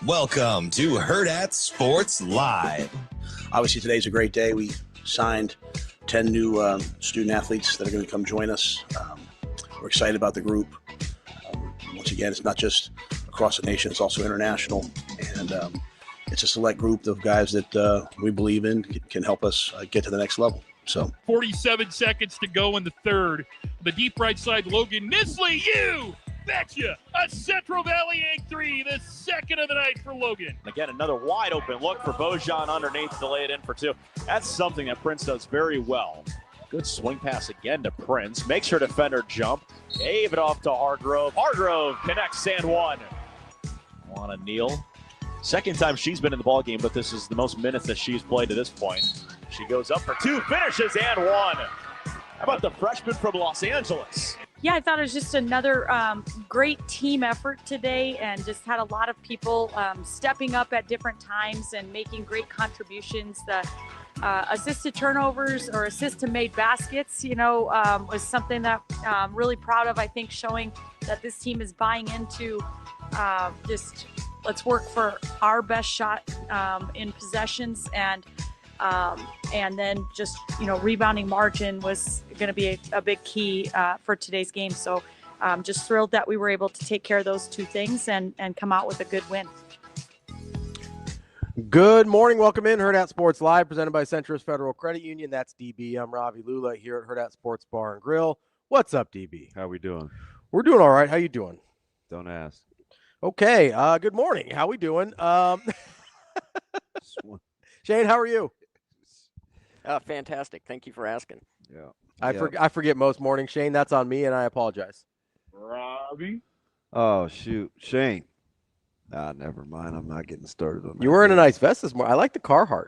Welcome to Hurrdat Sports Live. Obviously, today's a great day. We signed 10 new student athletes that are going to come join us. We're excited about the group. Once again, it's not just across the nation, it's also international. And it's a select group of guys that we believe in can help us get to the next level. So 47 seconds to go in the third. The deep right side, Logan Nisley, you betcha! A Central Valley egg three, the second of the night for Logan. Again, another wide open look for Bojan underneath to lay it in for two. That's something that Prince does very well. Good swing pass again to Prince. Makes her defender jump. Gave it off to Hargrove. Hargrove connects and one. Juana Neal. Second time she's been in the ballgame, but this is the most minutes that she's played to this point. She goes up for two, finishes and one. How about the freshman from Los Angeles? Yeah, I thought it was just another great team effort today, and just had a lot of people stepping up at different times and making great contributions. The assist to turnovers or assist to made baskets, was something that I'm really proud of. I think showing that this team is buying into just let's work for our best shot in possessions, and then just, rebounding margin was going to be a big key for today's game. So just thrilled that we were able to take care of those two things and come out with a good win. Good morning. Welcome in Hurrdat Sports Live, presented by Centris Federal Credit Union. That's DB. I'm Ravi Lulla here at Hurrdat Sports Bar and Grill. What's up, DB? How we doing? We're doing all right. How you doing? Don't ask. Okay. Good morning. How we doing? Shane, how are you? Fantastic. Thank you for asking. Yeah. I forget most mornings, Shane. That's on me, and I apologize. Ravi. Oh, shoot. Shane. Never mind. I'm not getting started on that. You're wearing a nice vest this morning. I like the Carhartt.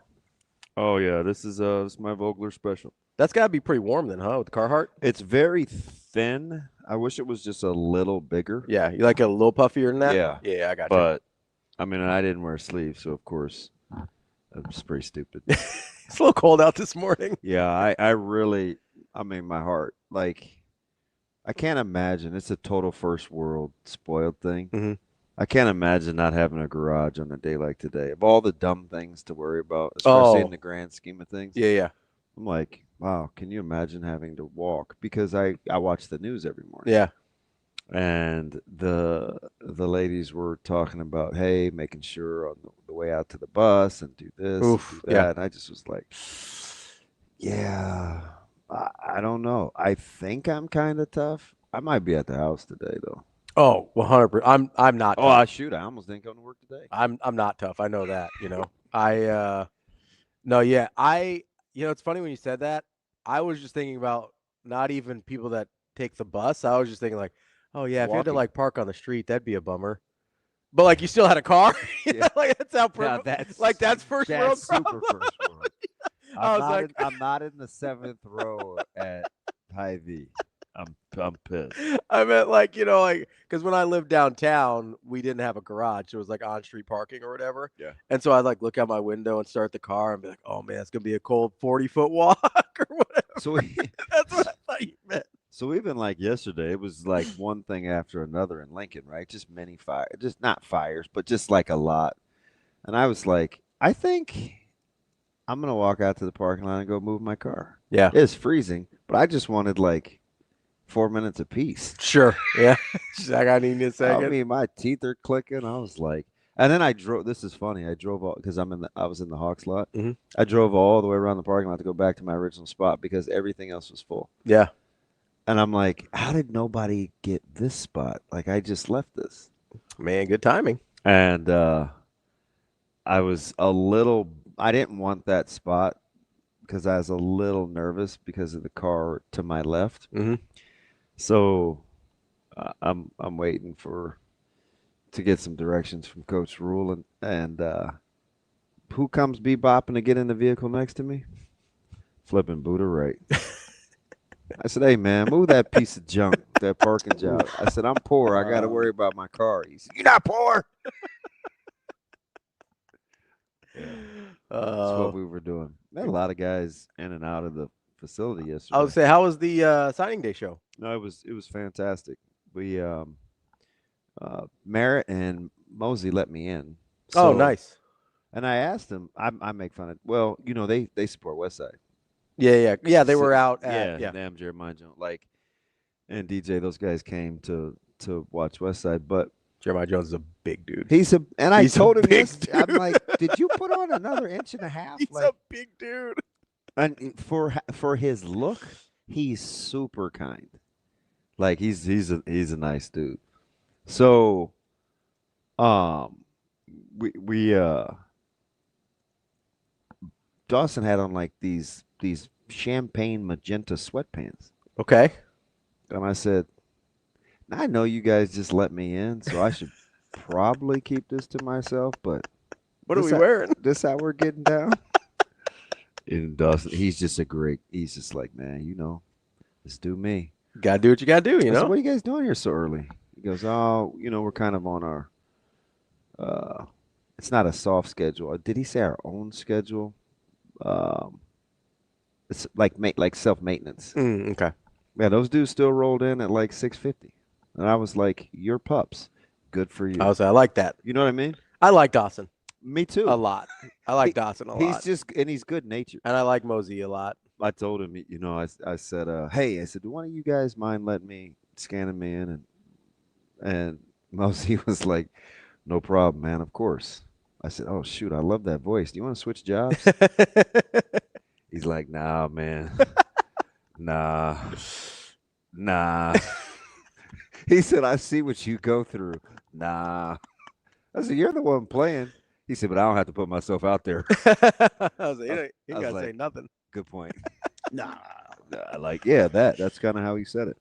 Oh, yeah. This is my Vogler special. That's got to be pretty warm then, huh, with the Carhartt? It's very thin. I wish it was just a little bigger. Yeah. You like it a little puffier than that? Yeah. Yeah, I got you. But, I mean, I didn't wear sleeves, so, of course, it's pretty stupid. It's a little cold out this morning. Yeah, I really, my heart, I can't imagine. It's a total first world spoiled thing. Mm-hmm. I can't imagine not having a garage on a day like today. Of all the dumb things to worry about, especially in the grand scheme of things. Yeah. I'm like, wow, can you imagine having to walk? Because I watch the news every morning. Yeah. And the ladies were talking about, hey, making sure on the way out to the bus and do this, Oof, and do that. yeah. And I just was like, yeah, I don't know. I think I'm kind of tough. I might be at the house today, though. Oh, 100%. I'm not tough. Oh, shoot, I almost didn't come to work today. I'm not tough. I know that, it's funny when you said that. I was just thinking about not even people that take the bus. I was just thinking oh yeah, if you had to park on the street, that'd be a bummer. But you still had a car. Yeah. That's how that's first world super problem. first world. I'm not in the 7th row at Hy-Vee. I'm pissed. I meant because when I lived downtown, we didn't have a garage. It was on-street parking or whatever. Yeah. And so I'd look out my window and start the car and be like, oh man, it's gonna be a cold 40-foot walk or whatever. So that's what I thought you meant. So even yesterday, it was one thing after another in Lincoln, right? Just many fires, just not fires, but just a lot. And I was like, I think I'm going to walk out to the parking lot and go move my car. Yeah. It's freezing, but I just wanted 4 minutes of peace. Sure. Yeah. She's like, I need a second. My teeth are clicking. I was like, and then I drove, this is funny. I drove all, because I was in the Hawks lot. Mm-hmm. I drove all the way around the parking lot to go back to my original spot because everything else was full. Yeah. And I'm like, how did nobody get this spot? I just left this. Man, good timing. And I was I didn't want that spot because I was a little nervous because of the car to my left. Mm-hmm. So I'm waiting to get some directions from Coach Rhule. And who comes bebopping to get in the vehicle next to me? Flipping Buddha right. I said, hey, man, move that piece of junk, that parking job. I said, I'm poor. I got to worry about my car. He said, you're not poor. Yeah. That's what we were doing. We had a lot of guys in and out of the facility yesterday. I would say, how was the signing day show? No, it was fantastic. We Merritt and Mosey let me in. So, oh, nice. And I asked them. I make fun of. Well, they support Westside. Yeah. They were out at Nam Jeremiah Jones, and DJ. Those guys came to watch Westside, but Jeremiah Jones is a big dude. I told him this. Dude. I'm like, did you put on another inch and a half? He's a big dude. And for his look, he's super kind. He's a nice dude. So, we Dawson had on these champagne magenta sweatpants. Okay. And I said, I know you guys just let me in, so I should probably keep this to myself, but what are we wearing? This how we're getting down? And Dawson, he's just he's just like, man, let's do me. You gotta do what you gotta do, So what are you guys doing here so early? He goes, oh, we're kind of on our, it's not a soft schedule. Did he say our own schedule? It's like self-maintenance. Okay. Yeah, those dudes still rolled in at 6:50. And I was like, you're pups. Good for you. I like that. You know what I mean? I like Dawson. Me too. A lot. I like Dawson a lot. He's good natured. And I like Mosey a lot. I told him, I said, hey, do one of you guys mind letting me scanning me in? And Mosey was like, no problem, man, of course. I said, oh, shoot, I love that voice. Do you want to switch jobs? He's like, nah, man. Nah. He said, I see what you go through. Nah. I said, you're the one playing. He said, but I don't have to put myself out there. I was like, you gotta say nothing. Good point. Nah. That's kind of how he said it.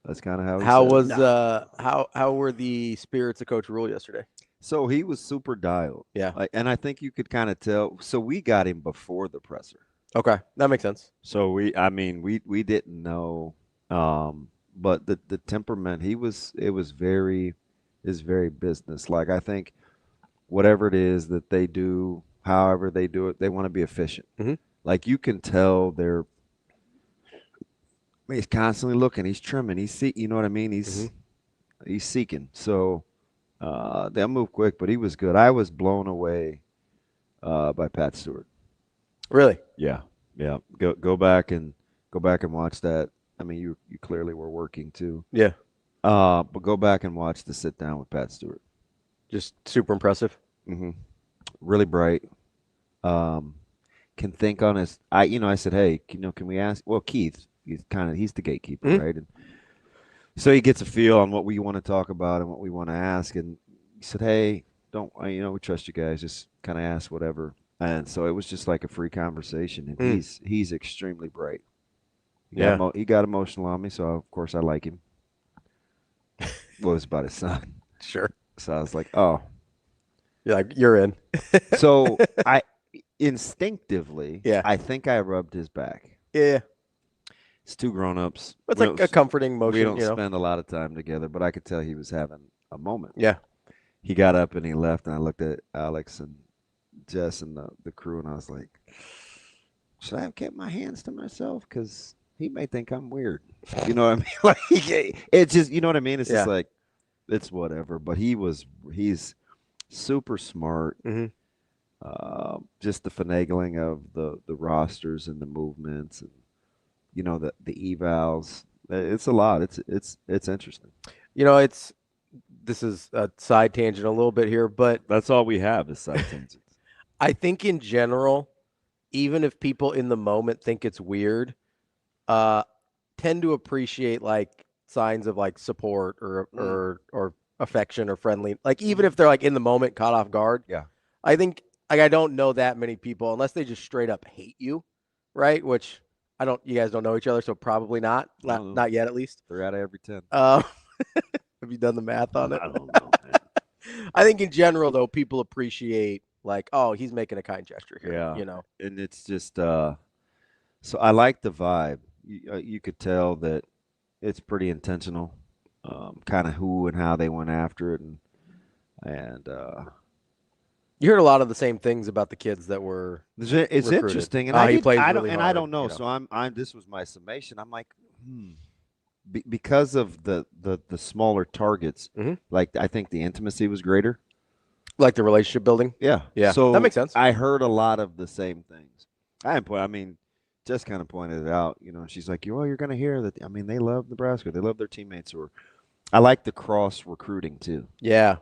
That's kind of how he said it. How were the spirits of Coach Rhule yesterday? So he was super dialed. Yeah. And I think you could kind of tell. So we got him before the presser. Okay. That makes sense. So we didn't know. But the temperament, it was very business. I think whatever it is that they do, however they do it, they want to be efficient. Mm-hmm. You can tell he's constantly looking, he's trimming, you know what I mean? He's seeking. So they'll move quick, but he was good. I was blown away by Pat Stewart. Really? Yeah. Yeah. Go back and watch that. I mean, you clearly were working too. Yeah. But go back and watch the sit down with Pat Stewart. Just super impressive. Mm-hmm. Really bright. Can think on his. I said, hey, can we ask? Well, Keith, he's the gatekeeper, right? And so he gets a feel on what we want to talk about and what we want to ask. And he said, hey, we trust you guys. Just kind of ask whatever. And so it was just like a free conversation. And he's extremely bright. He got emotional on me, so of course I like him. Well, it's about his son. Sure. So I was like, oh. You're in. So I instinctively, I think I rubbed his back. Yeah. It's two grown-ups. It's like a comforting motion. We don't spend a lot of time together, but I could tell he was having a moment. Yeah. He got up and he left, and I looked at Alex and Jess and the crew, and I was like, should I have kept my hands to myself? Because he may think I'm weird. You know what I mean? It's just, you know what I mean? It's just like, it's whatever. But he's super smart. Mm-hmm. Just the finagling of the rosters and the movements and, the evals. It's a lot. It's interesting. This is a side tangent a little bit here, but that's all we have is side tangents. I think in general, even if people in the moment think it's weird, tend to appreciate signs of support or affection or friendly. Even if they're in the moment caught off guard. Yeah. I think I don't know that many people unless they just straight up hate you, right? Which you guys don't know each other, so probably not. Not yet, at least. 3 out of every 10. Have you done the math on it? I don't know, man. I think in general though, people appreciate oh, he's making a kind gesture here. Yeah. And it's just so I like the vibe. You could tell that it's pretty intentional, kind of who and how they went after it, and you heard a lot of the same things about the kids that were. It's recruited. Interesting, and I don't know. So I'm. This was my summation. I'm like, because of the smaller targets. Mm-hmm. I think the intimacy was greater. Like the relationship building? Yeah. Yeah. So that makes sense. I heard a lot of the same things. Just kind of pointed it out, she's like, well, you're going to hear that. I mean, they love Nebraska. They love their teammates. Or I like the cross recruiting too. Yeah.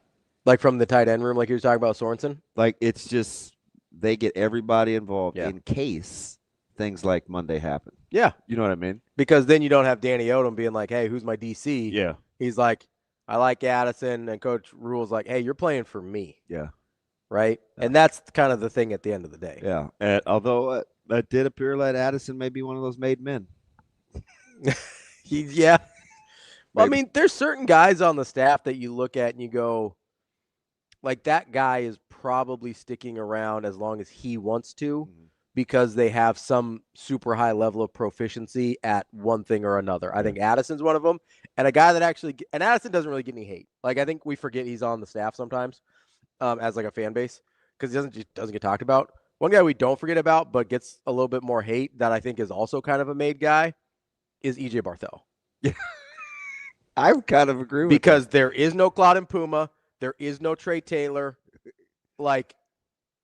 Like from the tight end room, like you were talking about Sorensen? Like it's just they get everybody involved in case things like Monday happen. Yeah. You know what I mean? Because then you don't have Danny Odom being like, hey, who's my DC? Yeah. He's like, I like Addison, and Coach Rhule's like, hey, you're playing for me. Yeah. Right? Yeah. And that's kind of the thing at the end of the day. Yeah. And although it did appear like Addison may be one of those made men. Yeah. Well, I mean, there's certain guys on the staff that you look at and you go, like, that guy is probably sticking around as long as he wants to because they have some super high level of proficiency at one thing or another. I think Addison's one of them. And a guy that actually – and Addison doesn't really get any hate. Like, I think we forget he's on the staff sometimes as, like, a fan base because he doesn't get talked about. One guy we don't forget about but gets a little bit more hate that I think is also kind of a made guy is E.J. Barthel. Yeah. I kind of agree with because there is no Claude and Puma. There is no Trey Taylor. Like,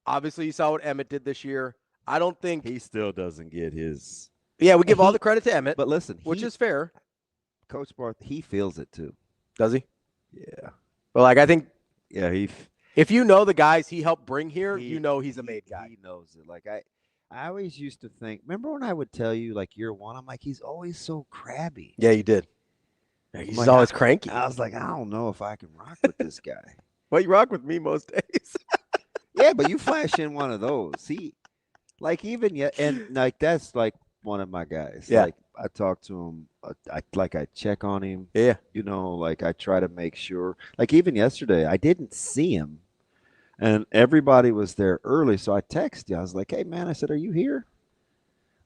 obviously, you saw what Emmett did this year. I don't think he still doesn't get his. Yeah, we give all the credit to Emmett. But listen, which is fair. Coach Barth, he feels it too. Does he? Yeah. Well, like I think. Yeah, if you know the guys he helped bring here, you know he's a made guy. He knows it. Like I always used to think. Remember when I would tell you like year one, I'm like, he's always so crabby. Yeah, you did. He's like, always cranky. I was like, I don't know if I can rock with this guy. Well, you rock with me most days. Yeah, but you flash in one of those. Like even yet, and like that's like one of my guys. Yeah. Like I talk to him. I check on him. Yeah. Like I try to make sure. Like even yesterday, I didn't see him, and everybody was there early. So I texted you. I was like, hey man, I said, are you here?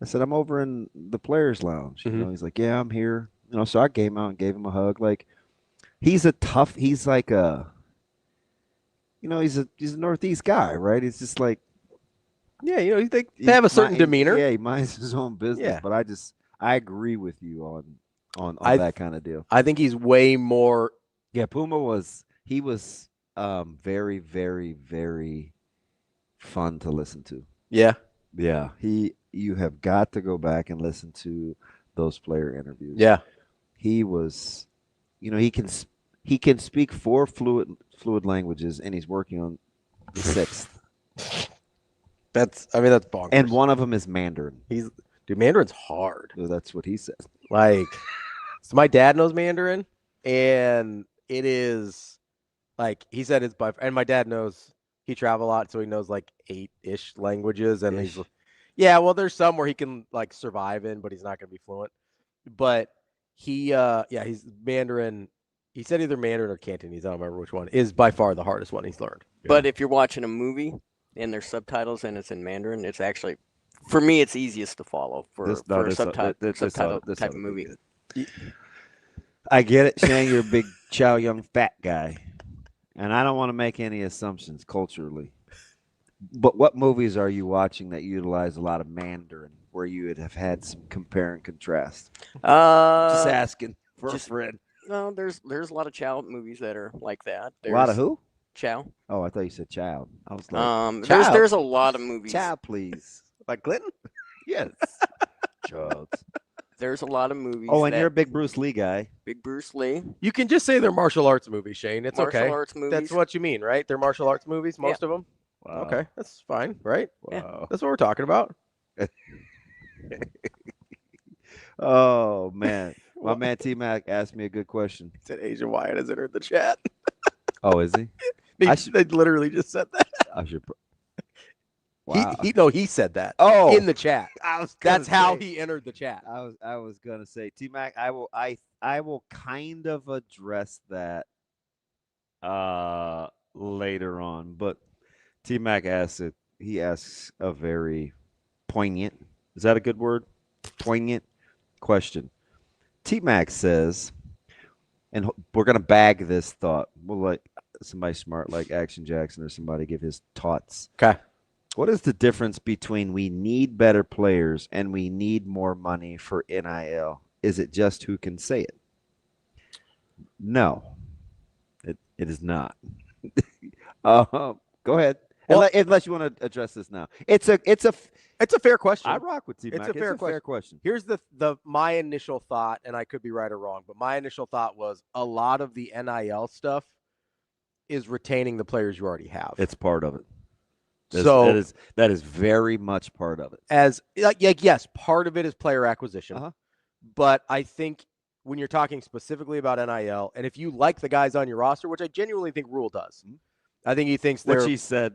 I said, I'm over in the players' lounge. He's like, yeah, I'm here. So I came out and gave him a hug. Like, he's like a, he's a Northeast guy, right? He's just like, yeah, they have a certain demeanor. Yeah, he minds his own business. Yeah. But I agree with you on that kind of deal. I think he's way more. Yeah, Puma was very, very, very fun to listen to. Yeah. Yeah. You have got to go back and listen to those player interviews. Yeah. He was, he can speak 4 fluid languages, and he's working on the 6th. That's bonkers. And one of them is Mandarin. Mandarin's hard. So that's what he says. Like, so my dad knows Mandarin, and it is like he said it's and my dad knows he travel a lot, so he knows like 8-ish languages, and he's well, there's some where he can like survive in, but he's not going to be fluent. But he's Mandarin. He said either Mandarin or Cantonese. I don't remember which one is by far the hardest one he's learned. Yeah. But if you're watching a movie and there's subtitles and it's in Mandarin, it's actually, for me, it's easiest to follow for a subtitle type of movie. I get it, Shane. You're a big chow young fat guy, and I don't want to make any assumptions culturally. But what movies are you watching that utilize a lot of Mandarin, where you would have had some compare and contrast? Just asking for a friend. No, there's a lot of Chow movies that are like that. A lot of who? Chow. Oh, I thought you said child. I was like, there's a lot of movies. Chow, please. Like Clinton? Yes. Child. There's a lot of movies. Oh, and you're a big Bruce Lee guy. Big Bruce Lee. You can just say they're martial arts movies, Shane. It's okay. Martial arts movies. That's what you mean, right? They're martial arts movies, most of them? Wow. Okay, that's fine, right? Wow. That's what we're talking about. Oh, man. My man T-Mac asked me a good question. He said Asian Wyatt has entered the chat. Oh, is he? They literally just said that. I should. Wow. He said that. Oh, in the chat. That's how he entered the chat. I was gonna say, T-Mac, I will kind of address that later on, but T-Mac asks it. He asks a very poignant. Is that a good word? Poignant question. T-Mac says, and we're gonna bag this thought. We'll let somebody smart like Action Jackson or somebody give his thoughts. Okay. What is the difference between we need better players and we need more money for NIL? Is it just who can say it? No, it is not. Go ahead. Well, unless you want to address this now. It's a fair question. I rock with T-Mac. It's a fair question. Here's my initial thought, and I could be right or wrong, but my initial thought was a lot of the NIL stuff is retaining the players you already have. It's part of it. That is very much part of it. Yes, part of it is player acquisition. But I think when you're talking specifically about NIL, and if you like the guys on your roster, which I genuinely think Rhule does, I think he thinks which he said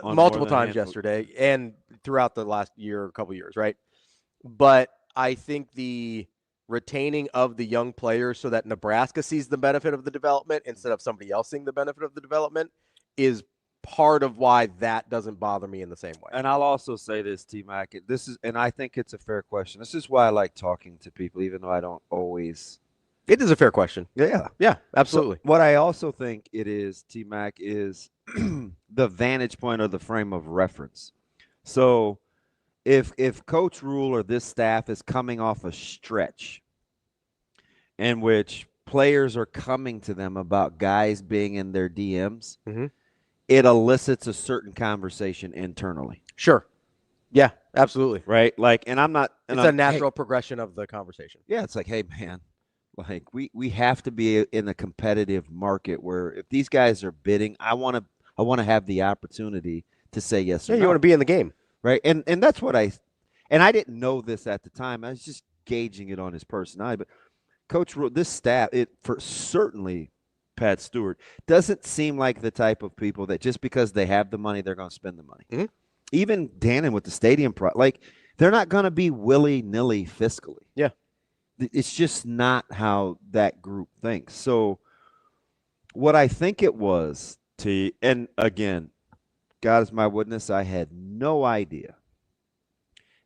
multiple times yesterday and throughout the last year, couple years, right? But I think the retaining of the young players so that Nebraska sees the benefit of the development instead of somebody else seeing the benefit of the development is part of why that doesn't bother me in the same way. And I'll also say this, T-Mac, and I think it's a fair question. This is why I like talking to people, even though I don't always. It is a fair question. Yeah, absolutely. So what I also think it is, T-Mac, is the vantage point or the frame of reference. So if Coach Rhule or this staff is coming off a stretch in which players are coming to them about guys being in their DMs, it elicits a certain conversation internally. Sure. Yeah, absolutely. Right? Like, and I'm not. And it's a natural progression of the conversation. Yeah, it's like, hey, man, like we have to be in a competitive market where if these guys are bidding, I want to have the opportunity to say yes or no. You want to be in the game. Right. And that's what I didn't know this at the time. I was just gauging it on his personality. But Coach Rhule, this staff, for certainly Pat Stewart, doesn't seem like the type of people that just because they have the money, they're going to spend the money. Even Dannon with the stadium, they're not going to be willy-nilly fiscally. Yeah. It's just not how that group thinks. So what I think it was, and again, God is my witness, I had no idea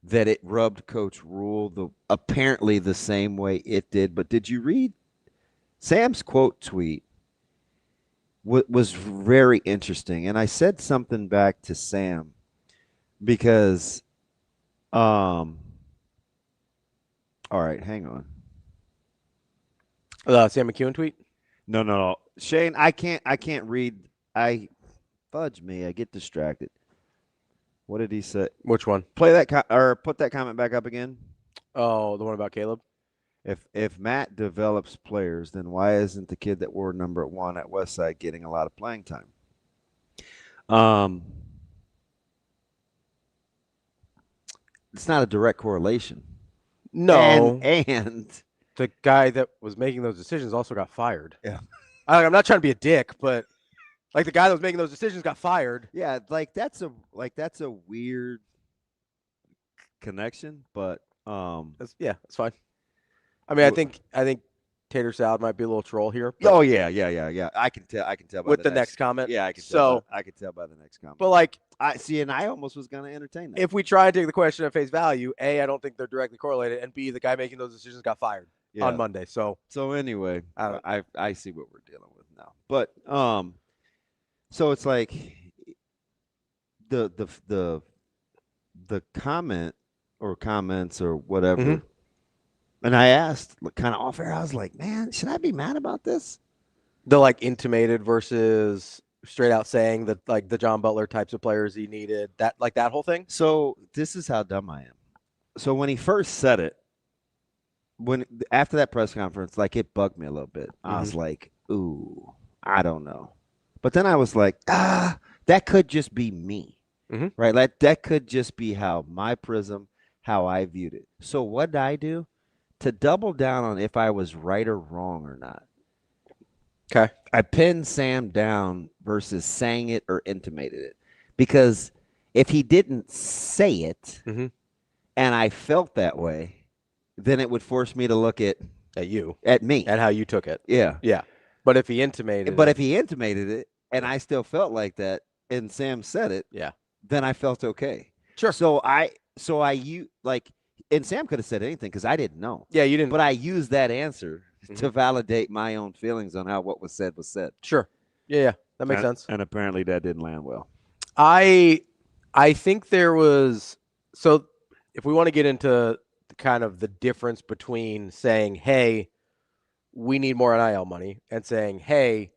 that it rubbed Coach Rhule apparently the same way it did. But did you read Sam's quote tweet? Was very interesting. And I said something back to Sam because all right, hang on. Sam McEwen tweet? No. Shane, I can't read. Fudge me. I get distracted. What did he say? Which one? Play that or put that comment back up again. Oh, the one about Caleb? If Matt develops players, then why isn't the kid that wore number 1 at Westside getting a lot of playing time? It's not a direct correlation. No. And the guy that was making those decisions also got fired. Yeah. I'm not trying to be a dick, but like the guy that was making those decisions got fired. Yeah, that's a weird connection, but it's fine. I mean, I think Tater Salad might be a little troll here. Oh yeah. I can tell by with the next comment. Yeah, I can tell by the next comment. But like I see, and I almost was going to entertain that. If we try and take the question at face value, A, I don't think they're directly correlated, and B, the guy making those decisions got fired on Monday. So anyway, I see what we're dealing with now. But so it's like the comment or comments or whatever. And I asked kind of off air, I was like, man, should I be mad about this? The like intimated versus straight out saying that like the John Butler types of players he needed, that whole thing. So this is how dumb I am. So when he first said it, after that press conference, like it bugged me a little bit. I was like, ooh, I don't know. But then I was like, that could just be me, right? Like that could just be how my prism, how I viewed it. So what did I do? To double down on if I was right or wrong or not. Okay. I pinned Sam down versus saying it or intimated it. Because if he didn't say it and I felt that way, then it would force me to look at me. And how you took it. Yeah. Yeah. But if he intimated it and I still felt like that and Sam said it, then I felt okay. Sure. And Sam could have said anything because I didn't know. Yeah, you didn't. But I used that answer to validate my own feelings on how what was said was said. Sure. Yeah, that makes sense. And apparently that didn't land well. I think there was – so if we want to get into kind of the difference between saying, hey, we need more NIL money and saying, hey,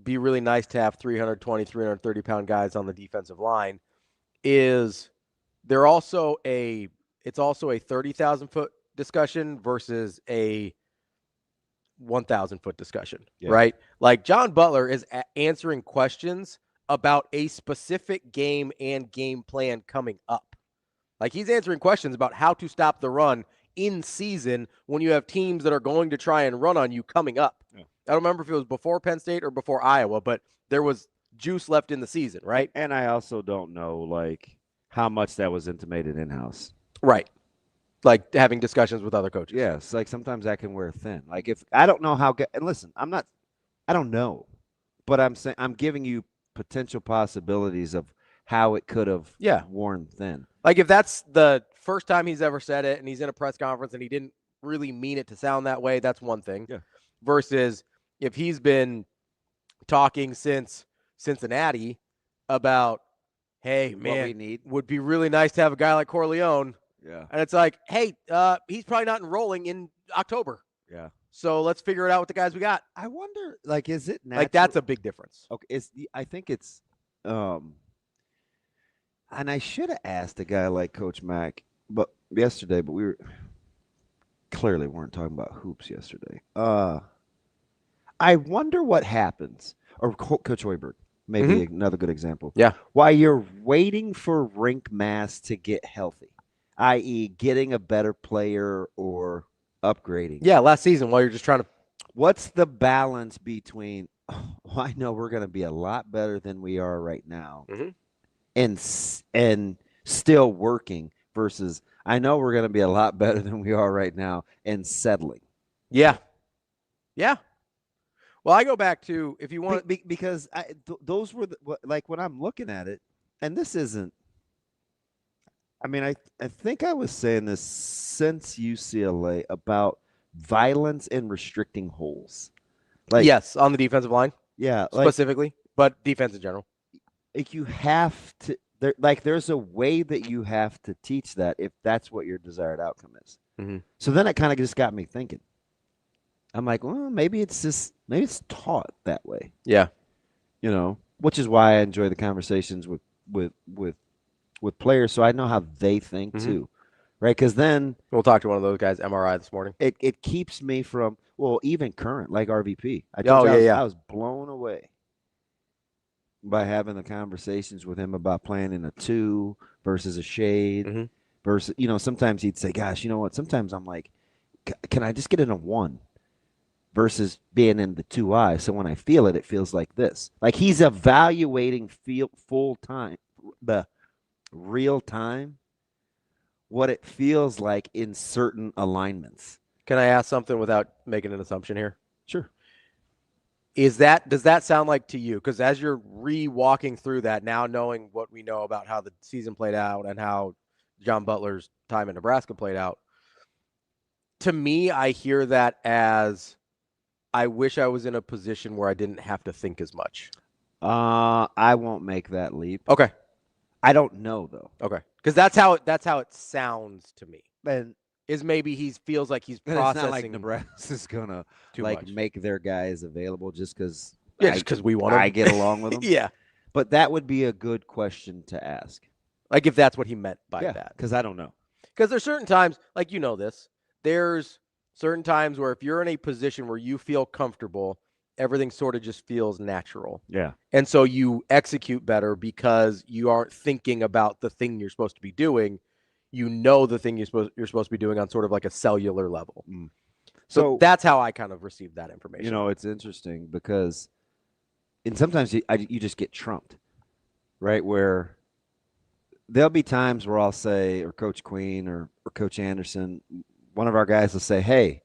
be really nice to have 320, 330-pound guys on the defensive line is it's also a 30,000-foot discussion versus a 1,000-foot discussion, right? Like John Butler is answering questions about a specific game and game plan coming up. Like he's answering questions about how to stop the run in season when you have teams that are going to try and run on you coming up. Yeah. I don't remember if it was before Penn State or before Iowa, but there was juice left in the season, right? And I also don't know, like, how much that was intimated in-house. Right. Like having discussions with other coaches. Yes. Like sometimes that can wear thin. Like if I don't know how – and listen, I don't know. But I'm saying I'm giving you potential possibilities of how it could have worn thin. Like if that's the first time he's ever said it and he's in a press conference and he didn't really mean it to sound that way, that's one thing. Yeah. Versus if he's been talking since Cincinnati about, hey, man, would be really nice to have a guy like Corleone. Yeah. And it's like, hey, he's probably not enrolling in October. Yeah. So let's figure it out with the guys we got. I wonder, like, is it natural? Like that's a big difference. Okay. I think it's and I should have asked a guy like Coach Mack yesterday, but we clearly weren't talking about hoops yesterday. I wonder what happens, or Coach Hoiberg, maybe another good example. Yeah. While you're waiting for rink mass to get healthy, i.e. getting a better player or upgrading. Yeah, last season while you're just trying to. What's the balance between, I know we're going to be a lot better than we are right now, and still working versus I know we're going to be a lot better than we are right now and settling. Yeah. Yeah. Well, I go back to if you want because those were like when I'm looking at it, and this isn't. I mean, I think I was saying this since UCLA about violence and restricting holes. Like yes, on the defensive line. Yeah, specifically, but defense in general. Like you have to. There's a way that you have to teach that if that's what your desired outcome is. So then it kind of just got me thinking. I'm like, well, maybe it's taught that way. Yeah, you know, which is why I enjoy the conversations with players, so I know how they think too, right? Because then we'll talk to one of those guys, MRI, this morning. It keeps me from even current like RVP. I was blown away by having the conversations with him about playing in a 2 versus a shade versus, sometimes he'd say, gosh, you know what? Sometimes I'm like, can I just get in a 1 versus being in the 2I? So when I feel it, it feels like this. Like he's evaluating full time, the real time, what it feels like in certain alignments. Can I ask something without making an assumption here? Sure. Does that sound like to you? Because as you're walking through that now, knowing what we know about how the season played out and how John Butler's time in Nebraska played out, to me, I hear that as I wish I was in a position where I didn't have to think as much. I won't make that leap. Okay. I don't know though. Okay. Because that's how it sounds to me. And is maybe he feels like he's processing. It's not like Nebraska's gonna make their guys available just because. Yeah, just because we want them. I get along with them. Yeah, but that would be a good question to ask. Like if that's what he meant by that. Because I don't know. Because there's certain times, like there's certain times where if you're in a position where you feel comfortable, everything sort of just feels natural. Yeah. And so you execute better because you aren't thinking about the thing you're supposed to be doing. The thing you're supposed to be doing on sort of like a cellular level. So that's how I kind of received that information. It's interesting because sometimes you just get trumped, right? Where there'll be times where I'll say, or Coach Queen or Coach Anderson, one of our guys will say, hey,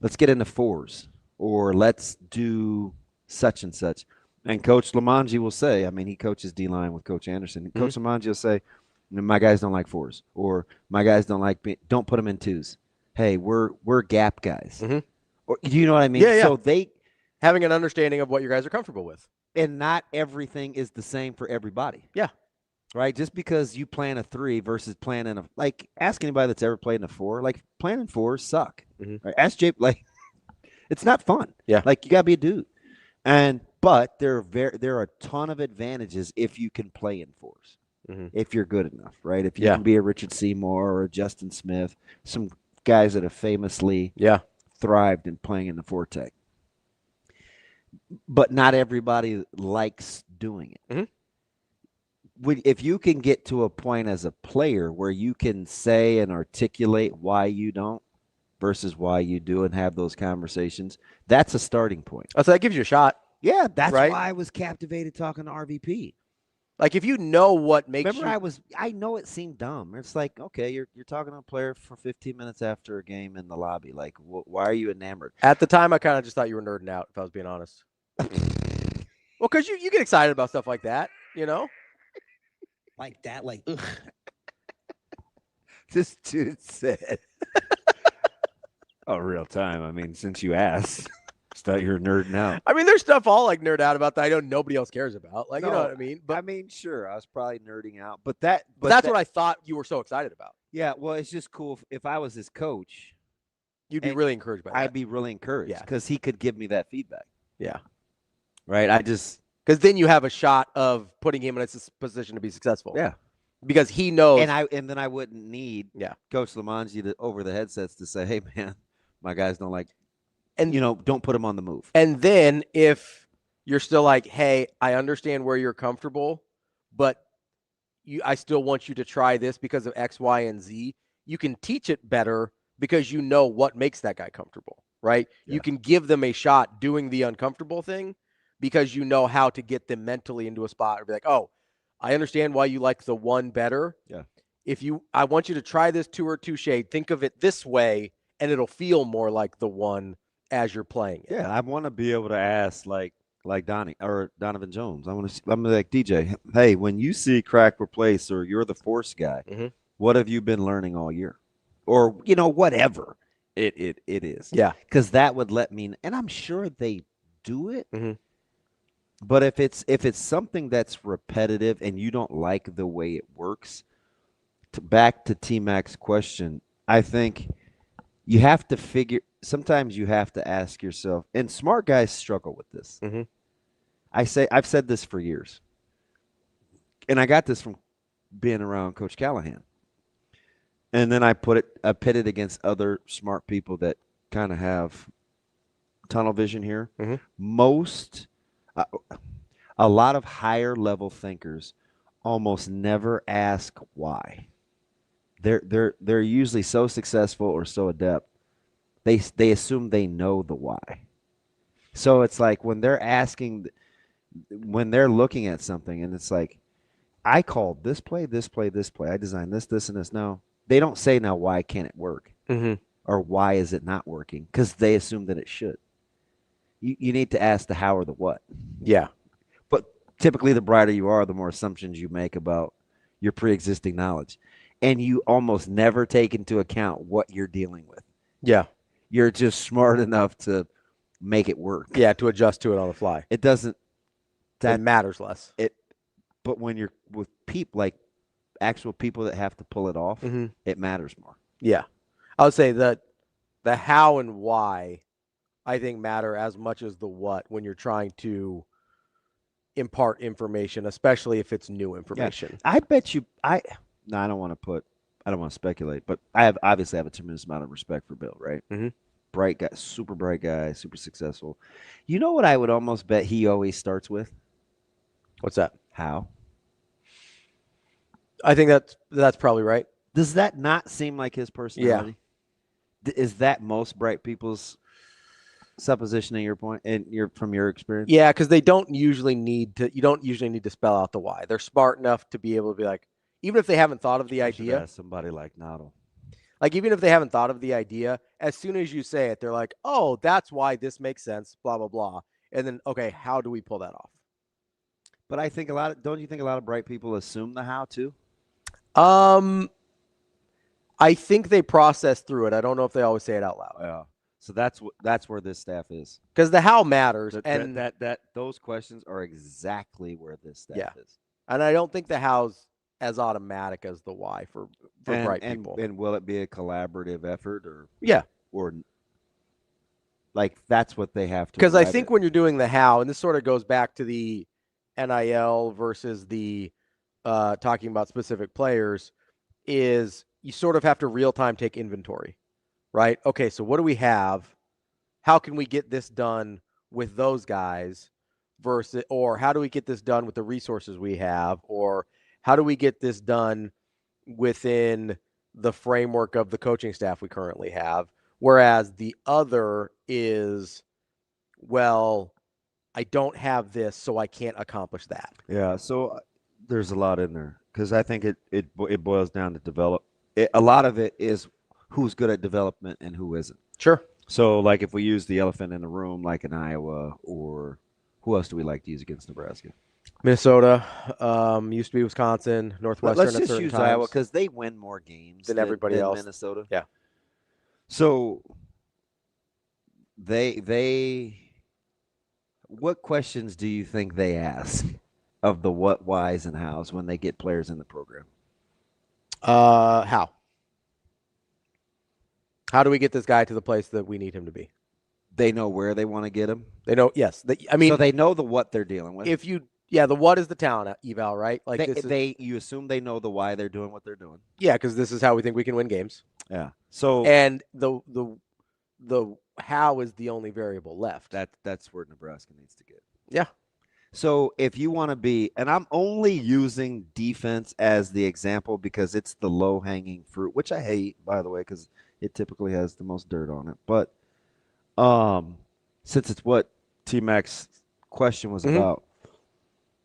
let's get into 4s or let's do such and such. And Coach Lamanji will say, I mean, he coaches D-line with Coach Anderson. And Coach Lamanji will say, my guys don't like 4s, or my guys don't put them in 2s. Hey, we're gap guys. Or you know what I mean? Yeah. So they having an understanding of what you guys are comfortable with. And not everything is the same for everybody. Yeah. Right? Just because you plan a 3 versus planning ask anybody that's ever played in a 4, like planning 4s suck. Right? Ask Jay, it's not fun. Yeah. Like you gotta be a dude. But there are a ton of advantages if you can play in fours. If you're good enough, right? If you can be a Richard Seymour or a Justin Smith, some guys that have famously thrived in playing in the four tech. But not everybody likes doing it. If you can get to a point as a player where you can say and articulate why you don't versus why you do and have those conversations, that's a starting point. Oh, so that gives you a shot. Yeah, that's why I was captivated talking to RVP. Like, if you know what makes I know it seemed dumb. It's like, okay, you're talking to a player for 15 minutes after a game in the lobby. Like, why are you enamored? At the time, I kind of just thought you were nerding out, if I was being honest. Well, because you get excited about stuff like that, you know? Like that, like, this dude said. Oh, real time. I mean, since you asked. Thought you were nerding out. I mean, there's stuff I'll like nerd out about that I know nobody else cares about. Like, you know what I mean? But I mean, sure, I was probably nerding out, but that's what I thought you were so excited about. Yeah, well, it's just cool. If I was his coach, you'd be really encouraged by that. I'd be really encouraged because he could give me that feedback. Yeah, right. Because then you have a shot of putting him in a position to be successful. Yeah, because he knows. And then I wouldn't need Coach Lamanji over the headsets to say, "Hey, man, my guys don't like." And, don't put them on the move. And then if you're still like, hey, I understand where you're comfortable, but I still want you to try this because of X, Y, and Z, you can teach it better because you know what makes that guy comfortable, right? Yeah. You can give them a shot doing the uncomfortable thing because you know how to get them mentally into a spot or be like, oh, I understand why you like the one better. Yeah. I want you to try this 2 or 2 shade, think of it this way, and it'll feel more like the one as you're playing it. Yeah, I want to be able to ask like Donnie or Donovan Jones. I'm like, DJ, hey, when you see crack replace or you're the force guy, what have you been learning all year? Or, whatever it is. Yeah. Because that would let me, and I'm sure they do it. But if it's something that's repetitive and you don't like the way it works, back to T-Mac's question, I think you have to sometimes you have to ask yourself, and smart guys struggle with this. I've said this for years, and I got this from being around Coach Callahan. And then I pit it against other smart people that kind of have tunnel vision here. A lot of higher level thinkers almost never ask why. They're usually so successful or so adept, they assume they know the why. So it's like when they're looking at something and it's like, I called this play, I designed this, and this. No, they don't say, now why can't it work? Or why is it not working? Because they assume that it should. You need to ask the how or the what. Yeah. But typically the brighter you are, the more assumptions you make about your pre-existing knowledge. And you almost never take into account what you're dealing with. Yeah. You're just smart enough to make it work. Yeah, to adjust to it on the fly. It doesn't. That matters less. But when you're with people, like actual people that have to pull it off, it matters more. Yeah. I would say that the how and why, I think, matter as much as the what when you're trying to impart information, especially if it's new information. Yeah. I bet you I don't want to speculate, but I obviously have a tremendous amount of respect for Bill, right? Bright guy, super bright guy, super successful. You know what I would almost bet he always starts with? What's that? How? I think that's probably right. Does that not seem like his personality? Yeah. Is that most bright people's supposition at your point and from your experience? Yeah, because you don't usually need to spell out the why. They're smart enough to be able to be like, even if they haven't thought of the idea. Somebody like Noddle. Like, even if they haven't thought of the idea, as soon as you say it, they're like, oh, that's why this makes sense, blah, blah, blah. And then, okay, how do we pull that off? But I think don't you think a lot of bright people assume the how too? I think they process through it. I don't know if they always say it out loud. Yeah. So that's where this staff is. Because the how matters. And those questions are exactly where this staff is. And I don't think the how's as automatic as the why for bright people. And will it be a collaborative effort or Like that's what they have to. Because I think when you're doing the how, and this sort of goes back to the NIL versus the talking about specific players, is you sort of have to real time take inventory, right? Okay, so what do we have? How can we get this done with those guys versus, or how do we get this done with the resources we have, or how do we get this done within the framework of the coaching staff we currently have? Whereas the other is, well, I don't have this, so I can't accomplish that. Yeah, so there's a lot in there because I think it boils down to a lot of it is who's good at development and who isn't. Sure. So, like if we use the elephant in the room, like in Iowa, or who else do we like to use against Nebraska? Minnesota, used to be Wisconsin, Northwestern. Let's just use Iowa because they win more games than everybody else. Minnesota. Yeah. So what questions do you think they ask of the what, whys, and hows when they get players in the program? How? How do we get this guy to the place that we need him to be? They know where they want to get him. They know, yes. So they know the what they're dealing with. The what is the talent eval, right? Like you assume they know the why they're doing what they're doing. Yeah, because this is how we think we can win games. Yeah. So and the how is the only variable left. That's where Nebraska needs to get. Yeah. So if you want to be, and I'm only using defense as the example because it's the low-hanging fruit, which I hate, by the way, because it typically has the most dirt on it. But since it's what T-Mac's question was about,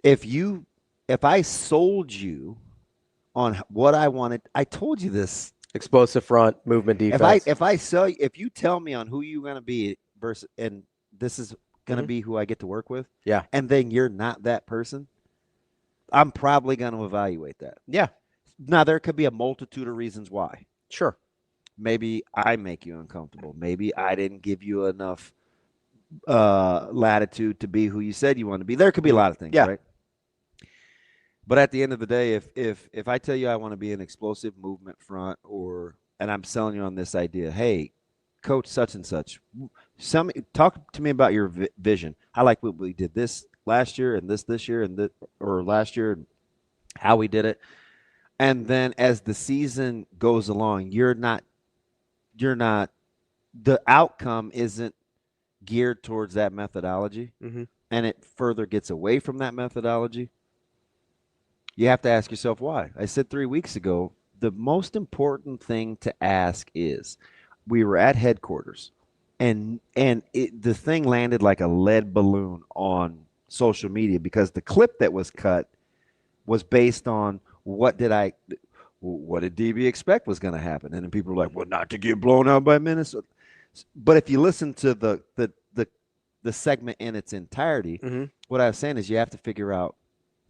if I sold you on what I wanted, I told you this. Explosive front, movement defense. If you tell me on who you're going to be versus, and this is going to be who I get to work with, yeah, and then you're not that person, I'm probably going to evaluate that. Yeah. Now, there could be a multitude of reasons why. Sure. Maybe I make you uncomfortable. Maybe I didn't give you enough latitude to be who you said you want to be. There could be a lot of things, right? But at the end of the day, if I tell you I want to be an explosive movement front, and I'm selling you on this idea, hey, coach such and such, talk to me about your vision. I like what we did this last year and this year or last year, how we did it. And then as the season goes along, the outcome isn't geared towards that methodology, and it further gets away from that methodology. You have to ask yourself why. I said 3 weeks ago, the most important thing to ask is, we were at headquarters, and the thing landed like a lead balloon on social media because the clip that was cut was based on what did DB expect was going to happen? And then people were like, well, not to get blown out by Minnesota. But if you listen to the segment in its entirety, what I was saying is you have to figure out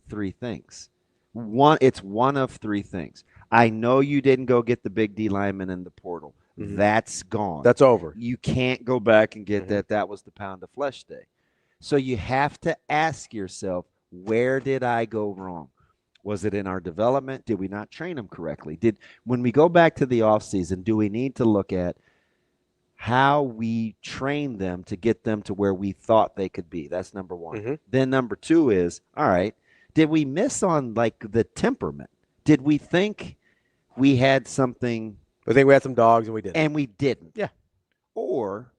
three things. It's one of three things. I know you didn't go get the big D lineman in the portal. That's gone. That's over. You can't go back and get that. That was the pound of flesh day. So you have to ask yourself, where did I go wrong? Was it in our development? Did we not train them correctly? When we go back to the offseason, do we need to look at how we train them to get them to where we thought they could be? That's number one. Then number two is, all right, did we miss on like the temperament? Did we think we had something? We think we had some dogs and we didn't. And we didn't. Yeah. Or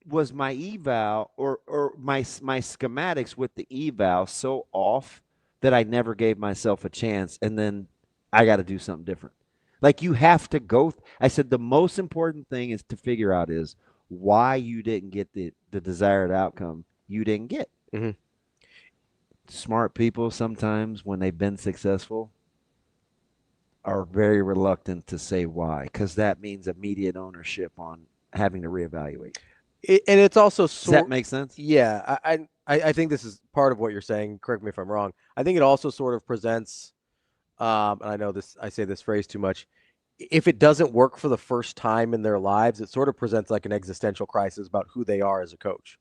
was my eval or my schematics with the eval so off that I never gave myself a chance, and then I got to do something different? Like, you have to go. I said the most important thing is to figure out is why you didn't get the desired outcome you didn't get. Smart people sometimes, when they've been successful, are very reluctant to say why, because that means immediate ownership on having to reevaluate. And it's also does that make sense? Yeah, I think this is part of what you're saying. Correct me if I'm wrong. I think it also sort of presents, and I know this, I say this phrase too much. If it doesn't work for the first time in their lives, it sort of presents like an existential crisis about who they are as a coach.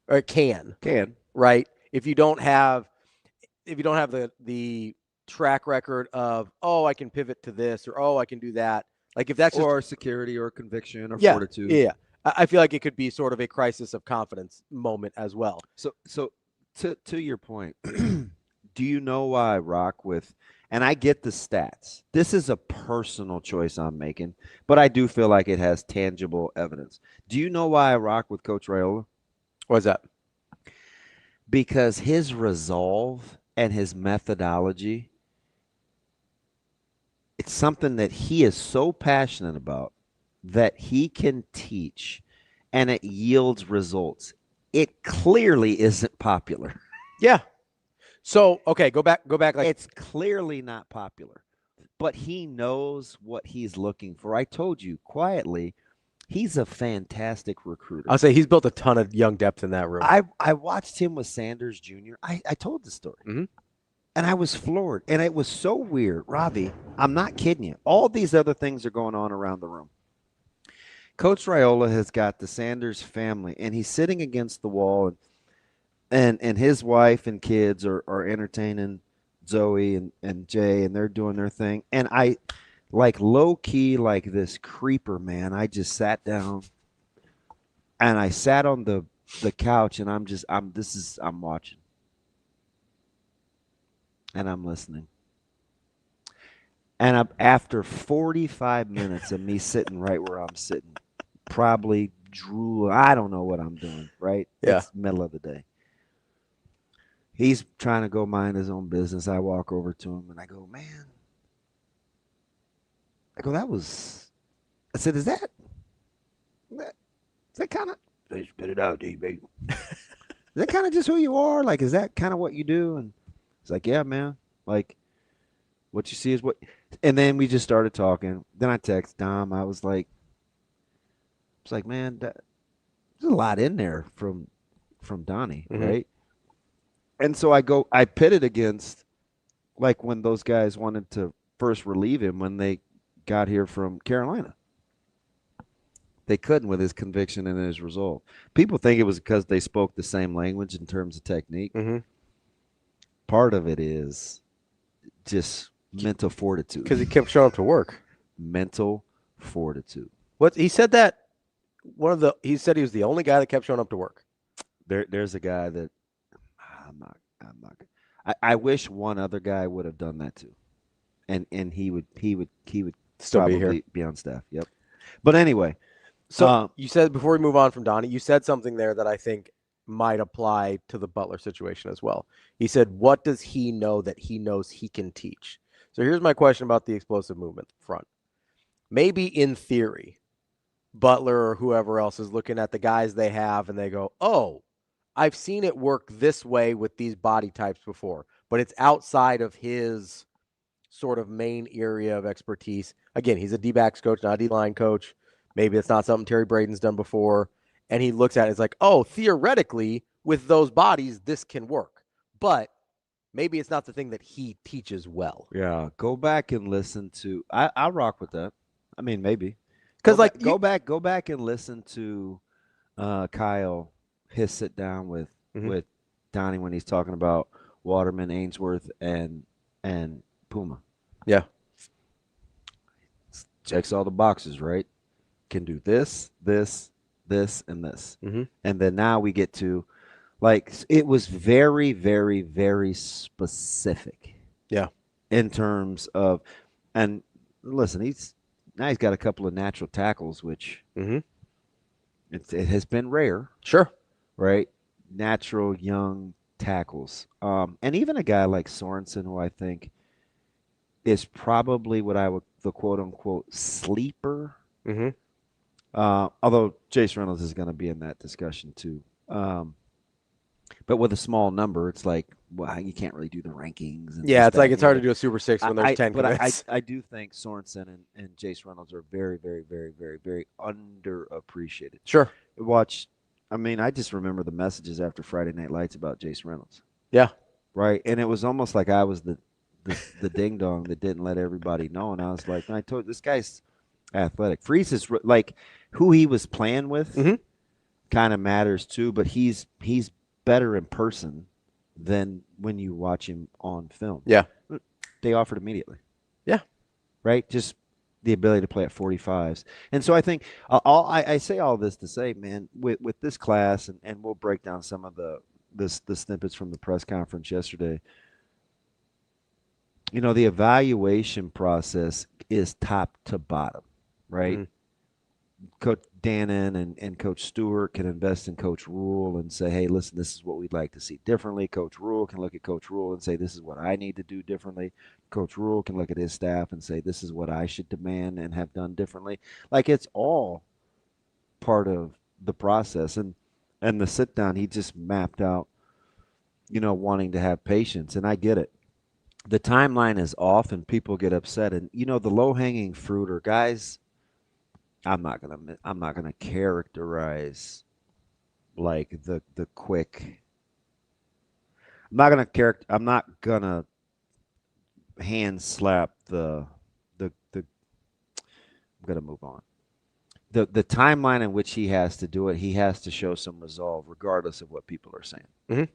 Or it can, right? If you don't have the track record of, oh, I can pivot to this, or oh, I can do that. Like if that's or security or conviction or fortitude. Yeah. I feel like it could be sort of a crisis of confidence moment as well. So to your point, do you know why I rock with? And I get the stats. This is a personal choice I'm making, but I do feel like it has tangible evidence. Do you know why I rock with Coach Rhule? What's that? Because his resolve and his methodology, it's something that he is so passionate about that he can teach, and it yields results. It clearly isn't popular. Yeah. So, okay, go back. Like, it's clearly not popular, but he knows what he's looking for. I told you quietly, he's a fantastic recruiter. I'll say he's built a ton of young depth in that room. I watched him with Sanders Jr. I told the story, and I was floored, and it was so weird. Ravi, I'm not kidding you. All these other things are going on around the room. Coach Rhule has got the Sanders family, and he's sitting against the wall, and his wife and kids are entertaining Zoe and Jay, and they're doing their thing. And I, like low key, like this creeper, man, I just sat down, and I sat on the couch, and I'm watching, and I'm listening. And after 45 minutes of me sitting right where I'm sitting, probably drooling, I don't know what I'm doing, right? Yeah. It's middle of the day. He's trying to go mind his own business. I walk over to him, and I go, man. I go, I said, is that kind of, they spit it out, D-baby. Is that kind of just who you are? Like, is that kind of what you do? And it's like, yeah, man. Like, what you see is what. And then we just started talking. Then I text Dom. I was like, man, there's a lot in there from Donnie, right? And so I pit it against, like, when those guys wanted to first relieve him when they got here from Carolina. They couldn't with his conviction and his resolve. People think it was because they spoke the same language in terms of technique. Part of it is just mental fortitude. Because he kept showing up to work. Mental fortitude. What he said that he said he was the only guy that kept showing up to work. There's a guy that I'm not. I wish one other guy would have done that too, and he would still probably be on staff. Yep. But anyway, so you said, before we move on from Donnie, you said something there that I think might apply to the Butler situation as well. He said, what does he know that he knows he can teach? So here's my question about the explosive movement front. Maybe in theory, Butler or whoever else is looking at the guys they have and they go, oh, I've seen it work this way with these body types before, but it's outside of his sort of main area of expertise. Again, he's a D-backs coach, not a D-line coach. Maybe it's not something Terry Braden's done before. And he looks at it, it's like, oh, theoretically, with those bodies, this can work. But maybe it's not the thing that he teaches well. Yeah, go back and listen to. I'll rock with that. I mean, maybe. Because go back and listen to Kyle, his sit down with Donnie when he's talking about Waterman, Ainsworth, and Puma. Yeah, checks all the boxes, right? Can do this, and this, and then now we get to, like, it was very, very, very specific. Yeah, in terms of, and listen, he's got a couple of natural tackles, which it has been rare. Sure. Right? Natural young tackles. And even a guy like Sorensen, who I think is probably what I would, the quote-unquote sleeper. Although Jace Reynolds is going to be in that discussion too. But with a small number, it's like, well, you can't really do the rankings. And yeah, it's like it's hard to do a Super Six when there's 10 commits. But I do think Sorensen and Jace Reynolds are very, very, very, very, very underappreciated. Sure. I just remember the messages after Friday Night Lights about Jace Reynolds. Yeah. Right. And it was almost like I was the ding dong that didn't let everybody know. And I was like, I told this guy's athletic. Freeze is like who he was playing with kind of matters too, but he's better in person than when you watch him on film. Yeah. They offered immediately. Yeah. Right? Just the ability to play at 45s. And so I think I say all this to say, man, with this class, and we'll break down some of the snippets from the press conference yesterday. You know, the evaluation process is top to bottom, right? Mm-hmm. Coach Dannon and Coach Stewart can invest in Coach Rhule and say, hey, listen, this is what we'd like to see differently. Coach Rhule can look at Coach Rhule and say, this is what I need to do differently. Coach Rhule can look at his staff and say, this is what I should demand and have done differently. Like, it's all part of the process. And the sit down, he just mapped out, you know, wanting to have patience. And I get it. The timeline is off and people get upset. And, you know, the low-hanging fruit are guys – I'm not gonna characterize like the quick. I'm not gonna hand slap the. I'm gonna move on. The timeline in which he has to do it, he has to show some resolve, regardless of what people are saying. Mm-hmm.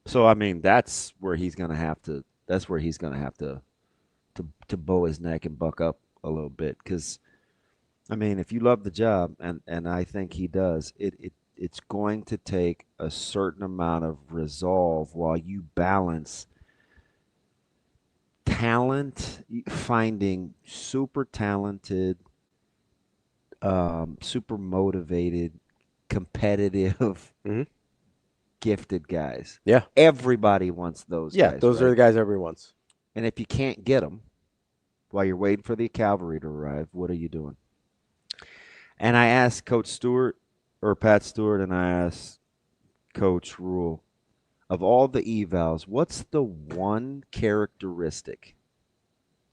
So I mean, that's where he's gonna have to. That's where he's gonna have to bow his neck and buck up a little bit, because. I mean, if you love the job, and I think he does, it's going to take a certain amount of resolve while you balance talent, finding super talented, super motivated, competitive, mm-hmm. gifted guys. Yeah. Everybody wants those guys. Yeah, those are the guys everyone wants. And if you can't get them while you're waiting for the cavalry to arrive, what are you doing? And I asked Coach Stewart, or Pat Stewart, and I asked Coach Rhule, of all the evals, what's the one characteristic?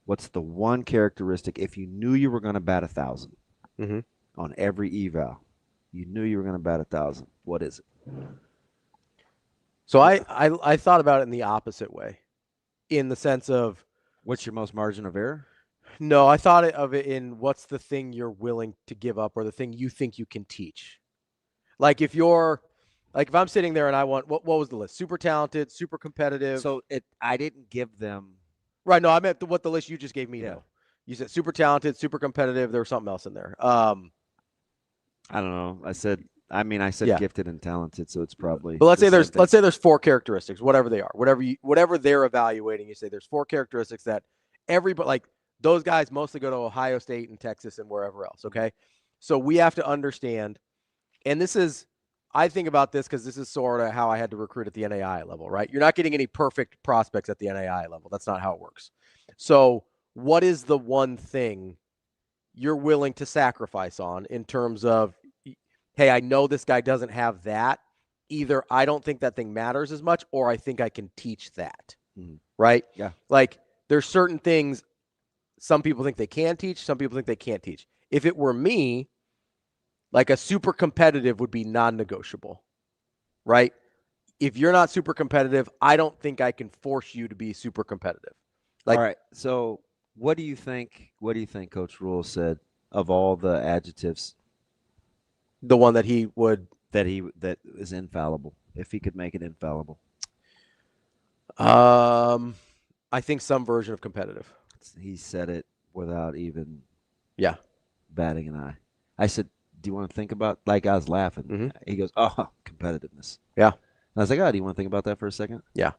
What's the one characteristic if you knew you were going to bat 1,000 mm-hmm. on every eval? You knew you were going to bat 1,000. What is it? So I thought about it in the opposite way, in the sense of, what's your most margin of error? No, I thought of it in what's the thing you're willing to give up, or the thing you think you can teach. Like if I'm sitting there and I want, what was the list? Super talented, super competitive. So I didn't give them. Right. No, I meant what the list you just gave me. Yeah. No. You said super talented, super competitive. There was something else in there. I don't know. I said yeah. Gifted and talented. So it's probably. But let's say there's 4 characteristics, whatever they are, whatever they're evaluating. You say there's 4 characteristics that everybody, like, those guys mostly go to Ohio State and Texas and wherever else, okay? So we have to understand, and I think about this because this is sort of how I had to recruit at the NAI level, right? You're not getting any perfect prospects at the NAI level. That's not how it works. So what is the one thing you're willing to sacrifice on in terms of, hey, I know this guy doesn't have that. Either I don't think that thing matters as much, or I think I can teach that, mm-hmm. right? Yeah. Like there's certain things some people think they can teach, some people think they can't teach. If it were me, like a super competitive would be non-negotiable, right? If you're not super competitive, I don't think I can force you to be super competitive. Like, all right. So what do you think Coach Rhule said of all the adjectives? The one that is infallible, if he could make it infallible. I think some version of competitive. He said it without even batting an eye. I said, do you want to think about, like, I was laughing. Mm-hmm. He goes, oh, competitiveness. Yeah. And I was like, oh, do you want to think about that for a second? Yeah.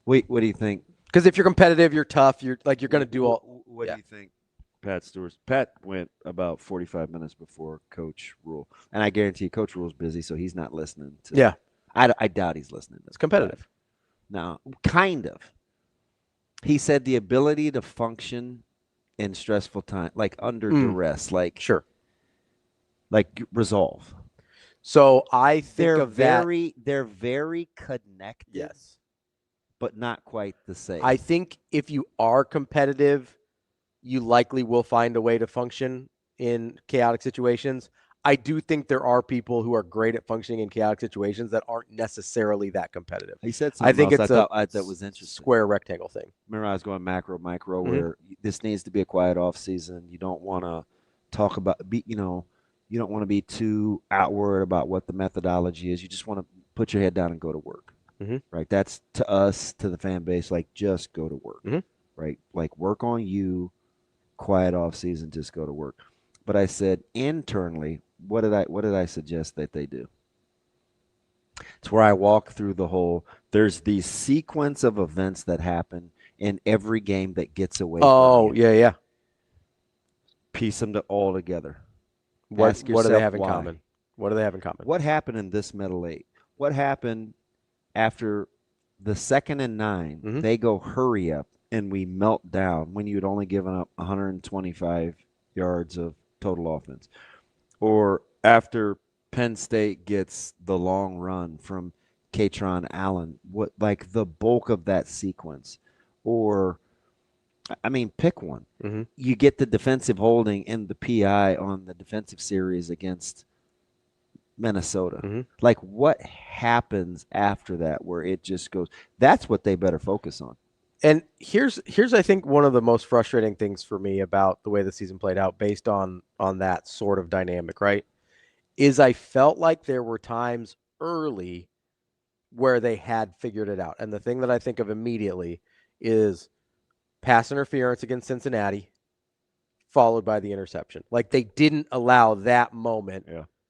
Wait, what do you think? Because if you're competitive, you're tough, you're going to do all. What do you think? Pat went about 45 minutes before Coach Rhule. And I guarantee Coach Rhule's busy, so he's not listening to. Yeah. I doubt he's listening. It's competitive. No, kind of. He said the ability to function in stressful time, like under duress, like sure, like resolve. So I think they're very connected. Yes, but not quite the same. I think if you are competitive, you likely will find a way to function in chaotic situations. I do think there are people who are great at functioning in chaotic situations that aren't necessarily that competitive. He said something that was interesting. Square rectangle thing. Remember, I was going macro, micro, mm-hmm. where this needs to be a quiet off season. You don't want to talk about, you don't want to be too outward about what the methodology is. You just want to put your head down and go to work. Mm-hmm. Right? That's to us, to the fan base, like just go to work. Mm-hmm. Right? Like work on you, quiet off season, just go to work. But I said internally, what did I suggest that they do? It's where I walk through the whole, there's these sequence of events that happen in every game that gets away from you. Yeah. Piece them all together. What do they have in common? What do they have in common? What happened in this middle eight? What happened after the 2nd and 9? Mhm. They go hurry up, and we melt down when you had only given up 125 yards of total offense. Or after Penn State gets the long run from Katron Allen, like the bulk of that sequence. Or, I mean, pick one. Mm-hmm. You get the defensive holding and the PI on the defensive series against Minnesota. Mm-hmm. Like, what happens after that where it just goes? That's what they better focus on. And here's I think one of the most frustrating things for me about the way the season played out based on that sort of dynamic, right? Is I felt like there were times early where they had figured it out. And the thing that I think of immediately is pass interference against Cincinnati followed by the interception. Like, they didn't allow that moment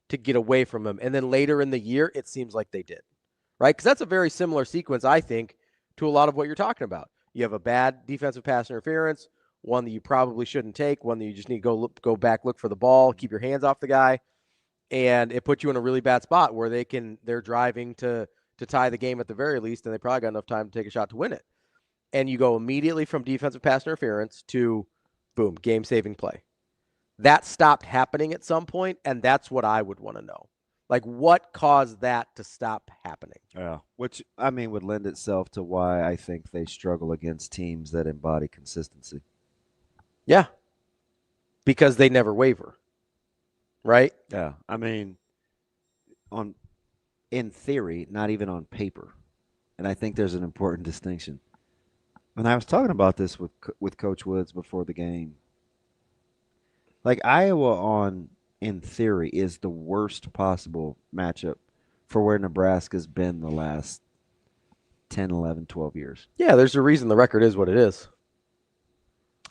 to get away from them. And then later in the year, it seems like they did, right? Because that's a very similar sequence, I think, to a lot of what you're talking about. You have a bad defensive pass interference, one that you probably shouldn't take, one that you just need to go back, look for the ball, keep your hands off the guy, and it puts you in a really bad spot where they're driving to tie the game at the very least, and they probably got enough time to take a shot to win it. And you go immediately from defensive pass interference to, boom, game-saving play. That stopped happening at some point, and that's what I would want to know. Like, what caused that to stop happening? Yeah, which, I mean, would lend itself to why I think they struggle against teams that embody consistency. Yeah, because they never waver, right? Yeah, I mean, in theory, not even on paper. And I think there's an important distinction. And I was talking about this with Coach Woods before the game. Like, Iowa in theory, is the worst possible matchup for where Nebraska's been the last 10, 11, 12 years. Yeah, there's a reason the record is what it is.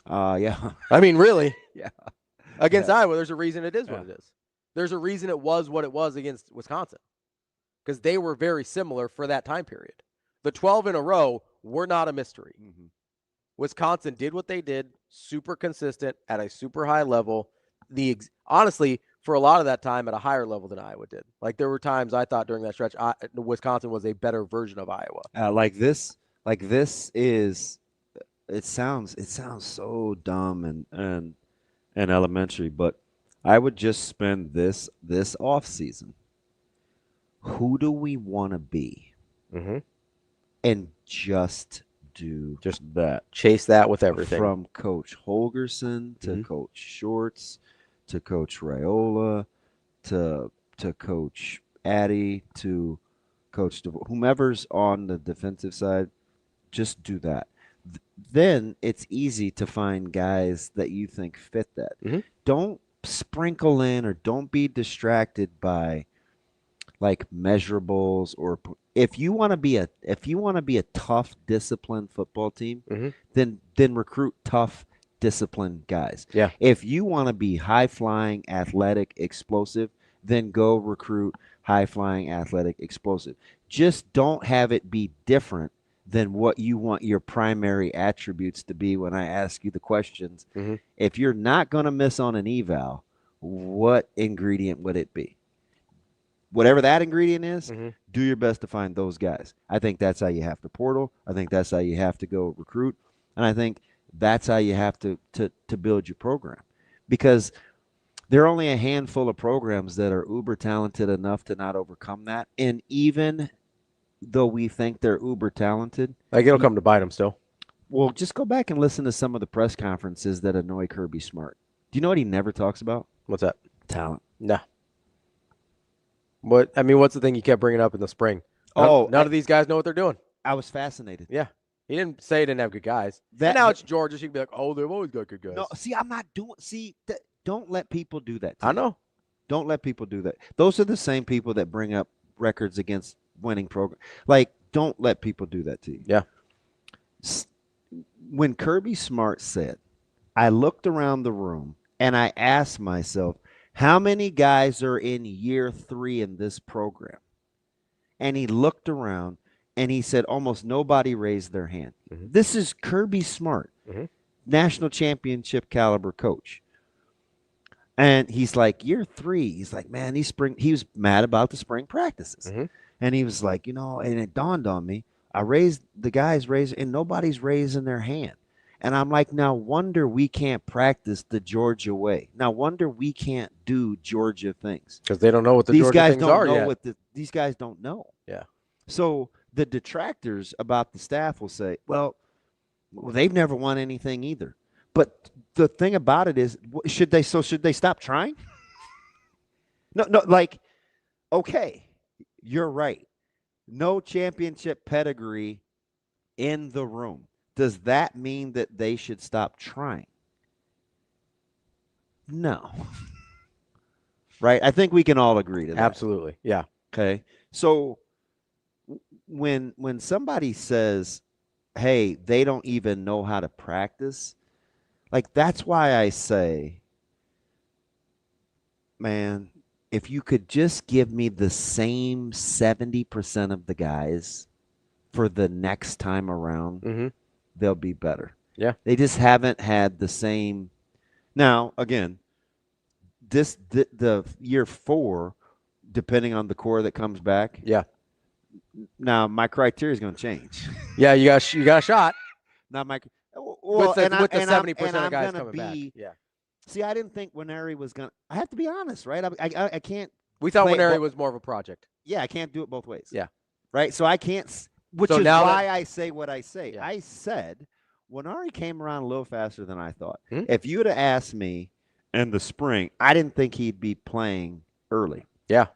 Yeah. I mean, really. Yeah. Against Iowa, there's a reason it is what it is. There's a reason it was what it was against Wisconsin. Because they were very similar for that time period. The 12 in a row were not a mystery. Mm-hmm. Wisconsin did what they did, super consistent at a super high level. Honestly, for a lot of that time at a higher level than Iowa did. Like, there were times I thought during that stretch, Wisconsin was a better version of Iowa. This is, it sounds so dumb and elementary, but I would just spend this off season. Who do we want to be? Mm-hmm. And just do that. Chase that with everything. From Coach Holgerson to Coach Shorts to Coach Raiola to Coach Addy to Coach whomever's on the defensive side, just do that. Then it's easy to find guys that you think fit that. Mm-hmm. Don't sprinkle in or don't be distracted by like measurables, or if you want to be a tough, disciplined football team, then recruit tough, disciplined guys. Yeah. If you want to be high flying, athletic, explosive, then go recruit high flying, athletic, explosive. Just don't have it be different than what you want your primary attributes to be when I ask you the questions. Mm-hmm. If you're not going to miss on an eval, what ingredient would it be? Whatever that ingredient is, do your best to find those guys. I think that's how you have to portal. I think that's how you have to go recruit. And I think that's how you have to build your program. Because there are only a handful of programs that are uber talented enough to not overcome that. And even though we think they're uber talented, like, it'll come to bite them still. Well, just go back and listen to some of the press conferences that annoy Kirby Smart. Do you know what he never talks about? What's that? Talent. No. What's the thing you kept bringing up in the spring? None of these guys know what they're doing. I was fascinated. Yeah. He didn't say he didn't have good guys. Now it's Georgia. So you can be like, oh, they've always got good guys. No, see, I'm not doing – see, don't let people do that to I you. know. Don't let people do that. Those are the same people that bring up records against winning programs. Like, don't let people do that to you. Yeah. When Kirby Smart said, I looked around the room and I asked myself, how many guys are in year 3 in this program? And he looked around and he said almost nobody raised their hand. Mm-hmm. This is Kirby Smart, national championship caliber coach. And he's like, year 3, he's like, man, he was mad about the spring practices. Mm-hmm. And he was like, and it dawned on me, the guys raised, and nobody's raising their hand. And I'm like, no wonder we can't practice the Georgia way. No wonder we can't do Georgia things. Because they don't know what the Georgia things are yet. These guys don't know. Yeah. So the detractors about the staff will say, well, they've never won anything either. But the thing about it is, should they stop trying? No, like, okay, you're right. No championship pedigree in the room. Does that mean that they should stop trying? No. Right? I think we can all agree to that. Absolutely. Yeah. Okay. So when somebody says, hey, they don't even know how to practice, like, that's why I say, man, if you could just give me the same 70% of the guys for the next time around, they'll be better. Yeah. They just haven't had the same. Now, again, the year 4, depending on the core that comes back. Yeah. Now, my criteria is going to change. Yeah, you got a shot. Not my. Well, with the 70% of guys coming back. Yeah. See, I didn't think Winery was going to. I have to be honest, right? I can't. We thought Winery was more of a project. Yeah, I can't do it both ways. Yeah. Right? So I can't. Which is why I say what I say. Yeah. I said Winery came around a little faster than I thought. If you would have asked me in the spring, I didn't think he'd be playing early. Yeah.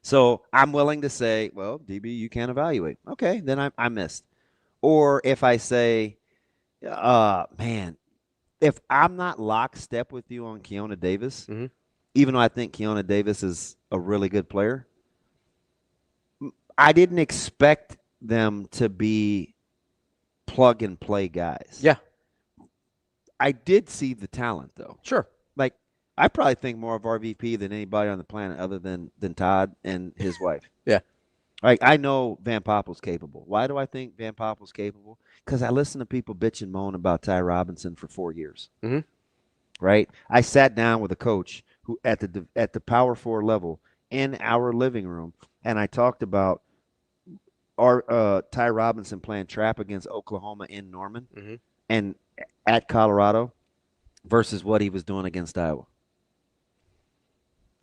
So I'm willing to say, well, DB, you can't evaluate. Okay, then I missed. Or if I say, man, if I'm not lockstep with you on Keona Davis, even though I think Keona Davis is a really good player, I didn't expect them to be plug and play guys. Yeah. I did see the talent, though. Sure. Like, I probably think more of RVP than anybody on the planet other than Todd and his wife. Yeah. Like, I know Van Poppel's capable. Why do I think Van Poppel's capable? Because I listen to people bitch and moan about Ty Robinson for 4 years. Right? I sat down with a coach who at the Power 4 level in our living room, and I talked about our Ty Robinson playing trap against Oklahoma in Norman and at Colorado versus what he was doing against Iowa.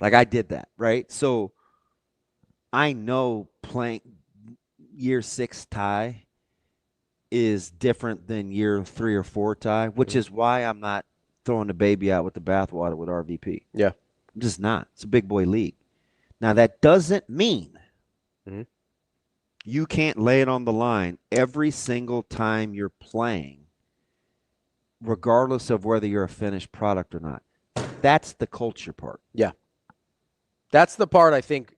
Like, I did that, right? So I know playing year 6 Ty is different than year 3 or 4 Ty, which is why I'm not throwing the baby out with the bathwater with RVP. Yeah. I'm just not. It's a big boy league. Now, that doesn't mean you can't lay it on the line every single time you're playing, regardless of whether you're a finished product or not. That's the culture part. Yeah. That's the part I think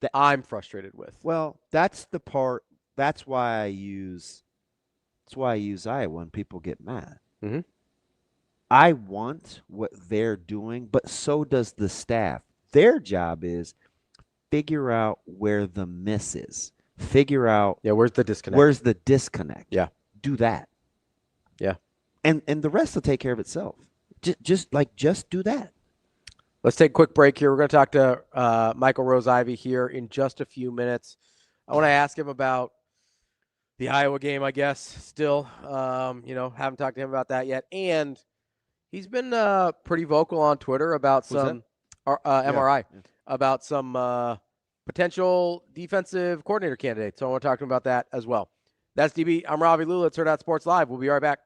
that I'm frustrated with. Well, that's the part. That's why I use Iowa when people get mad. I want what they're doing, but so does the staff. Their job is figure out where the miss is. Figure out where's the disconnect. Where's the disconnect? Yeah. Do that. Yeah. And the rest will take care of itself. Just do that. Let's take a quick break here. We're going to talk to Michael ROSE-IVEY here in just a few minutes. I want to ask him about the Iowa game, I guess, still. Haven't talked to him about that yet. And he's been pretty vocal on Twitter about some MRI, about some potential defensive coordinator candidates. So I want to talk to him about that as well. That's DB. I'm Ravi Lulla. It's Hurrdat Sports Live. We'll be right back.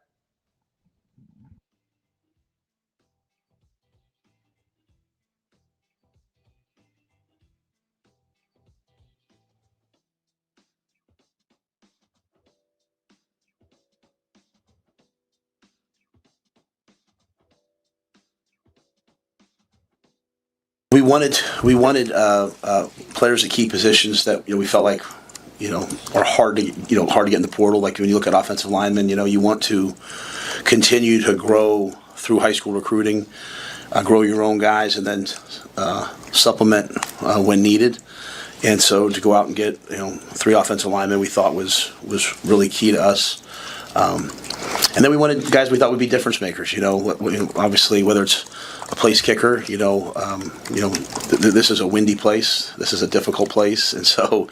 We wanted players at key positions that we felt like are hard to get in the portal. Like when you look at offensive linemen, you want to continue to grow through high school recruiting, grow your own guys, and then supplement when needed. And so to go out and get 3 offensive linemen, we thought was really key to us. And then we wanted guys we thought would be difference makers. Obviously, whether it's a place kicker, this is a windy place, this is a difficult place, and so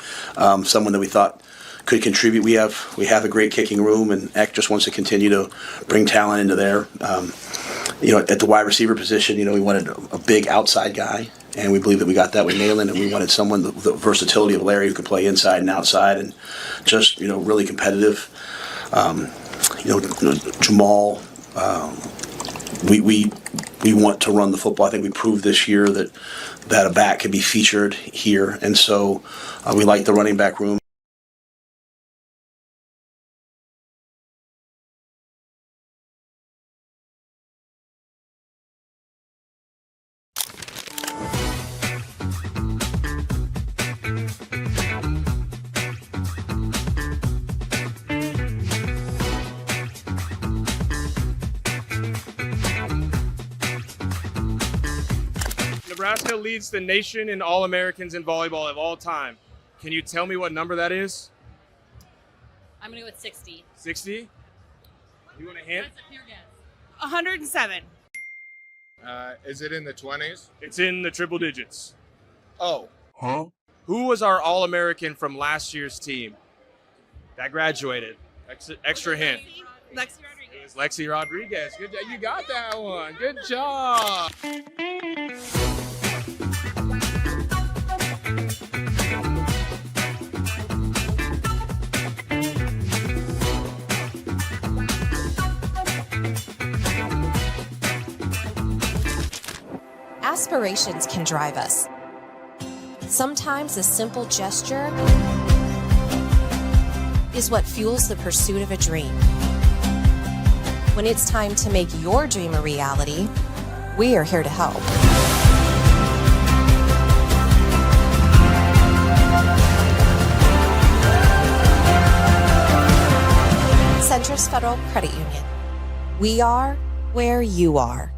someone that we thought could contribute. We have a great kicking room, and Eck just wants to continue to bring talent into there. At the wide receiver position, we wanted a big outside guy, and we believe that we got that with Nayland, and we wanted someone the versatility of Larry who could play inside and outside, and just really competitive. Jamal, we want to run the football. I think we proved this year that a back can be featured here, and so we like the running back room. Nebraska leads the nation in All-Americans in volleyball of all time. Can you tell me what number that is? I'm going to go with 60. 60? You want a hint? That's a pure guess. 107. Is it in the 20s? It's in the triple digits. Oh. Huh? Who was our All-American from last year's team that graduated? Extra hint. Lexi Rodriguez. It was Lexi Rodriguez. Good job. You got that one. Good job. Aspirations can drive us. Sometimes a simple gesture is what fuels the pursuit of a dream. When it's time to make your dream a reality, we are here to help. Centris Federal Credit Union. We are where you are.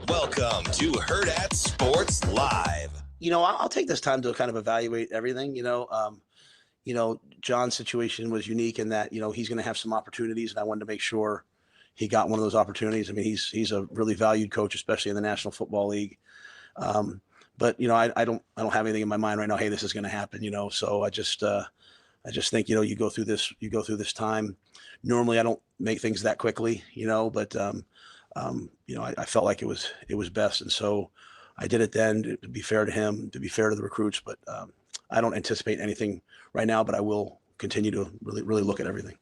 Welcome to Hurrdat Sports Live. I'll take this time to kind of evaluate everything. John's situation was unique in that, he's going to have some opportunities, and I wanted to make sure he got one of those opportunities. I mean, he's a really valued coach, especially in the National Football League. But I don't have anything in my mind right now. Hey, this is going to happen. So I just think you go through this time. Normally, I don't make things that quickly, but I felt like it was best, and so I did it then to be fair to him, to be fair to the recruits. But I don't anticipate anything right now, but I will continue to really look at everything.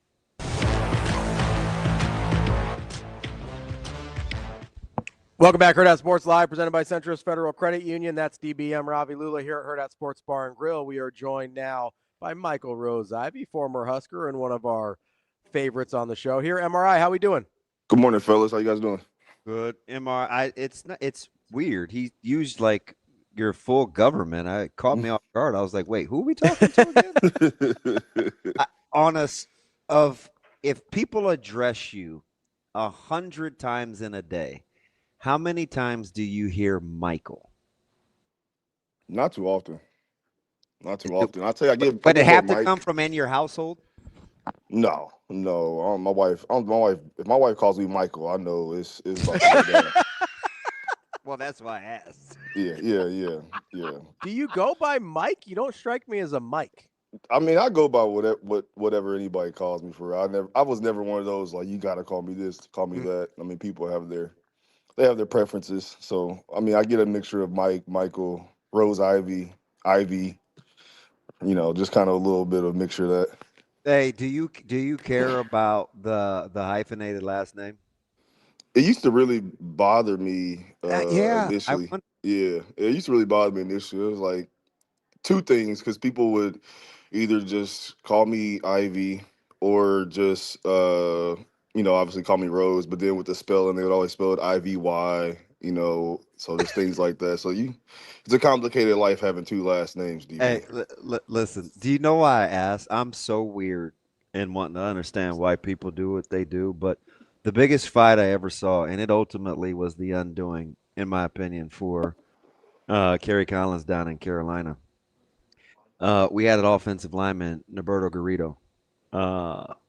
Welcome back, Hurrdat Sports Live, presented by Centris Federal Credit Union. That's DBM Ravi, Lulla here at Hurrdat Sports Bar and Grill. We are joined now by Michael ROSE-IVEY, former Husker and one of our favorites on the show here. MRI, how we doing? Good morning, fellas. How you guys doing? Good. MRI, it's weird. He used like your full government. It caught me off guard. I was like, wait, who are we talking to again? if people address you 100 times in a day, how many times do you hear Michael? Not too often. Not too often. I'll tell you, I give. But it more have to Mike. come from in your household. No. My wife. My wife. If my wife calls me Michael, I know it's about to go down. Well, that's why I asked. Yeah. Do you go by Mike? You don't strike me as a Mike. I mean, I go by whatever anybody calls me for. I was never one of those like you gotta call me this, call me that. I mean, people have their preferences. So I mean, I get a mixture of Mike, Michael, ROSE-IVEY, Ivy. Just kind of a little bit of mixture of that. Hey, do you care about the hyphenated last name? It used to really bother me yeah, initially. Yeah, it used to really bother me initially. It was like two things because people would either just call me Ivy or just obviously call me Rose, but then with the spelling they would always spell it IVY, so there's things like that. So it's a complicated life having two last names. Hey, listen, do you know why I asked? I'm so weird and wanting to understand why people do what they do, but the biggest fight I ever saw, and it ultimately was the undoing, in my opinion, for Kerry Collins down in Carolina. We had an offensive lineman, Norberto Garrido,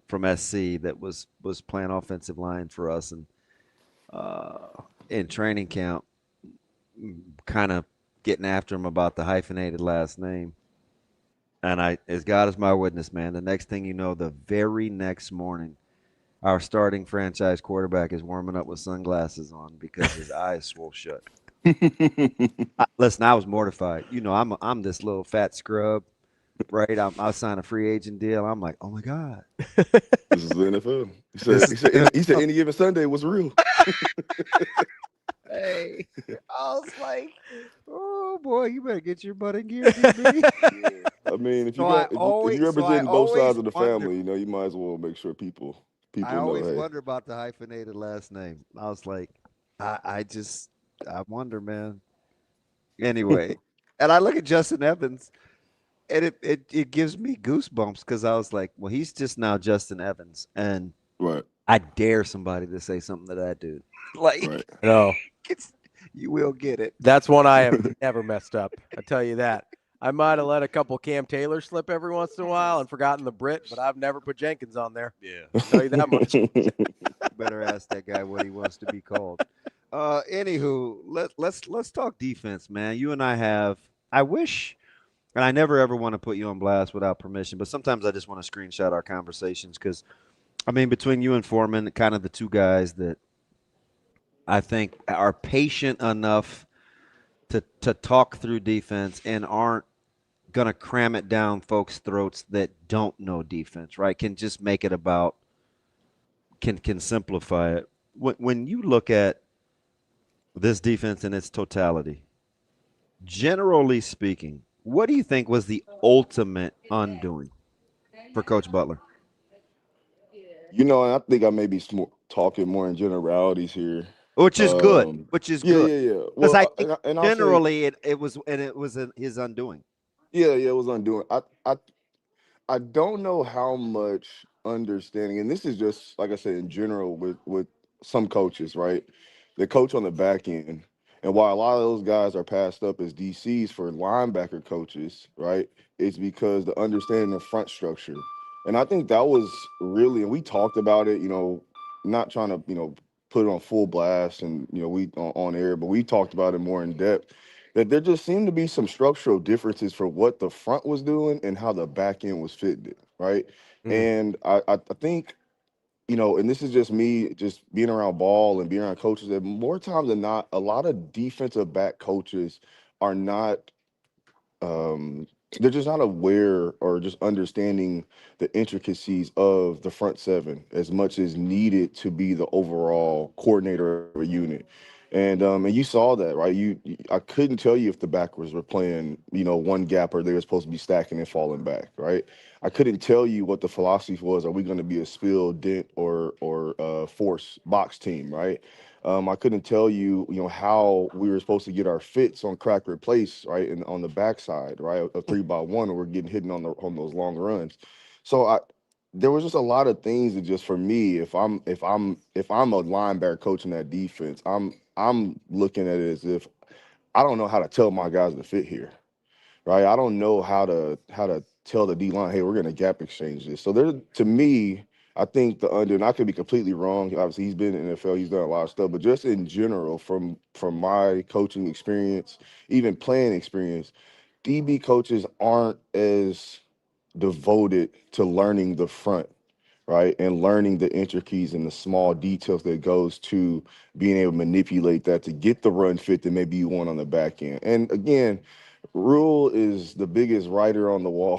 from SC that was playing offensive line for us, and in training camp, kind of getting after him about the hyphenated last name. And as God is my witness, man, the next thing you know, the very next morning, our starting franchise quarterback is warming up with sunglasses on because his eyes swole shut. Listen, I was mortified. I'm this little fat scrub, right? I signed a free agent deal. I'm like, oh my God. This is the NFL. He said any given Sunday was real. Hey, I was like, oh boy, you better get your butt in gear, DB. I mean, if you represent both sides of the family, you might as well make sure people I know. always wonder about the hyphenated last name. I was like, I wonder, man. Anyway, and I look at Justin Evans, and it gives me goosebumps because I was like, well, he's just now Justin Evans, and right. I dare somebody to say something to that dude. Like, right. No, you will get it. That's one I have never messed up. I tell you that. I might have let a couple Cam Taylor slip every once in a while and forgotten the Brit, but I've never put Jenkins on there. Yeah, I'll tell you that much. Better ask that guy what he wants to be called. Anywho, let's talk defense, man. You and I wish, and I never ever want to put you on blast without permission, but sometimes I just want to screenshot our conversations because, I mean, between you and Foreman, kind of the two guys that I think are patient enough to talk through defense and aren't going to cram it down folks' throats that don't know defense, right? Can just make it about, can simplify it. When you look at this defense in its totality, generally speaking, what do you think was the ultimate undoing for Coach Butler? And I think I may be talking more in generalities here. Which is good. Yeah. Because I think generally it was his undoing. Yeah, it was undoing. I don't know how much understanding, and this is just like I said in general with some coaches, right? They coach on the back end, and while a lot of those guys are passed up as DCs for linebacker coaches, right? It's because the understanding of front structure, and I think that was really, and we talked about it, not trying to put it on full blast and we on air, but we talked about it more in depth. That there just seemed to be some structural differences for what the front was doing and how the back end was fitting it, right? And I think, and this is just me just being around ball and being around coaches, that more times than not, a lot of defensive back coaches are not they're just not aware or just understanding the intricacies of the front seven as much as needed to be the overall coordinator of a unit. And you saw that, right? I couldn't tell you if the backers were playing, one gap or they were supposed to be stacking and falling back, right? I couldn't tell you what the philosophy was. Are we going to be a spill, dent, or force box team, right? I couldn't tell you, how we were supposed to get our fits on crack replace, right, and on the backside, right, a 3x1, or we're getting hit on those long runs. So there was just a lot of things that just for me, if I'm a linebacker coaching that defense, I'm looking at it as if I don't know how to tell my guys to fit here, right? I don't know how to tell the D line, hey, we're gonna gap exchange this. So there, to me, I think the under, and I could be completely wrong. Obviously, he's been in the NFL, he's done a lot of stuff, but just in general, from my coaching experience, even playing experience, DB coaches aren't as devoted to learning the front, right? And learning the intricacies and the small details that goes to being able to manipulate that to get the run fit that maybe you want on the back end. And again, Rhule is the biggest writer on the wall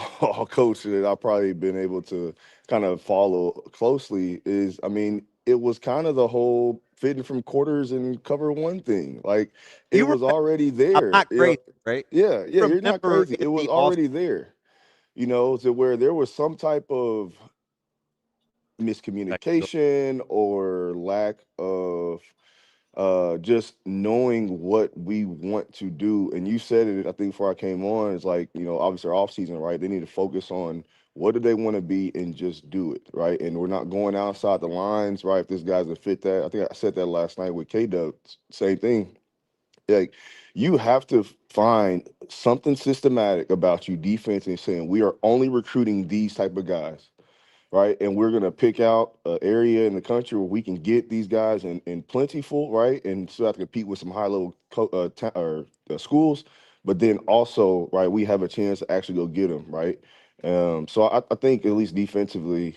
coach that I've probably been able to kind of follow closely. Is, I mean, it was kind of the whole fitting from quarters and cover one thing. Like, it was already there. I'm not crazy, right? Yeah, you're not crazy. It was already there. You know, to where there was some type of miscommunication or lack of just knowing what we want to do. And you said it, I think, before I came on, it's like, you know, obviously our off season, right? They need to focus on what do they want to be and just do it, right? And we're not going outside the lines, right? If this guy's a fit that, I think I said that last night with K-Dub, same thing. Like, you have to find something systematic about you defense and saying we are only recruiting these type of guys, right? And we're gonna pick out an area in the country where we can get these guys in plentiful, right? And still have to compete with some high level schools, but then also, right, we have a chance to actually go get them, right? So I think at least defensively,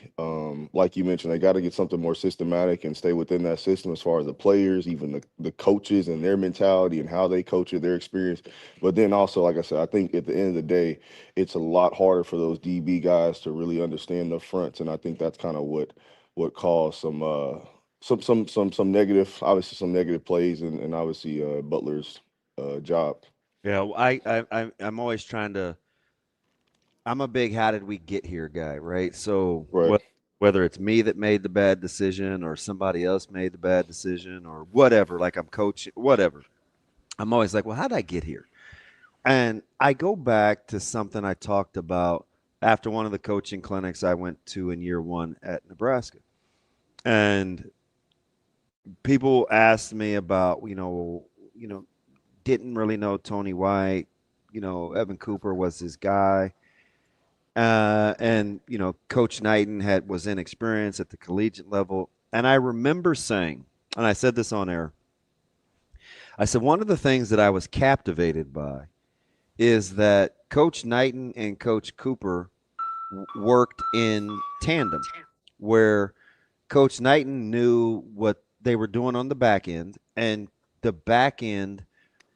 like you mentioned, they got to get something more systematic and stay within that system as far as the players, even the coaches and their mentality and how they coach it, their experience. But then also, like I said, I think at the end of the day, it's a lot harder for those DB guys to really understand the fronts, and I think that's kind of what caused some negative, obviously some negative plays, and obviously Butler's job. Yeah, I'm always trying to. I'm a big how did we get here guy, right? So whether it's me that made the bad decision or somebody else made the bad decision or whatever, like I'm coaching, whatever, I'm always like, well, how did I get here? And I go back to something I talked about after one of the coaching clinics I went to in year one at Nebraska. And people asked me about, didn't really know Tony White, Evan Cooper was his guy. And Coach Knighton was inexperienced at the collegiate level. And I remember saying, and I said this on air, I said, one of the things that I was captivated by is that Coach Knighton and Coach Cooper worked in tandem, where Coach Knighton knew what they were doing on the back end, and the back end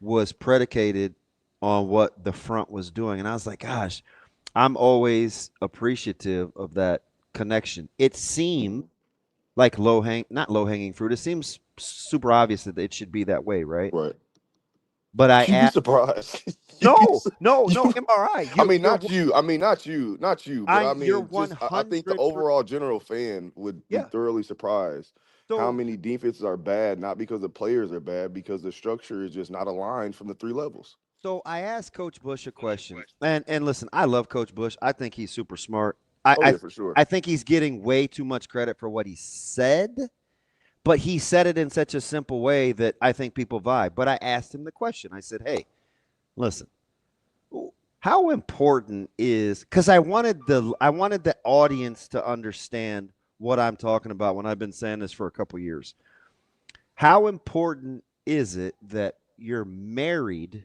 was predicated on what the front was doing. And I was like, gosh, I'm always appreciative of that connection. It seemed like not low-hanging fruit. It seems super obvious that it should be that way, right? Right. But You'd be surprised. No, MRI. I mean, not you. But I mean, you're I think the overall general fan would be thoroughly surprised how many defenses are bad, not because the players are bad, because the structure is just not aligned from the three levels. So I asked Coach Bush a question, and listen, I love Coach Bush. I think he's super smart. For sure. I think he's getting way too much credit for what he said, but he said it in such a simple way that I think people vibe. But I asked him the question. I said, hey, listen, how important is, because I wanted the audience to understand what I'm talking about when I've been saying this for a couple years. How important is it that you're married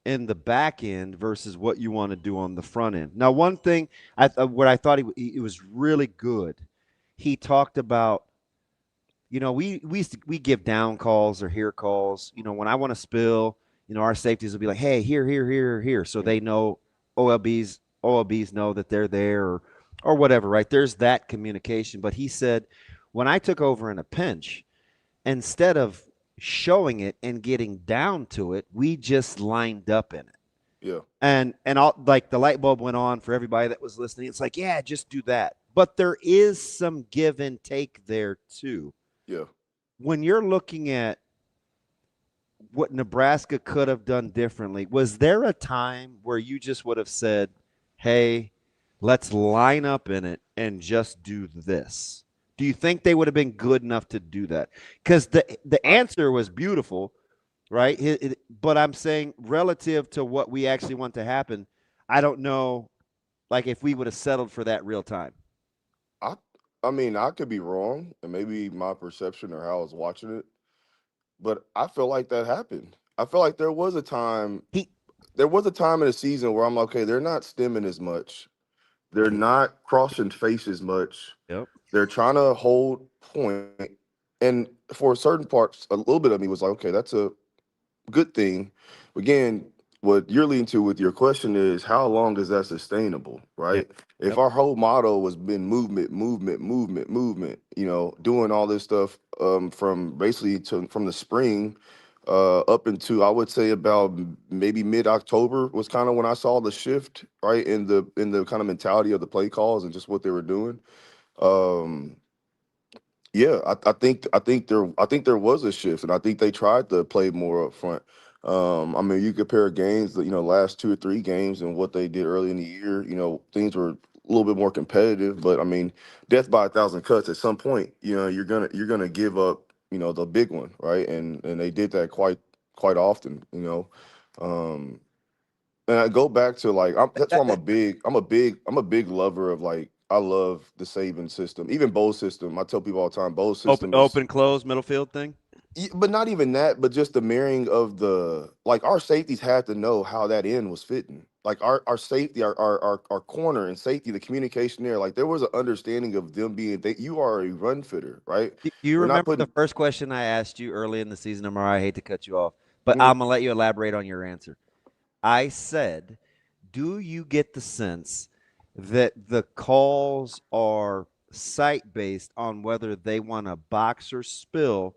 in the back end versus what you want to do on the front end? Now, one thing where I thought he was really good, he talked about, we give down calls or here calls. When I want to spill, our safeties will be like, hey, here. So they know OLBs know that they're there or whatever, right? There's that communication. But he said, when I took over in a pinch, instead of showing it and getting down to it, we just lined up in it. Yeah. And all, like, the light bulb went on for everybody that was listening. It's like, yeah, just do that. But there is some give and take there too. Yeah. When you're looking at what Nebraska could have done differently, was there a time where you just would have said, hey, let's line up in it and just do this. Do you think they would have been good enough to do that? Because the answer was beautiful, right? But I'm saying relative to what we actually want to happen, I don't know, like if we would have settled for that real time. I mean, I could be wrong, and maybe my perception or how I was watching it, but I feel like that happened. I feel like there was a time. There was a time in the season where I'm like, okay, they're not stemming as much. They're not crossing face as much. Yep. They're trying to hold point. And for certain parts, a little bit of me was like, okay, that's a good thing. Again, what you're leading to with your question is how long is that sustainable, right? Yep. If our whole motto was been movement, doing all this stuff from basically from the spring up into I would say about maybe mid-October was kind of when I saw the shift, right, in the kind of mentality of the play calls and just what they were doing. Yeah, I think there was a shift, and I think they tried to play more up front. I mean, you compare games, last 2 or 3 games and what they did early in the year. Things were a little bit more competitive, but I mean, death by 1,000 cuts. At some point, you're gonna give up, the big one, right? And they did that quite often. And I go back to that's why I'm a big lover of I love the Saban system, even Bo's system. I tell people all the time, Bo's system open close middle field thing. But not even that, but just the marrying of our safeties had to know how that end was fitting. Like our safety, our corner and safety, the communication there, like there was an understanding of them being that you are a run fitter, right? Do you remember the first question I asked you early in the season, Amar? I hate to cut you off, but I'm gonna let you elaborate on your answer. I said, do you get the sense that the calls are site-based on whether they want to box or spill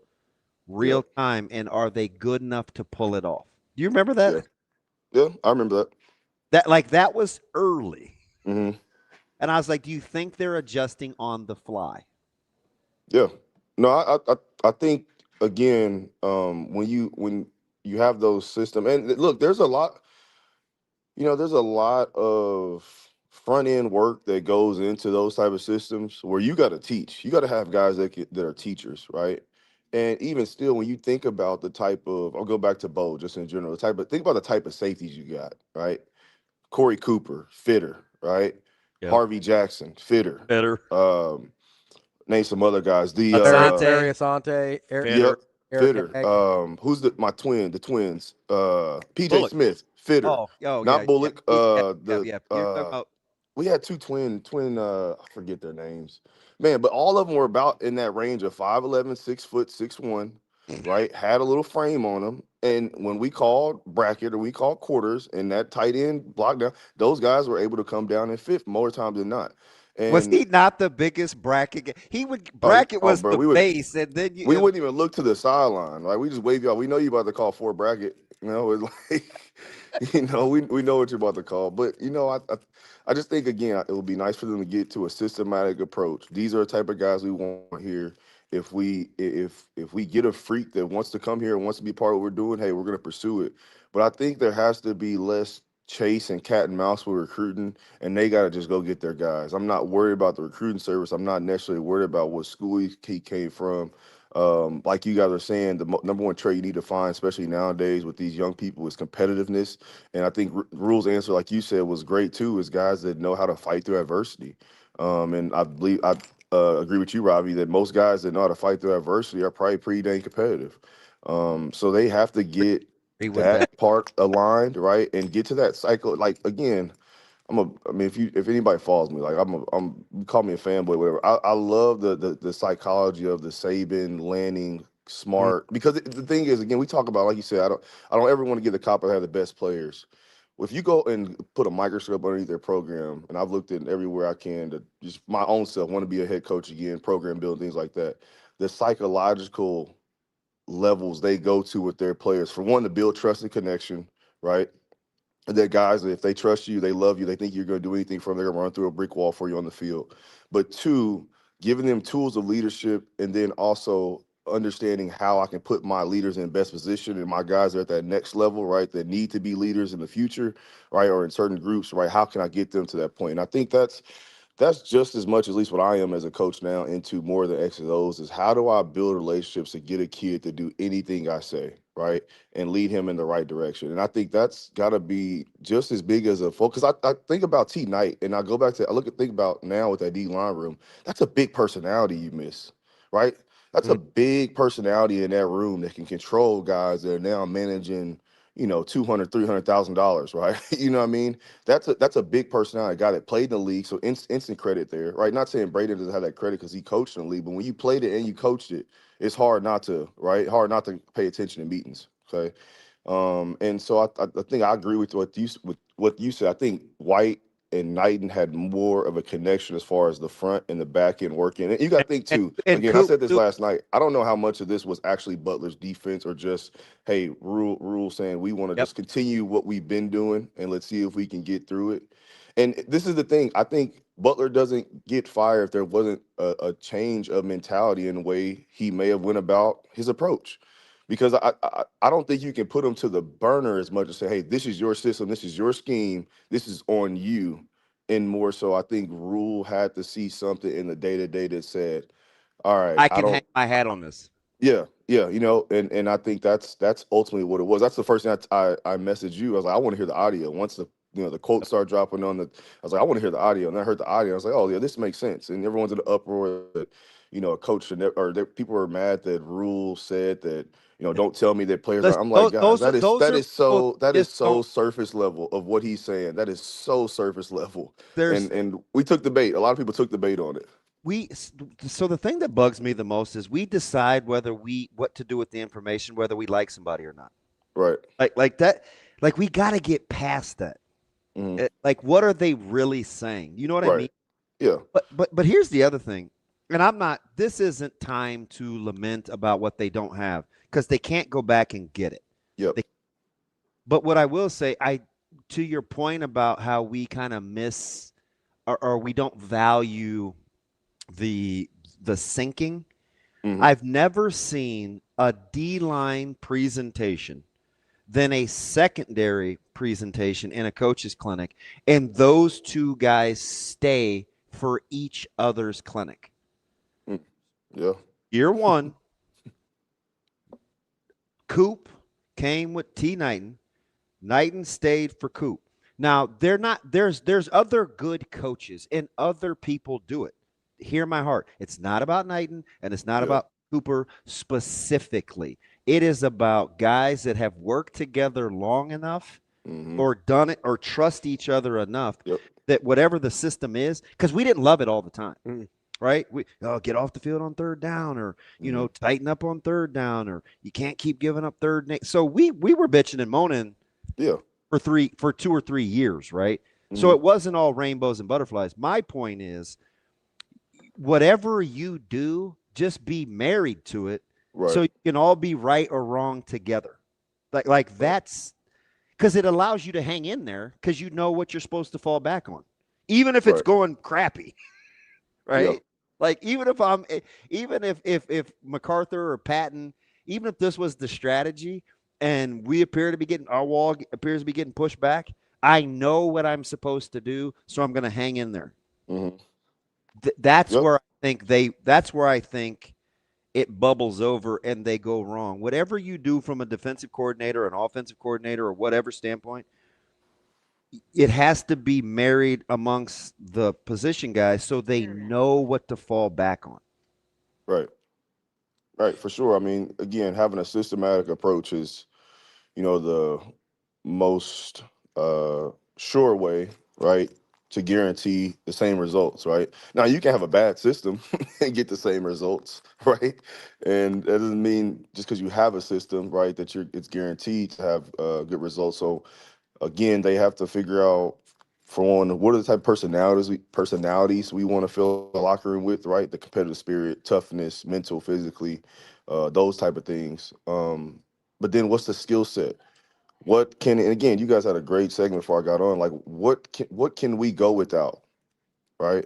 real time, and are they good enough to pull it off? Do you remember that? Yeah, I remember that. That was early. Mm-hmm. And I was like, do you think they're adjusting on the fly? Yeah. No, I think again, when you have those systems, and look, there's a lot of front end work that goes into those type of systems where you got to teach. You got to have guys that are teachers, right? And even still, when you think about the type of, I'll go back to Bo just in general. Think about the type of safeties you got, right? Corey Cooper, fitter, right? Yep. Harvey Jackson, fitter. Name some other guys. The Asante, fitter. Who's the twins? PJ Bullock. Smith, fitter. Not Bullock. We had 2 twin. I forget their names, man. But all of them were about in that range of 5'11", 6 foot, 6'1", right? Had a little frame on them. And when we called bracket or we called quarters and that tight end block down, those guys were able to come down and fit more times than not. And was he not the biggest bracket? He would was the base, and then we wouldn't even look to the sideline, right? We just wave y'all. We know you about to call 4 bracket. It's like, we know what you're about to call. But I just think again, it would be nice for them to get to a systematic approach. These are the type of guys we want here. If we get a freak that wants to come here and wants to be part of what we're doing, hey, we're going to pursue it. But I think there has to be less chase and cat and mouse with recruiting, and they got to just go get their guys. I'm not worried about the recruiting service. I'm not necessarily worried about what school he came from. Like you guys are saying, the number one trait you need to find, especially nowadays with these young people, is competitiveness. And I think Rhule's answer, like you said, was great too, is guys that know how to fight through adversity. And I believe I agree with you, Ravi, that most guys that know how to fight through adversity are probably pretty dang competitive. So they have to get that part aligned, right, and get to that cycle. Like again, if anybody follows me, like call me a fanboy, whatever. I love the psychology of the Saban Lanning smart, because the thing is, again, we talk about, like you said, I don't ever want to give the cop have the best players. Well, if you go and put a microscope underneath their program, and I've looked at everywhere I can to just my own self want to be a head coach again, program building, things like that. The psychological levels they go to with their players, for one, to build trust and connection, right? They're guys that if they trust you, they love you, they think you're going to do anything for them, they're going to run through a brick wall for you on the field. But 2, giving them tools of leadership, and then also understanding how I can put my leaders in best position and my guys are at that next level, right, that need to be leaders in the future, right, or in certain groups, right, how can I get them to that point? And I think that's just as much, at least what I am as a coach now, into more than X's and O's, is how do I build relationships to get a kid to do anything I say, right, and lead him in the right direction. And I think that's got to be just as big as a focus. I think about T. Knight, and I go back to, think about now with that D line room, that's a big personality you miss, right? That's a big personality in that room that can control guys that are now managing, $200,000-$300,000, right? You know what I mean? That's a big personality, a guy that played in the league, so instant credit there, right? Not saying Braden doesn't have that credit because he coached in the league, but when you played it and you coached it, it's hard not to, right? Hard not to pay attention in meetings, okay? And so I think I agree with what you said. I think White and Knighton had more of a connection as far as the front and the back end working. And you got to think too. Again, I said this last night. I don't know how much of this was actually Butler's defense or just, hey, Rhule saying we want to just continue what we've been doing and let's see if we can get through it. And this is the thing. I think Butler doesn't get fired if there wasn't a change of mentality in the way he may have went about his approach. Because I don't think you can put them to the burner as much as say, hey, this is your system, this is your scheme, this is on you. And more so, I think Rhule had to see something in the day-to-day that said, all right, I can hang my hat on this. Yeah, and I think that's ultimately what it was. That's the first thing I messaged you. I was like, I want to hear the audio. Once the quotes start dropping on I was like, I want to hear the audio. And I heard the audio. I was like, oh yeah, this makes sense. And everyone's in the uproar that, a coach should never, or people were mad that Rhule said that, don't tell me that players are. I'm like, guys, that is so surface level of what he's saying. That is so surface level. And we took the bait. A lot of people took the bait on it. So the thing that bugs me the most is we decide what to do with the information, whether we like somebody or not. Right. Like that. Like we got to get past that. Mm-hmm. Like what are they really saying? You know what I mean? Yeah. But here's the other thing. And this isn't time to lament about what they don't have because they can't go back and get it. Yep. But what I will say, to your point about how we kind of miss or we don't value the sinking, I've never seen a D-line presentation than a secondary presentation in a coach's clinic, and those two guys stay for each other's clinic. Yeah. Year one, Coop came with T. Knighton. Knighton stayed for Coop. Now, there's other good coaches and other people do it. Hear my heart. It's not about Knighton and it's not about Cooper specifically. It is about guys that have worked together long enough or done it or trust each other enough that whatever the system is, because we didn't love it all the time. Right? We get off the field on third down or, tighten up on third down or you can't keep giving up third. So we were bitching and moaning for 2 or 3 years, right? So it wasn't all rainbows and butterflies. My point is whatever you do, just be married to it so you can all be right or wrong together. Like that's because it allows you to hang in there because you know what you're supposed to fall back on, even if it's going crappy, right? Yeah. Like even if MacArthur or Patton, even if this was the strategy and we appear to be getting our wall appears to be getting pushed back, I know what I'm supposed to do, so I'm going to hang in there. That's where I think it bubbles over and they go wrong. Whatever you do from a defensive coordinator, an offensive coordinator, or whatever standpoint, it has to be married amongst the position guys so they know what to fall back on. Right, for sure. I mean, again, having a systematic approach is, the most sure way, right, to guarantee the same results, right? Now, you can have a bad system and get the same results, right? And that doesn't mean just because you have a system, right, that it's guaranteed to have good results. So, again, they have to figure out, for one, what are the type of personalities we want to fill the locker room with, right? The competitive spirit, toughness, mental, physically, those type of things. But then what's the skill set? And again, you guys had a great segment before I got on. Like, what can we go without, right?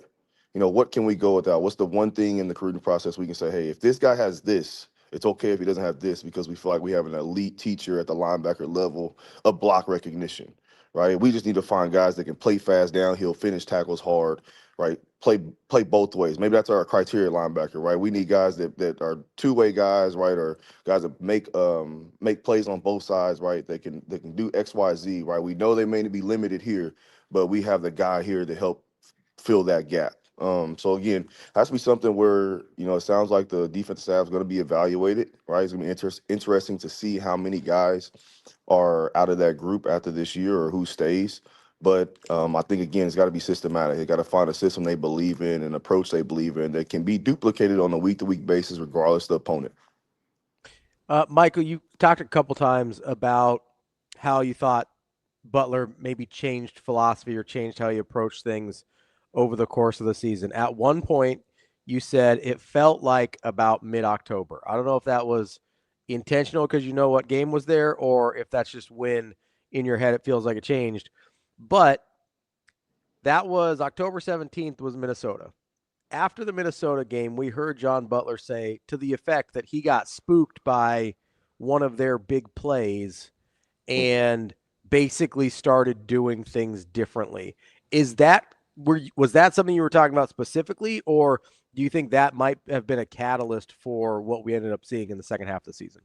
What can we go without? What's the one thing in the recruiting process we can say, hey, if this guy has this, It's okay if he doesn't have this because we feel like we have an elite teacher at the linebacker level of block recognition, right? We just need to find guys that can play fast downhill, finish tackles hard, right? Play both ways. Maybe that's our criteria linebacker, right? We need guys that are two-way guys, right, or guys that make plays on both sides, right? They can do X, Y, Z, right? We know they may be limited here, but we have the guy here to help fill that gap. So again, has to be something where, it sounds like the defensive staff is going to be evaluated, right? It's going to be interesting to see how many guys are out of that group after this year or who stays. But I think, again, it's got to be systematic. They got to find a system they believe in, an approach they believe in that can be duplicated on a week-to-week basis regardless of the opponent. Michael, you talked a couple times about how you thought Butler maybe changed philosophy or changed how he approached things over the course of the season. At one point, you said it felt like about mid-October. I don't know if that was intentional because you know what game was there, or if that's just when in your head it feels like it changed. But that was October 17th was Minnesota. After the Minnesota game, we heard John Butler say to the effect that he got spooked by one of their big plays and basically started doing things differently. Was that something you were talking about specifically, or do you think that might have been a catalyst for what we ended up seeing in the second half of the season?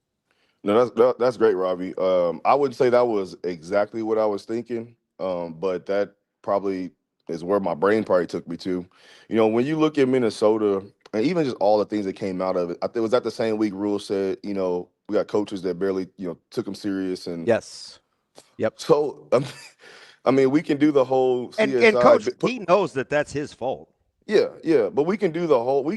No, that's great, Ravi. I wouldn't say that was exactly what I was thinking, but that probably is where my brain probably took me to. When you look at Minnesota and even just all the things that came out of it, I think it was that the same week Rhule said, we got coaches that barely, took them serious. And yes, yep. So, we can do the whole CSI. And Coach, he knows that that's his fault. Yeah, but we can do the whole.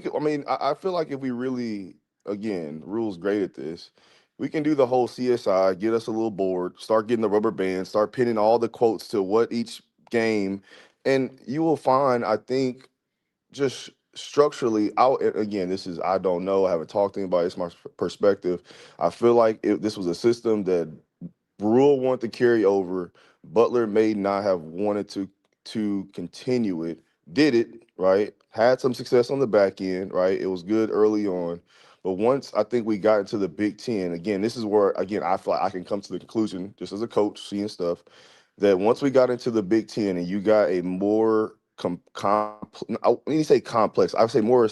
I feel like if we really, again, Rhule's great at this. We can do the whole CSI, get us a little board, start getting the rubber band, start pinning all the quotes to what each game, and you will find, I think, just structurally, I don't know, I haven't talked to anybody, it's my perspective. I feel like this was a system that Rhule wanted to carry over. Butler may not have wanted to continue it, did it, right? Had some success on the back end, right? It was good early on. But once I think we got into the Big Ten, again, this is where, again, I feel like I can come to the conclusion, just as a coach, seeing stuff, that once we got into the Big Ten and you got a more, I when you say complex, I would say more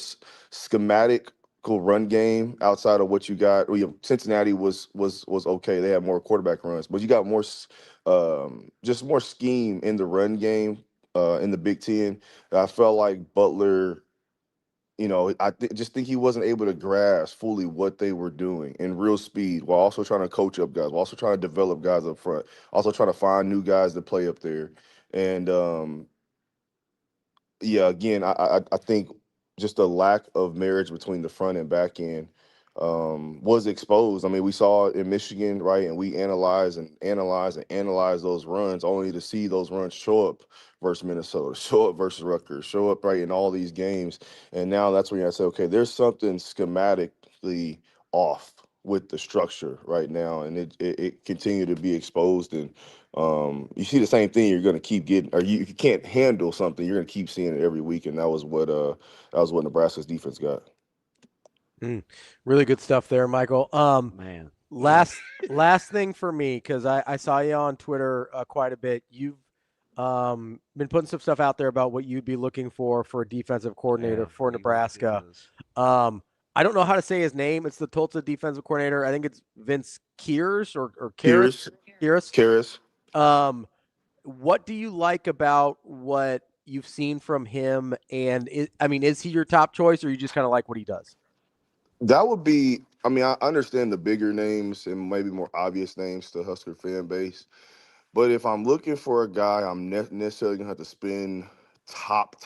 schematic run game outside of what you got. Cincinnati was okay. They had more quarterback runs, but you got more, just more scheme in the run game in the Big Ten. I felt like Butler, just think he wasn't able to grasp fully what they were doing in real speed while also trying to coach up guys, while also trying to develop guys up front, also trying to find new guys to play up there. And again, I think just a lack of marriage between the front and back end was exposed. We saw it in Michigan, right? And we analyze those runs only to see those runs show up versus Minnesota, show up versus Rutgers, show up right in all these games. And now that's when I say, okay, there's something schematically off with the structure right now, and it continued to be exposed. And you see the same thing, you're going to keep getting, or if you can't handle something, you're going to keep seeing it every week. And that was what Nebraska's defense got. Really good stuff there, Michael. Man, last thing for me, because I saw you on Twitter quite a bit. You've been putting some stuff out there about what you'd be looking for a defensive coordinator for Nebraska. I don't know how to say his name. It's the Tulsa defensive coordinator. I think it's Vince Kears or Kears. What do you like about what you've seen from him? And is he your top choice, or you just kind of like what he does? That would be, I understand the bigger names and maybe more obvious names to Husker fan base. But if I'm looking for a guy, I'm necessarily going to have to spend top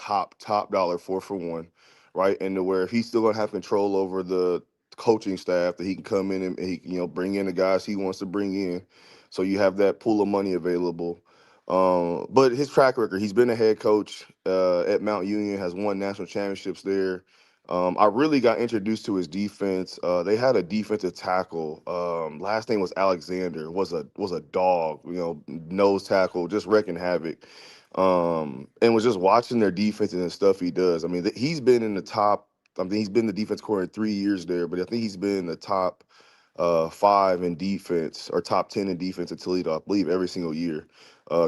dollar for one, right? And to where he's still going to have control over the coaching staff, that he can come in and he bring in the guys he wants to bring in. So you have that pool of money available. But his track record, he's been a head coach at Mount Union, has won national championships there. I really got introduced to his defense. They had a defensive tackle. Last name was Alexander. Was a dog. Nose tackle, just wrecking havoc. And was just watching their defense and the stuff he does. He's been in the top I mean, he's been the defense coordinator 3 years there, but I think he's been the top 5 in defense or top 10 in defense at Toledo, I believe, every single year.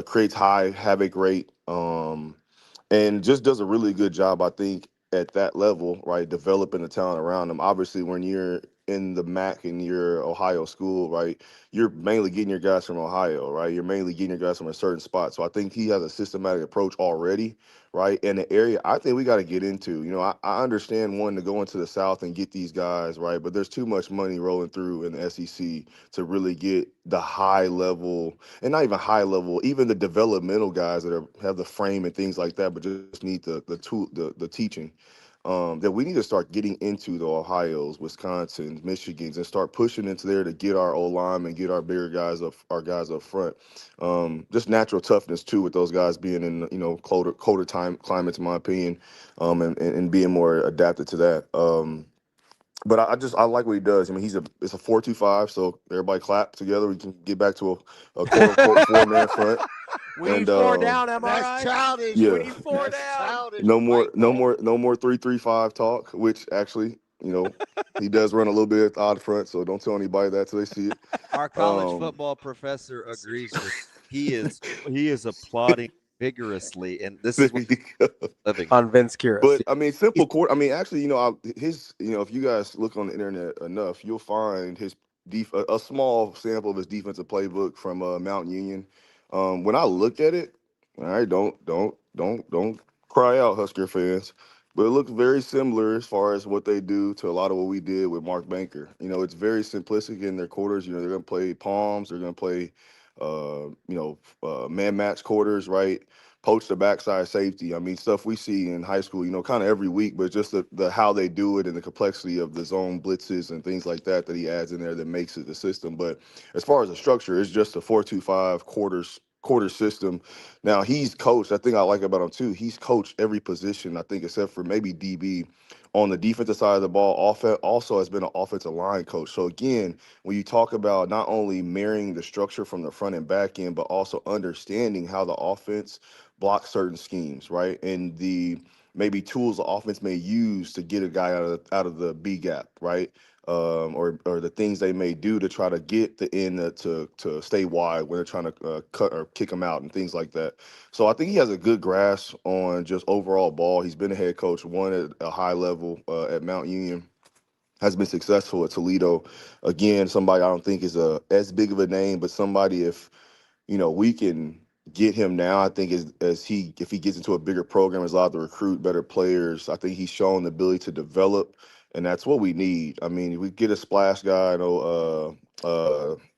Creates high havoc rate, and just does a really good job, I think, at that level, right? Developing the talent around him. Obviously, when you're in the MAC and you're Ohio school, right, you're mainly getting your guys from Ohio, right? You're mainly getting your guys from a certain spot. So I think he has a systematic approach already, right? And the area I think we got to get into, I understand wanting to go into the South and get these guys, right? But there's too much money rolling through in the SEC to really get the high level, and not even high level, even the developmental guys that have the frame and things like that, but just need the tool, the teaching. That we need to start getting into the Ohio's, Wisconsin's, Michigan's, and start pushing into there to get our O-line and get our bigger guys our guys up front. Just natural toughness too, with those guys being in colder climates, in my opinion, and being more adapted to that. But I like what he does. I mean, it's a 4-2-5, so everybody clap together. We can get back to a quote unquote 4-man front. We need 4 down, MRI. That's childish. Yeah. We need 4 down. Childish. No more 3-3-5 talk, which actually, he does run a little bit odd front, so don't tell anybody that till they see it. Our college football professor agrees with he is applauding vigorously, and this is living on Vince Kira. But I mean, simple court. I mean, actually, if you guys look on the internet enough, you'll find his a small sample of his defensive playbook from Mount Union. When I look at it, all right, don't cry out, Husker fans, but it looks very similar as far as what they do to a lot of what we did with Mark Banker. It's very simplistic in their quarters. They're going to play palms. They're going to play, man match quarters, right? Poach the backside safety. I mean, stuff we see in high school, kind of every week, but just the how they do it and the complexity of the zone blitzes and things like that he adds in there that makes it the system. But as far as the structure, it's just a 4-2-5 quarter system. Now he's coached. I think I like about him too. He's coached every position, I think, except for maybe DB. On the defensive side of the ball, also has been an offensive line coach. So again, when you talk about not only marrying the structure from the front and back end, but also understanding how the offense blocks certain schemes, right? And the maybe tools the offense may use to get a guy out of the B gap, right? Or the things they may do to try to get the end to stay wide when they're trying to cut or kick them out and things like that. So I think he has a good grasp on just overall ball. He's been a head coach, won at a high level at Mount Union, has been successful at Toledo. Again, somebody I don't think is as big of a name, but somebody if we can get him now, I think if he gets into a bigger program, is allowed to recruit better players. I think he's shown the ability to develop. And that's what we need. I mean, we get a splash guy. I know,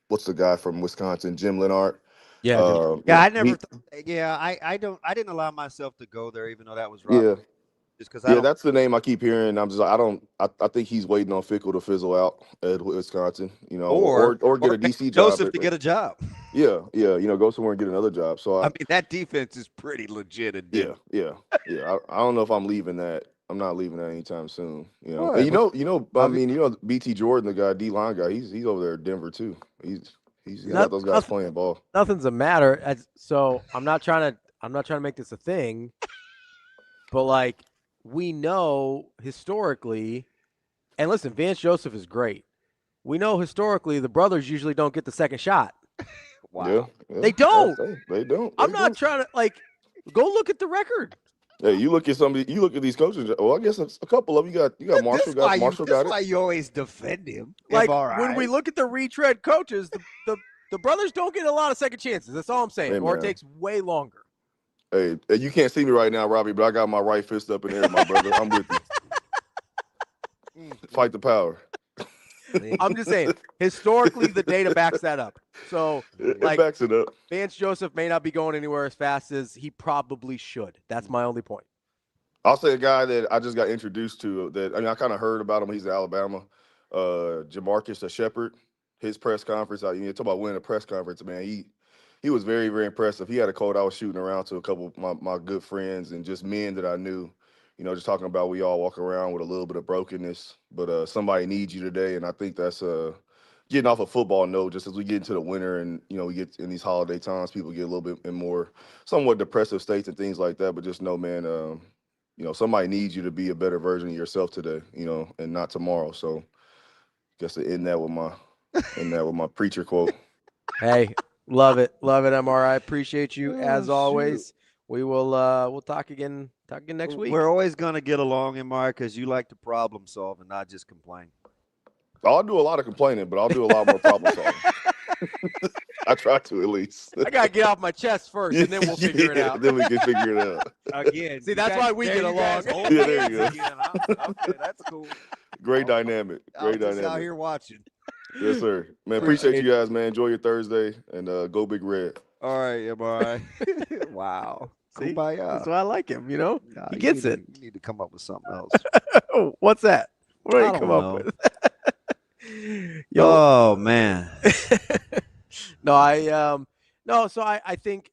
what's the guy from Wisconsin, Jim Leonard? Yeah, I never. I didn't allow myself to go there, even though that was right. Yeah, just because. That's the name I keep hearing. I'm just like, I think he's waiting on Fickle to fizzle out at Wisconsin. Or get a DC job. Joseph to get a job. Yeah. Go somewhere and get another job. So I mean, that defense is pretty legit. Yeah. I don't know if I'm leaving that. I'm not leaving that anytime soon. Right. And BT Jordan, the guy, D-line guy, he's over there at Denver too. He's got those guys playing ball. Nothing's a matter. So I'm not trying to make this a thing, but like we know historically, and listen, Vance Joseph is great. We know historically the brothers usually don't get the second shot. Wow. Yeah. They don't. They don't. I'm not trying to go look at the record. Hey, you look at these coaches. Well, I guess a couple of you got Marshall. Marshall got it. That's why you always defend him. When we look at the retread coaches, the brothers don't get a lot of second chances. That's all I'm saying. Hey, or it takes way longer. Hey, you can't see me right now, Ravi, but I got my right fist up in there, my brother. I'm with you. Fight the power. I'm just saying, historically, the data backs that up. So, it backs it up. Vance Joseph may not be going anywhere as fast as he probably should. That's my only point. I'll say a guy that I just got introduced to I kind of heard about him. He's at Alabama. Jamarcus Shepard, his press conference. You talk about winning a press conference, man. He was very, very impressive. He had a quote I was shooting around to a couple of my good friends and just men that I knew. Just talking about we all walk around with a little bit of brokenness, but somebody needs you today. And I think that's getting off a football note, just as we get into the winter and, we get in these holiday times, people get a little bit in more somewhat depressive states and things like that. But just know, man, somebody needs you to be a better version of yourself today, and not tomorrow. So just to end that with my preacher quote. Hey, love it, MRI. Appreciate you as always. We will we'll talk again next week. We're always gonna get along, MRI, because you like to problem solve and not just complain. I'll do a lot of complaining, but I'll do a lot more problem solving. I try to, at least. I gotta get off my chest first, and then we'll figure it out. Then we can figure it out. Again, see, that's why we get along. Yeah, there you go. Okay, that's cool. Great dynamic. Great dynamic. Out here watching. Yes, sir. Man, appreciate you guys, man. Enjoy your Thursday, and go Big Red. All right, MRI. Wow. See, Kumbaya. that's why I like him. Nah, he gets it. You need to come up with something else. What's that? What do you come up with? Oh man. No, so I think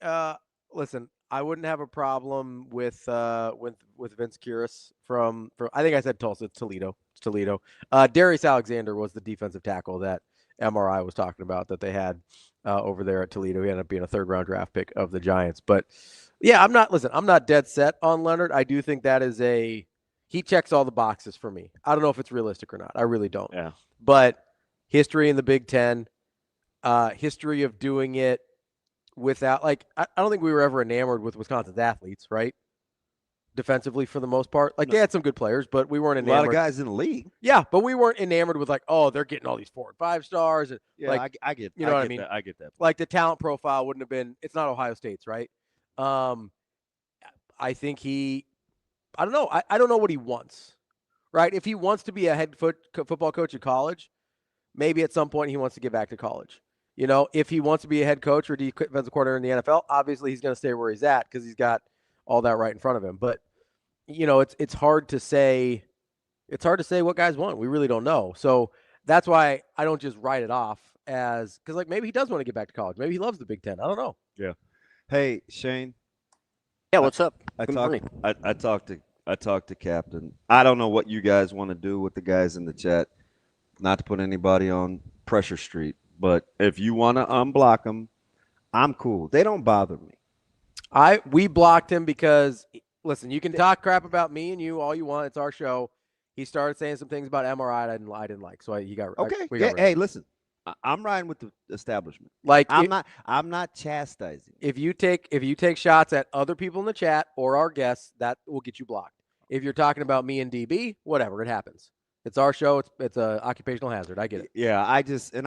listen, I wouldn't have a problem with Vince Kuris from I think I said Tulsa. It's Toledo. Darius Alexander was the defensive tackle that MRI was talking about that they had over there at Toledo. He ended up being a 3rd-round draft pick of the Giants. But yeah, I'm not dead set on Leonard. I do think that is he checks all the boxes for me. I don't know if it's realistic or not. I really don't. Yeah. But history in the Big Ten, history of doing it without, I don't think we were ever enamored with Wisconsin's athletes, right? Defensively, for the most part. They had some good players, but we weren't enamored. A lot of guys in the league. Yeah, but we weren't enamored with they're getting all these 4 and 5 stars. And, yeah, I get. You know what I mean? I get that. The talent profile wouldn't have been. It's not Ohio State's, right? I think I don't know. I don't know what he wants, right? If he wants to be a head football coach at college, maybe at some point he wants to get back to college. If he wants to be a head coach or defensive coordinator in the NFL, obviously he's going to stay where he's at because he's got all that right in front of him. But it's hard to say. It's hard to say what guys want. We really don't know. So that's why I don't just write it off as because maybe he does want to get back to college. Maybe he loves the Big Ten. I don't know. Yeah. Hey, Shane. Yeah, what's up? I talked to Captain. I don't know what you guys want to do with the guys in the chat. Not to put anybody on pressure street, but if you want to unblock them, I'm cool. They don't bother me. We blocked him because listen, you can talk crap about me and you all you want. It's our show. He started saying some things about MRI I didn't like, so he got okay. Hey, listen, I'm riding with the establishment. I'm not chastising. If you take shots at other people in the chat or our guests, that will get you blocked. If you're talking about me and DB, whatever, it happens. It's our show. It's a occupational hazard. I get it. Yeah, I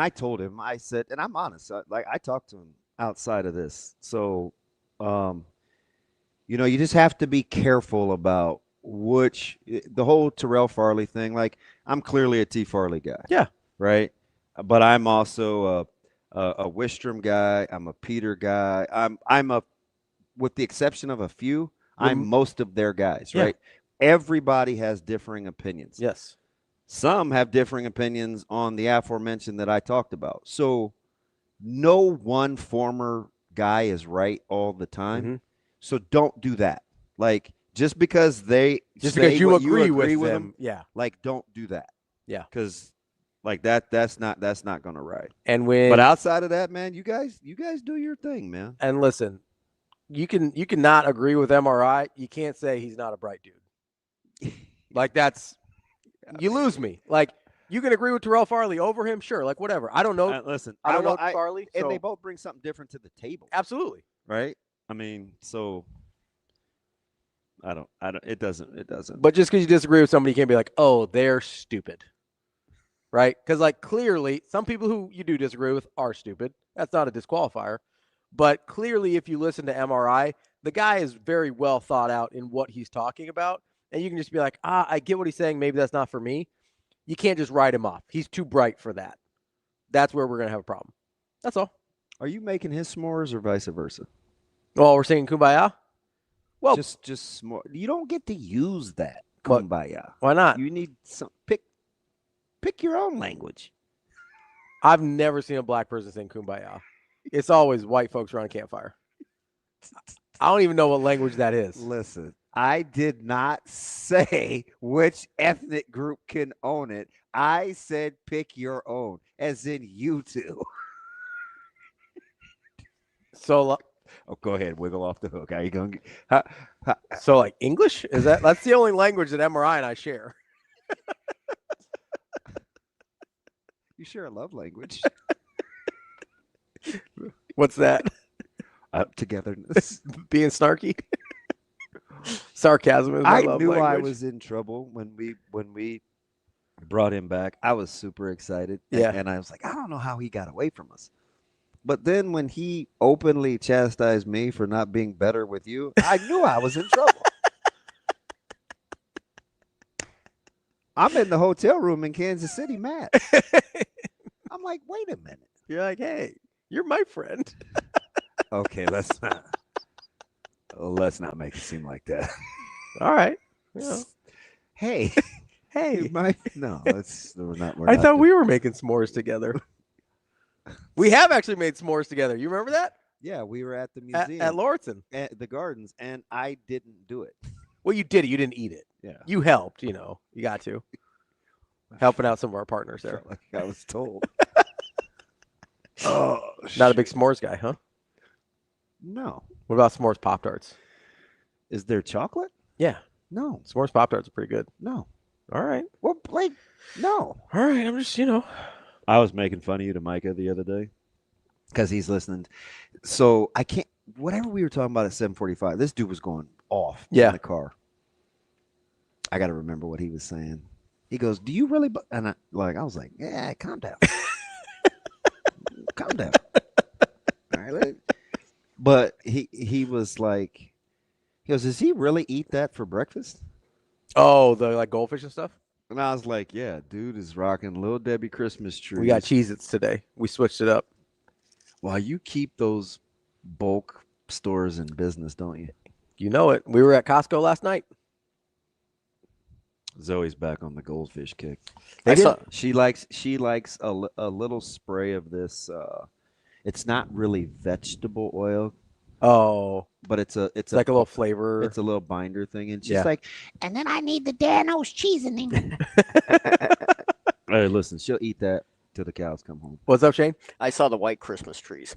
told him. I said, and I'm honest. I talked to him outside of this. So, you just have to be careful about the whole Terrell Farley thing. I'm clearly a T. Farley guy. Yeah. Right. But I'm also a Wistrom guy. I'm a Peter guy. I'm with the exception of a few, I'm most of their guys, right? Everybody has differing opinions. Yes. Some have differing opinions on the aforementioned that I talked about. So no one former guy is right all the time. Mm-hmm. So don't do that. Just because because you agree with them, yeah. Don't do that. Yeah. Because that's not gonna ride. But outside of that, man, you guys do your thing, man. And listen, you can not agree with MRI. You can't say he's not a bright dude. You lose me. You can agree with Terrell Farley over him, sure. Whatever. I don't know. Listen, I don't know Farley, and they both bring something different to the table. Absolutely. Right. I mean, so. It doesn't. But just because you disagree with somebody, you can't be like, oh, they're stupid. Right? Because, clearly, some people who you do disagree with are stupid. That's not a disqualifier. But clearly, if you listen to MRI, the guy is very well thought out in what he's talking about. And you can just be like, I get what he's saying. Maybe that's not for me. You can't just write him off. He's too bright for that. That's where we're going to have a problem. That's all. Are you making his s'mores or vice versa? Well, we're singing Kumbaya? Well, just s'more. You don't get to use that Kumbaya. Why not? You need some pick your own language. I've never seen a black person sing Kumbaya. It's always white folks around a campfire. I don't even know what language that is. Listen, I did not say which ethnic group can own it. I said pick your own, as in you two. So, Oh, go ahead, wiggle off the hook. How you going? So like English? That's the only language that MRI and I share. You share a love language. What's that? Togetherness. Being snarky. Sarcasm is my I love knew language. I was in trouble when we brought him back. I was super excited. Yeah. And I was like, I don't know how he got away from us. But then when he openly chastised me for not being better with you, I knew I was in trouble. I'm in the hotel room in Kansas City, Matt. I'm like, wait a minute. You're like, hey, you're my friend. Okay, let's not make it seem like that. All right. Yeah. Hey. Hey. No, we're not. I thought we were making s'mores together. We have actually made s'mores together. You remember that? Yeah, we were at the museum. At Lorton. At the gardens, and I didn't do it. Well, you did it. You didn't eat it. Yeah. You helped, you got to. Helping out some of our partners there. Like I was told. Not a big s'mores guy, huh? No. What about s'mores Pop-Tarts? Is there chocolate? Yeah. No. S'mores Pop-Tarts are pretty good. No. All right. Well, Blake, no. All right. I'm just, I was making fun of you to Micah the other day. Because he's listening. So I can't, whatever we were talking about at 7:45, this dude was going off in the car. I got to remember what he was saying. He goes, do you really? And I was like, yeah, calm down. Calm down. All right. But he was like, he goes, does he really eat that for breakfast? Oh, the like goldfish and stuff? And I was like, yeah, dude is rocking Little Debbie Christmas trees. We got Cheez-Its today. We switched it up. Well, you keep those bulk stores in business, don't you? You know it. We were at Costco last night. Zoe's back on the goldfish kick. She likes a little spray of this. It's not really vegetable oil. Oh, but it's like a little flavor. It's a little binder thing, and she's Yeah. like, And then I need the Danos seasoning. hey, listen, she'll eat that till the cows come home. What's up, Shane? I saw the white Christmas trees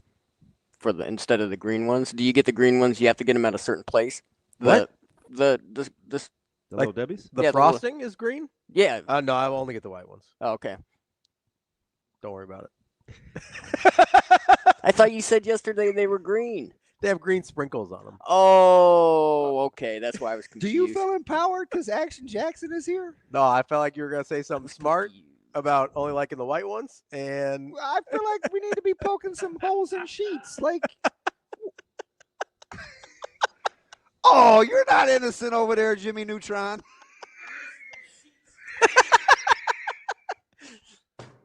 instead of the green ones. Do you get the green ones? You have to get them at a certain place. What? The Little Debbie's? The frosting is green? Yeah. No, I only get the white ones. Oh, okay. Don't worry about it. I thought you said yesterday they were green. They have green sprinkles on them. Oh, okay. That's why I was confused. Do you feel empowered because Action Jackson is here? No, I felt like you were going to say something smart about only liking the white ones. And I feel like we need to be poking some holes in sheets. Like, oh, you're not innocent over there, Jimmy Neutron.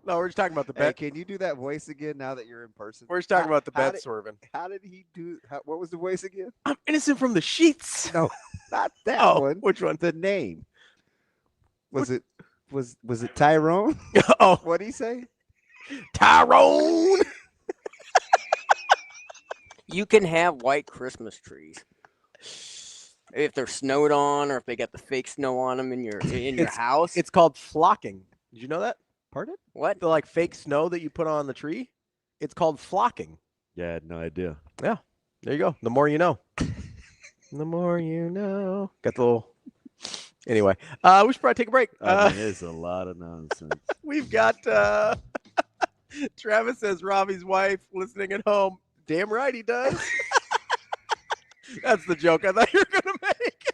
No, we're just talking about the bet. Hey, can you do that voice again now that you're in person? We're just talking about the bet swerving. How did he do? What was the voice again? I'm innocent from the sheets. No, not that one. Which one? The name. Was it Tyrone? Oh, What'd he say? Tyrone. You can have white Christmas trees if they're snowed on, or if they got the fake snow on them in your house. It's called flocking. Did you know that? Pardon? What? The like fake snow that you put on the tree. It's called flocking. Yeah, I had no idea. Yeah. There you go. The more you know. The more you know. Got the little. Anyway, we should probably take a break. It's a lot of nonsense. We've got Travis says Ravi's wife listening at home. Damn right he does. That's the joke I thought you were gonna make.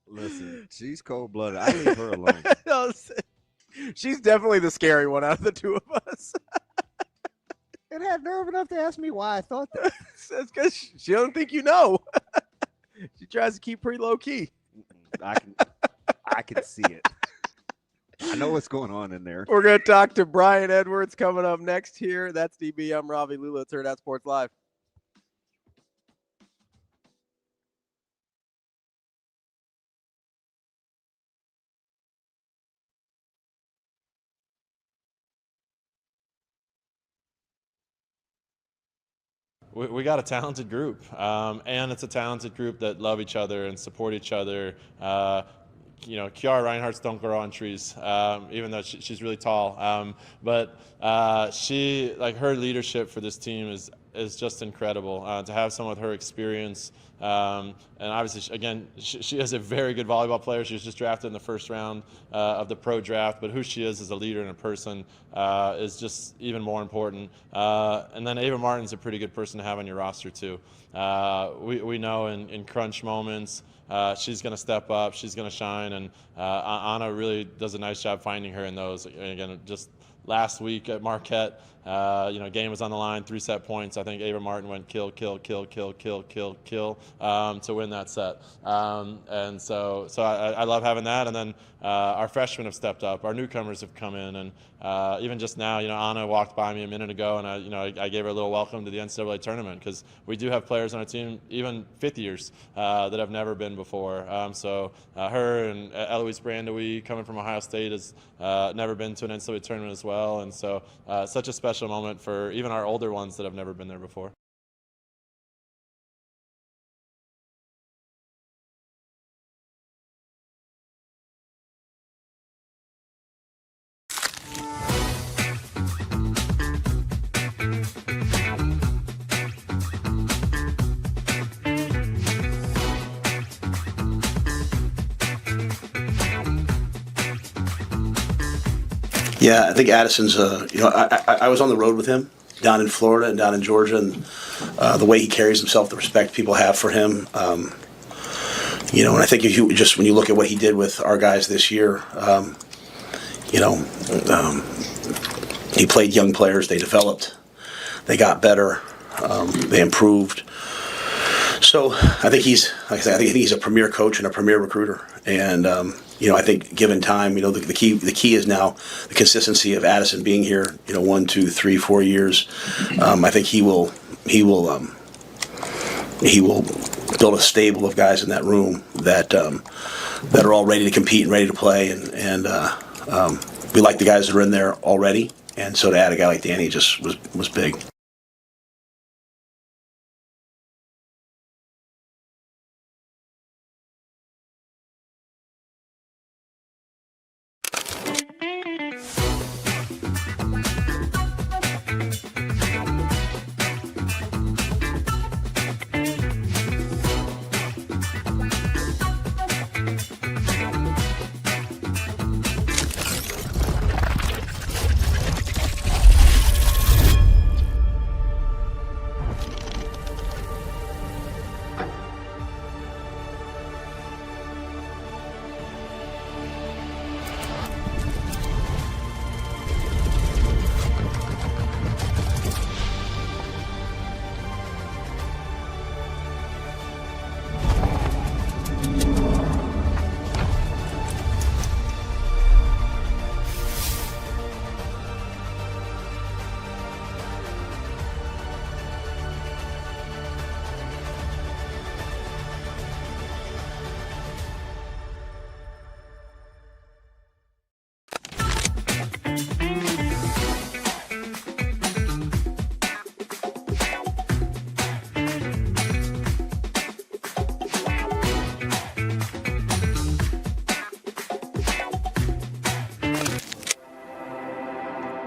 Listen, she's cold-blooded. I leave her alone. No, she's definitely the scary one out of the two of us. And had nerve enough to ask me why I thought that. That's because she don't think you know. She tries to keep pretty low key. I can see it. I know what's going on in there. We're going to talk to Brian Edwards coming up next here. That's DB. I'm Ravi. Lulla. It's Hurrdat Sports Live. We got a talented group, and it's a talented group that love each other and support each other. Kiara Reinhardt's don't grow on trees, even though she's really tall. But her leadership for this team is just incredible. To have someone with her experience, and obviously, again, she is a very good volleyball player. She was just drafted in the first round of the pro draft, but who she is as a leader and a person is just even more important. And then Ava Martin's a pretty good person to have on your roster too. We know in crunch moments, she's going to step up, she's going to shine, and Anna really does a nice job finding her in those. And again, just last week at Marquette, game was on the line, 3-set points. I think Ava Martin went kill to win that set. And so I love having that. And then our freshmen have stepped up. Our newcomers have come in, and even just now, Anna walked by me a minute ago, and I gave her a little welcome to the NCAA tournament, because we do have players on our team, even fifth years, that have never been before. So her and Eloise Brandewie, coming from Ohio State, has never been to an NCAA tournament as well. And so such a special moment for even our older ones that have never been there before. Yeah, I think Addison's, I was on the road with him down in Florida and down in Georgia, and the way he carries himself, the respect people have for him. And I think when you look at what he did with our guys this year, he played young players, they developed, they got better, they improved. So I think he's a premier coach and a premier recruiter. And I think given time, the key is now the consistency of Addison being here. 1, 2, 3, 4 years. I think he will build a stable of guys in that room that are all ready to compete and ready to play. And we like the guys that are in there already. And so to add a guy like Danny just was big.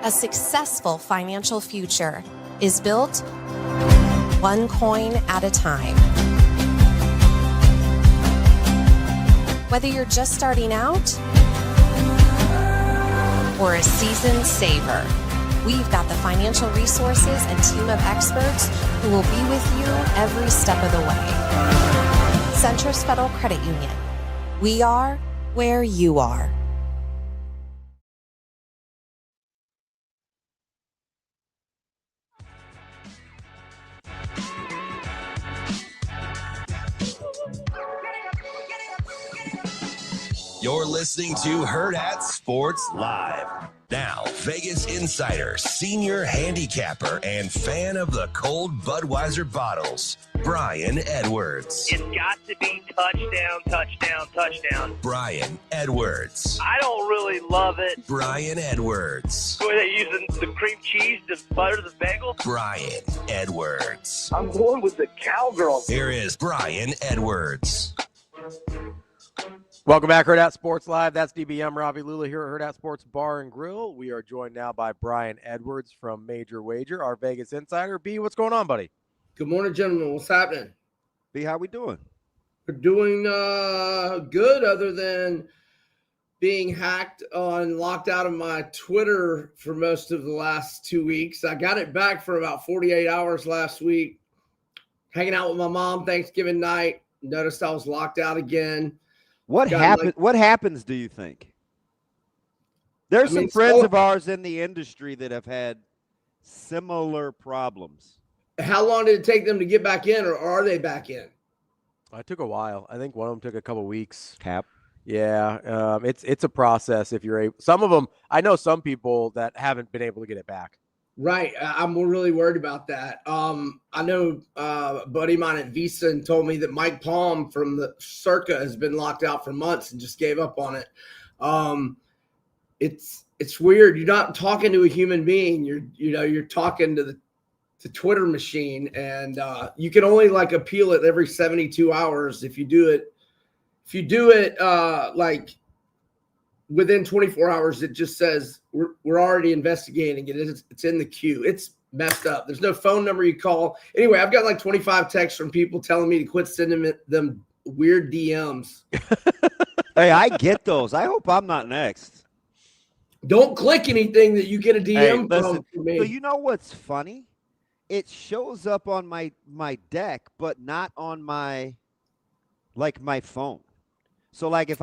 A successful financial future is built one coin at a time. Whether you're just starting out or a seasoned saver, we've got the financial resources and team of experts who will be with you every step of the way. Centris Federal Credit Union. We are where you are. You're listening to Hurrdat Sports Live. Now, Vegas insider, senior handicapper, and fan of the cold Budweiser bottles, Brian Edwards. It's got to be touchdown, touchdown, touchdown. Brian Edwards. I don't really love it. Brian Edwards. The way they're using the cream cheese to butter the bagel. Brian Edwards. I'm going with the cowgirl. Here is Brian Edwards. Welcome back, Hurrdat Sports Live. That's DBM Ravi Lulla here at Hurrdat Sports Bar and Grill. We are joined now by Brian Edwards from Major Wager, our Vegas insider. B, what's going on, buddy? Good morning, gentlemen. What's happening? B, how we doing? We're doing good, other than being hacked and locked out of my Twitter for most of the last 2 weeks. I got it back for about 48 hours last week. Hanging out with my mom Thanksgiving night. Noticed I was locked out again. What happened? What happens, do you think? There's some friends of ours in the industry that have had similar problems. How long did it take them to get back in, or are they back in? It took a while. I think one of them took a couple weeks. Cap. Yeah, it's a process. If you're some of them, I know some people that haven't been able to get it back. Right. I'm really worried about that. I know a buddy of mine at Visa and told me that Mike Palm from the Circa has been locked out for months and just gave up on it. It's weird. You're not talking to a human being. You're talking to the Twitter machine, and you can only appeal it every 72 hours. If you do it like within 24 hours, it just says we're already investigating it. It's in the queue. It's messed up. There's no phone number you call. Anyway, I've got 25 texts from people telling me to quit sending them weird DMs. Hey, I get those. I hope I'm not next. Don't click anything that you get a DM from me. So you know what's funny? It shows up on my deck, but not on my phone. So if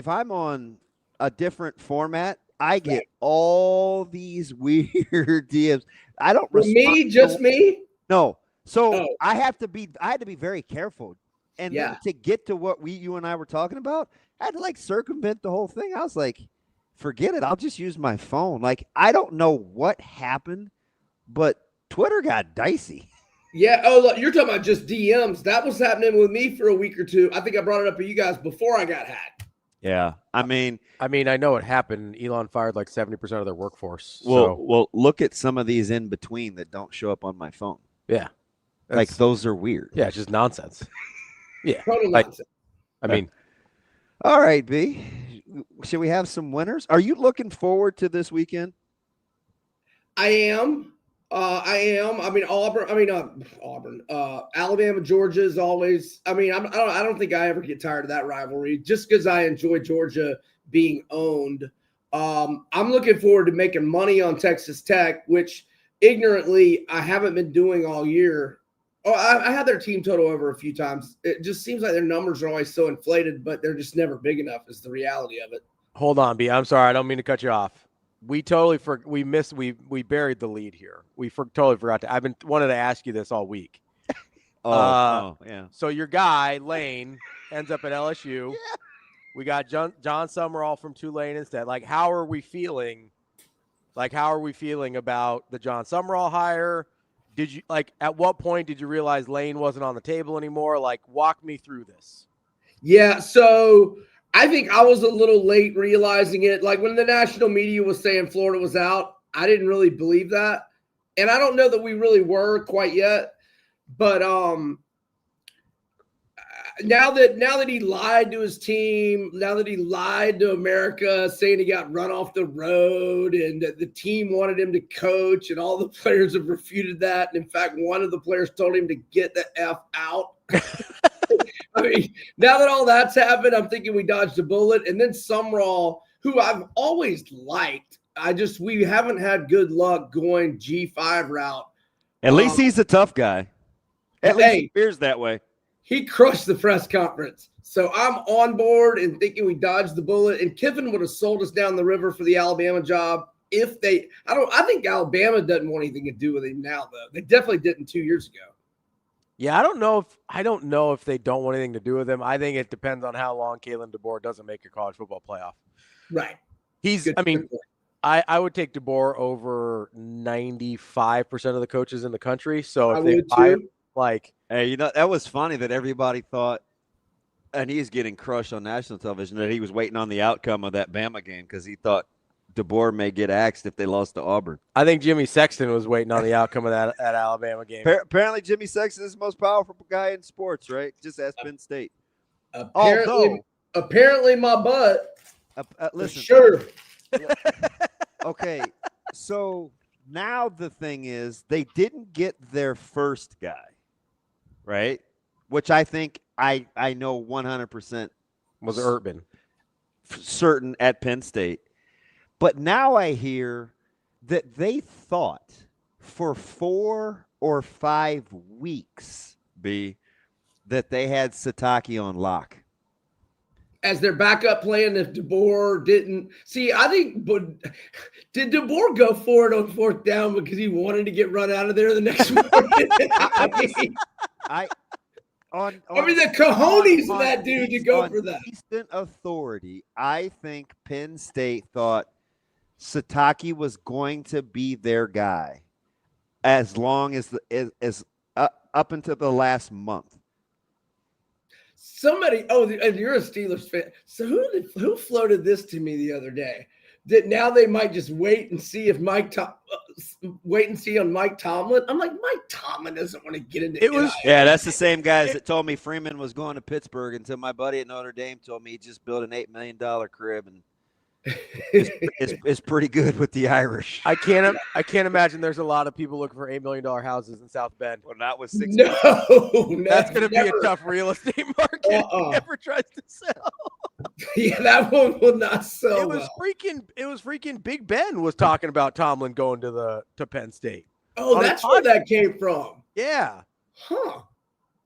I'm on a different format, I get all these weird DMs. I don't respond. Me, just me? No. So I had to be very careful. And then to get to what you and I were talking about, I had to circumvent the whole thing. I was like, forget it. I'll just use my phone. I don't know what happened, but Twitter got dicey. Yeah. Oh, look, you're talking about just DMs. That was happening with me for a week or two. I think I brought it up with you guys before I got hacked. Yeah. I mean, I know it happened. Elon fired 70% of their workforce. Well, look at some of these in between that don't show up on my phone. Yeah. Those are weird. Yeah, it's just nonsense. Yeah. Total nonsense. All right, B. Should we have some winners? Are you looking forward to this weekend? I am. Auburn. Alabama, Georgia is always. I don't think I ever get tired of that rivalry, just because I enjoy Georgia being owned. I'm looking forward to making money on Texas Tech, which ignorantly I haven't been doing all year. Oh, I had their team total over a few times. It just seems like their numbers are always so inflated, but they're just never big enough is the reality of it. Hold on, B. I'm sorry. I don't mean to cut you off. We totally we buried the lead here. Totally forgot to. I've been wanted to ask you this all week. Yeah. So your guy Lane ends up at LSU. Yeah. We got John Summerall from Tulane instead. How are we feeling? How are we feeling about the John Summerall hire? Did you at what point did you realize Lane wasn't on the table anymore? Walk me through this. Yeah. So I think I was a little late realizing it. When the national media was saying Florida was out, I didn't really believe that. And I don't know that we really were quite yet. But now that he lied to his team, now that he lied to America, saying he got run off the road and that the team wanted him to coach and all the players have refuted that. And in fact, one of the players told him to get the F out. Now that all that's happened, I'm thinking we dodged a bullet. And then Summerall, who I've always liked, we haven't had good luck going G5 route. At least he's a tough guy. At least he appears that way. He crushed the press conference. So I'm on board and thinking we dodged the bullet. And Kiffin would have sold us down the river for the Alabama job I think Alabama doesn't want anything to do with him now, though. They definitely didn't 2 years ago. Yeah, I don't know if they don't want anything to do with him. I think it depends on how long Kalen DeBoer doesn't make a college football playoff. Right. I would take DeBoer over 95% of the coaches in the country. So if they hire, hey, that was funny that everybody thought, and he's getting crushed on national television, that he was waiting on the outcome of that Bama game because he thought DeBoer may get axed if they lost to Auburn. I think Jimmy Sexton was waiting on the outcome of that Alabama game. Apparently, Jimmy Sexton is the most powerful guy in sports, right? Just ask Penn State. Apparently, Apparently, my butt. Listen, sure. Okay, so now the thing is, they didn't get their first guy, right? Which I think I know 100% was Urban certain at Penn State. But now I hear that they thought for 4 or 5 weeks, that they had Sataki on lock. As their backup plan, if DeBoer didn't see, I think, but did DeBoer go for it on 4th down because he wanted to get run out of there the next morning? I mean, the cojones of that dude to go for that. Decent authority, I think Penn State thought Sataki was going to be their guy as long as up until the last month. Somebody, and you're a Steelers fan. So who floated this to me the other day? That now they might just wait and see if wait and see on Mike Tomlin. I'm like, Mike Tomlin doesn't want to get into it. Yeah, that's the same guys that told me Freeman was going to Pittsburgh until my buddy at Notre Dame told me he just built an $8 million crib and it's pretty good with the Irish. I can't imagine there's a lot of people looking for $8 million houses in South Bend. Well, not with 6 No, that's going to be a tough real estate market if he ever tries to sell. Yeah, that one will not sell. It was freaking Big Ben was talking about Tomlin going to Penn State. Oh, that's where that came from. Yeah. Huh.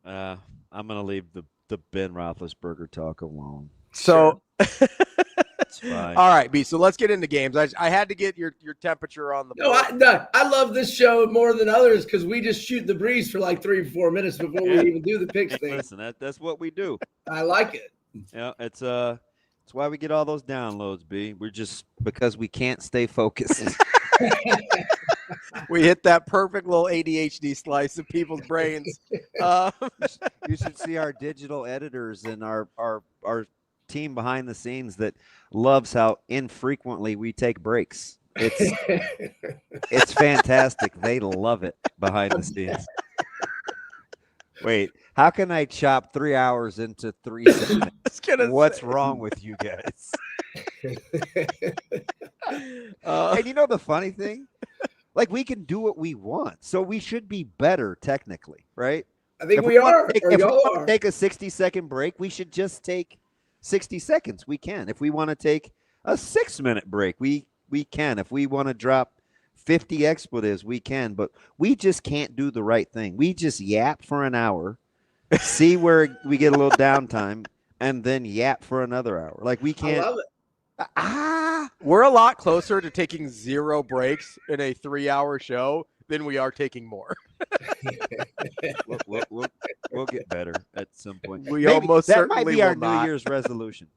I'm going to leave the Ben Roethlisberger talk alone. So It's fine. All right, B. So let's get into games. I had to get your temperature on the. No, I love this show more than others because we just shoot the breeze for like 3 or 4 minutes before we even do the picks thing. Listen, that's what we do. I like it. Yeah, it's why we get all those downloads, B. We're just because we can't stay focused. We hit that perfect little ADHD slice of people's brains. You should see our digital editors and our team behind the scenes that loves how infrequently we take breaks. It's fantastic. They love it behind the scenes. Wait, how can I chop 3 hours into 3 segments? What's wrong with you guys? And you know the funny thing? Like, we can do what we want, so we should be better technically, right? I think we are. If we want to take a 60-second break, we should just take 60 seconds. We can. If we want to take a 6-minute break, we can. If we want to drop 50 expletives, we can. But we just can't do the right thing. We just yap for an hour, see where we get a little downtime, and then yap for another hour. Like, we can't. I love it. We're a lot closer to taking 0 breaks in a 3-hour show than we are taking more. We'll get better at some point. We almost that certainly might be our will not. New Year's resolution.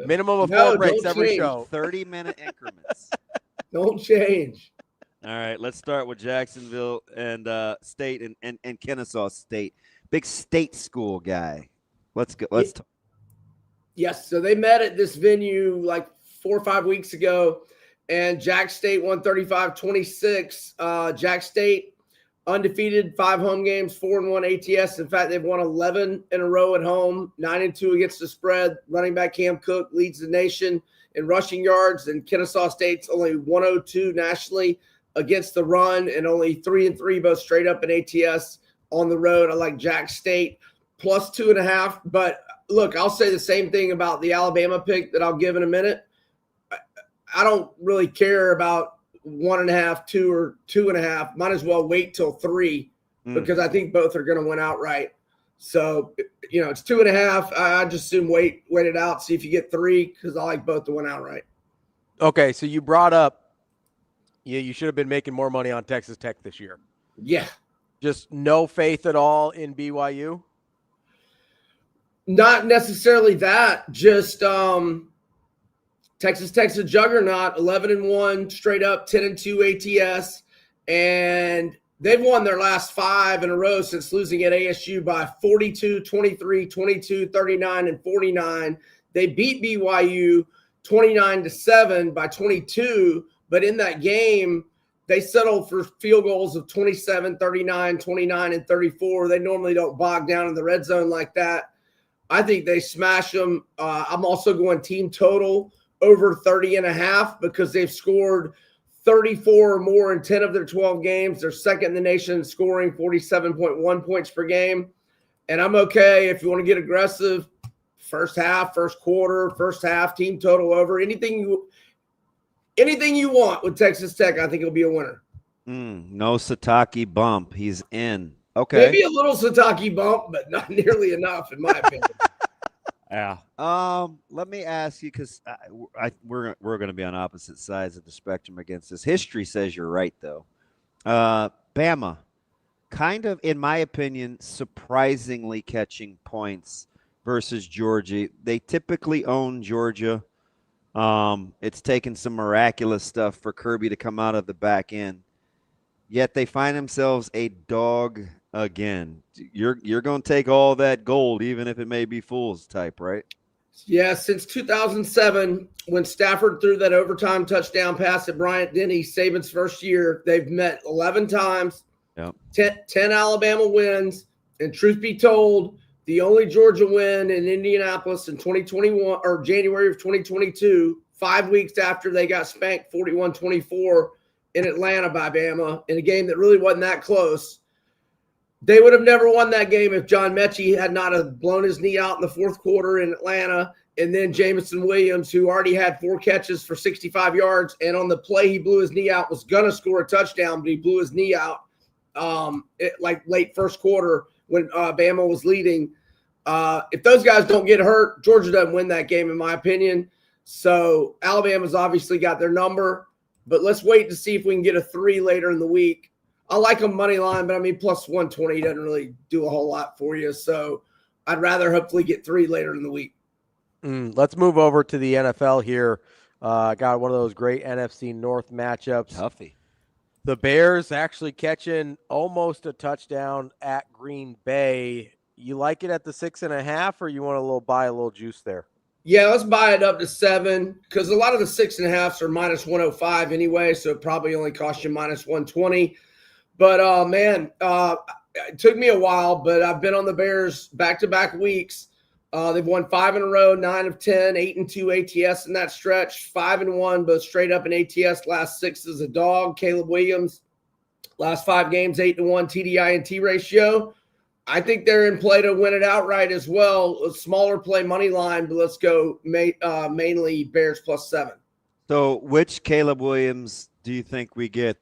Minimum of 4 breaks every change. show. 30-minute increments. Don't change. All right, let's start with Jacksonville and State and Kennesaw State. Big state school guy. Let's go. Let's talk. Yes, so they met at this venue like 4 or 5 weeks ago, and Jack State won 35-26. Jack State undefeated, 5 home games, 4-1 ATS. In fact, they've won 11 in a row at home, 9-2 against the spread. Running back Cam Cook leads the nation in rushing yards, and Kennesaw State's only 102 nationally against the run, and only 3-3 both straight up in ATS on the road. I like Jack State plus 2.5, but look, I'll say the same thing about the Alabama pick that I'll give in a minute. I don't really care about 1.5, 2, or 2.5. Might as well wait till 3 because I think both are going to win outright. So, it's 2.5. I just assume wait it out, see if you get 3 because I like both to win outright. Okay, so you brought up, you should have been making more money on Texas Tech this year. Yeah. Just no faith at all in BYU? Not necessarily that, just Texas Tech's a juggernaut, 11-1 straight up, 10-2 ATS, and they've won their last 5 in a row since losing at ASU by 42, 23, 22, 39, and 49. They beat BYU 29-7 by 22, but in that game, they settled for field goals of 27, 39, 29, and 34. They normally don't bog down in the red zone like that. I think they smash them. I'm also going team total over 30.5 because they've scored 34 or more in 10 of their 12 games. They're second in the nation in scoring, 47.1 points per game. And I'm okay if you want to get aggressive. First half, first quarter, first half, team total over. Anything you want with Texas Tech, I think it'll be a winner. No Sataki bump. He's in. Okay. Maybe a little Sataki bump, but not nearly enough, in my opinion. Yeah. Let me ask you, because we're going to be on opposite sides of the spectrum against this. History says you're right, though. Bama, kind of, in my opinion, surprisingly catching points versus Georgia. They typically own Georgia. It's taken some miraculous stuff for Kirby to come out of the back end. Yet they find themselves a dog again. You're going to take all that gold, even if it may be fool's type, right? Yeah, since 2007, when Stafford threw that overtime touchdown pass at Bryant-Denny, Saban's first year, they've met 11 times, 10 Alabama wins, and truth be told, the only Georgia win in Indianapolis in 2021 or January of 2022, 5 weeks after they got spanked 41-24 in Atlanta by Bama in a game that really wasn't that close. They would have never won that game if John Mechie had not have blown his knee out in the fourth quarter in Atlanta. And then Jamison Williams, who already had 4 catches for 65 yards, and on the play he blew his knee out, was going to score a touchdown, but he blew his knee out like late first quarter when Bama was leading. If those guys don't get hurt, Georgia doesn't win that game, in my opinion. So Alabama's obviously got their number, but let's wait to see if we can get a 3 later in the week. I like them money line, but I mean, plus 120 doesn't really do a whole lot for you. So I'd rather hopefully get 3 later in the week. Let's move over to the NFL here. Got one of those great NFC North matchups. Toughie. The Bears actually catching almost a touchdown at Green Bay. You like it at the 6.5, or you want to buy a little juice there? Yeah, let's buy it up to 7 because a lot of the 6.5s are minus 105 anyway, so it probably only costs you minus 120. But, man, it took me a while, but I've been on the Bears back-to-back weeks. They've won 5 in a row, 9 of 10, 8-2 ATS in that stretch, 5-1, both straight up in ATS. Last 6 as a dog. Caleb Williams, last 5 games, 8-1 TDI-INT ratio. I think they're in play to win it outright as well. A smaller play money line, but let's go mainly Bears plus 7. So which Caleb Williams do you think we get?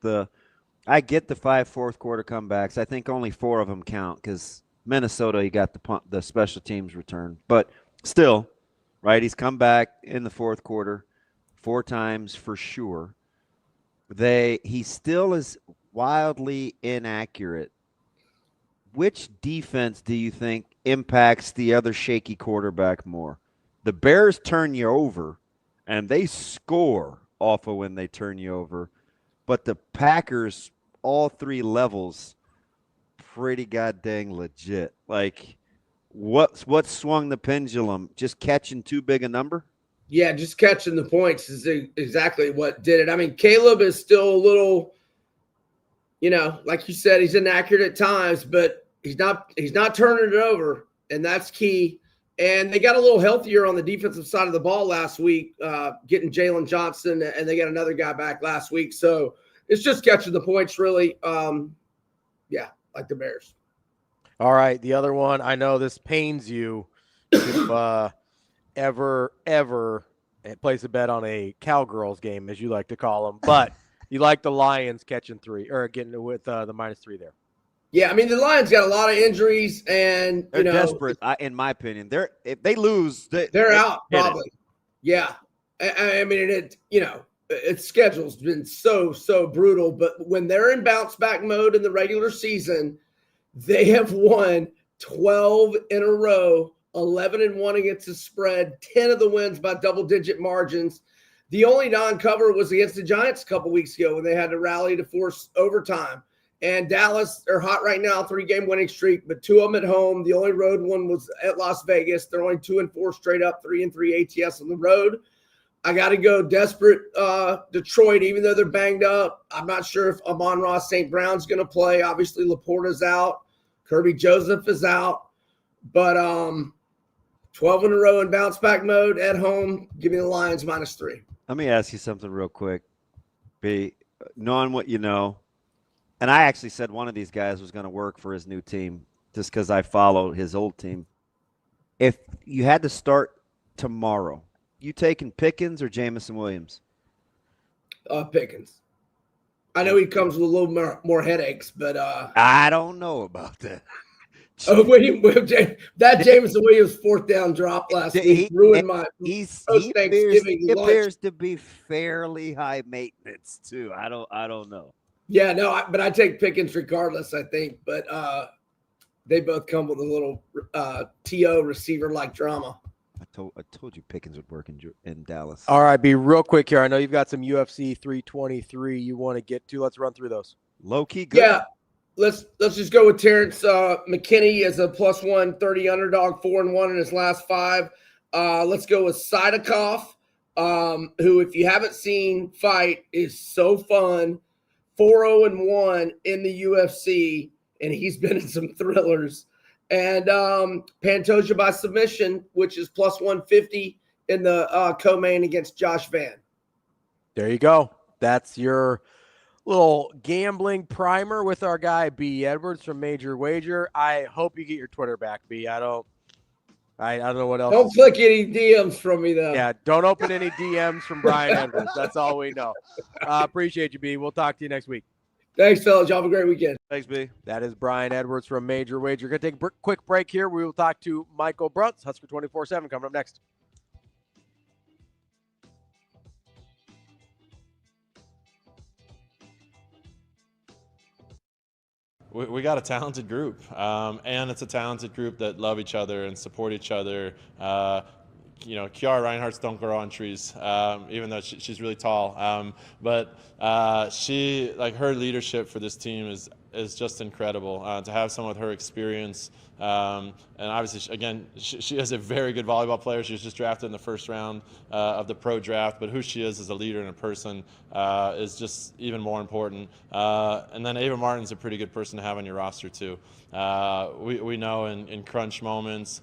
I get the 5 fourth quarter comebacks. I think only 4 of them count because Minnesota, he got the special teams return. But still, right, he's come back in the fourth quarter 4 times for sure. He still is wildly inaccurate. Which defense do you think impacts the other shaky quarterback more? The Bears turn you over, and they score off of when they turn you over. But the Packers, all 3 levels, pretty goddamn legit. Like, what swung the pendulum? Just catching too big a number? Yeah, just catching the points is exactly what did it. I mean, Caleb is still a little, like you said, he's inaccurate at times, but he's not turning it over, and that's key. And they got a little healthier on the defensive side of the ball last week, getting Jalen Johnson, and they got another guy back last week. So it's just catching the points, really. Yeah, like the Bears. All right, the other one, I know this pains you if ever place a bet on a Cowgirls game, as you like to call them, but you like the Lions catching 3 or getting with the -3 there. Yeah, I mean, the Lions got a lot of injuries, and they're desperate. In my opinion, if they lose, they're out probably. Yeah, I mean, its schedule's been so brutal. But when they're in bounce back mode in the regular season, they have won 12 in a row, 11-1 against the spread, 10 of the wins by double-digit margins. The only non-cover was against the Giants a couple weeks ago when they had to rally to force overtime. And Dallas, they're hot right now, 3-game winning streak, but 2 of them at home. The only road one was at Las Vegas. They're only 2-4 straight up, 3-3 ATS on the road. I got to go desperate Detroit, even though they're banged up. I'm not sure if Amon-Ra St. Brown's going to play. Obviously, Laporta's out. Kirby Joseph is out. But 12 in a row in bounce back mode at home. Give me the Lions -3. Let me ask you something real quick. B, knowing what you know, and I actually said one of these guys was going to work for his new team just because I follow his old team. If you had to start tomorrow, you taking Pickens or Jamison Williams? Pickens. I know he comes with a little more headaches, but I don't know about that. That Jamison Williams 4th down drop last week ruined my Thanksgiving He lunch. appears to be fairly high maintenance too. I don't know. Yeah, no, but I take Pickens regardless, I think. But they both come with a little TO receiver-like drama. I told you Pickens would work in Dallas. All right, be real quick here. I know you've got some UFC 323 you want to get to. Let's run through those. Low key good. Yeah, let's just go with Terrence McKinney as a +130 underdog, 4-1 in his last 5. Let's go with Sidakov, who, if you haven't seen fight, is so fun. 4-0-1 in the UFC, and he's been in some thrillers. And Pantoja by submission, which is +150 in the co-main against Josh Van. There you go. That's your little gambling primer with our guy B. Edwards from Major Wager. I hope you get your Twitter back, B. I don't know what else. Don't click any DMs from me, though. Yeah, don't open any DMs from Brian Edwards. That's all we know. Appreciate you, B. We'll talk to you next week. Thanks, fellas. Y'all have a great weekend. Thanks, B. That is Brian Edwards from Major Wager. Going to take a quick break here. We will talk to Michael BRUNTZ, Husker 24/7, coming up next. We got a talented group, and it's a talented group that love each other and support each other. Kiara Reinhardt's don't grow on trees, even though she's really tall. But her leadership for this team is just incredible. To have someone with her experience, and obviously, again, she is a very good volleyball player. She was just drafted in the first round of the pro draft, but who she is as a leader and a person is just even more important. And then Ava Martin's a pretty good person to have on your roster too. We know in crunch moments,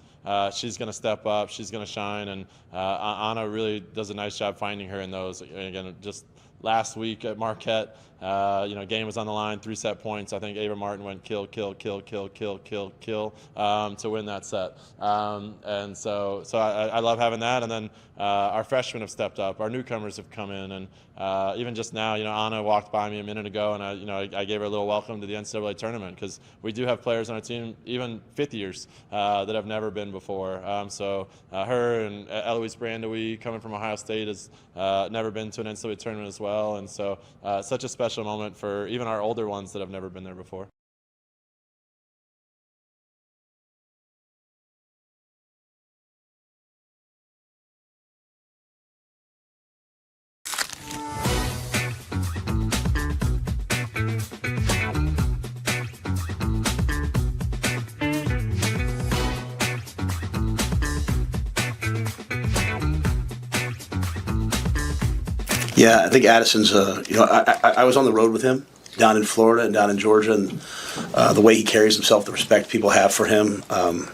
she's going to step up, she's going to shine, and Anna really does a nice job finding her in those. And again, just last week at Marquette, game was on the line, 3-set points. I think Ava Martin went kill to win that set. And so I love having that. And then our freshmen have stepped up. Our newcomers have come in, and even just now, Anna walked by me a minute ago, and I gave her a little welcome to the NCAA tournament, because we do have players on our team, even fifth years, that have never been before. So her and Eloise Brandewie, coming from Ohio State, has never been to an NCAA tournament as well. And so such a special moment for even our older ones that have never been there before. Yeah, I think Addison's, I was on the road with him down in Florida and down in Georgia, and the way he carries himself, the respect people have for him. And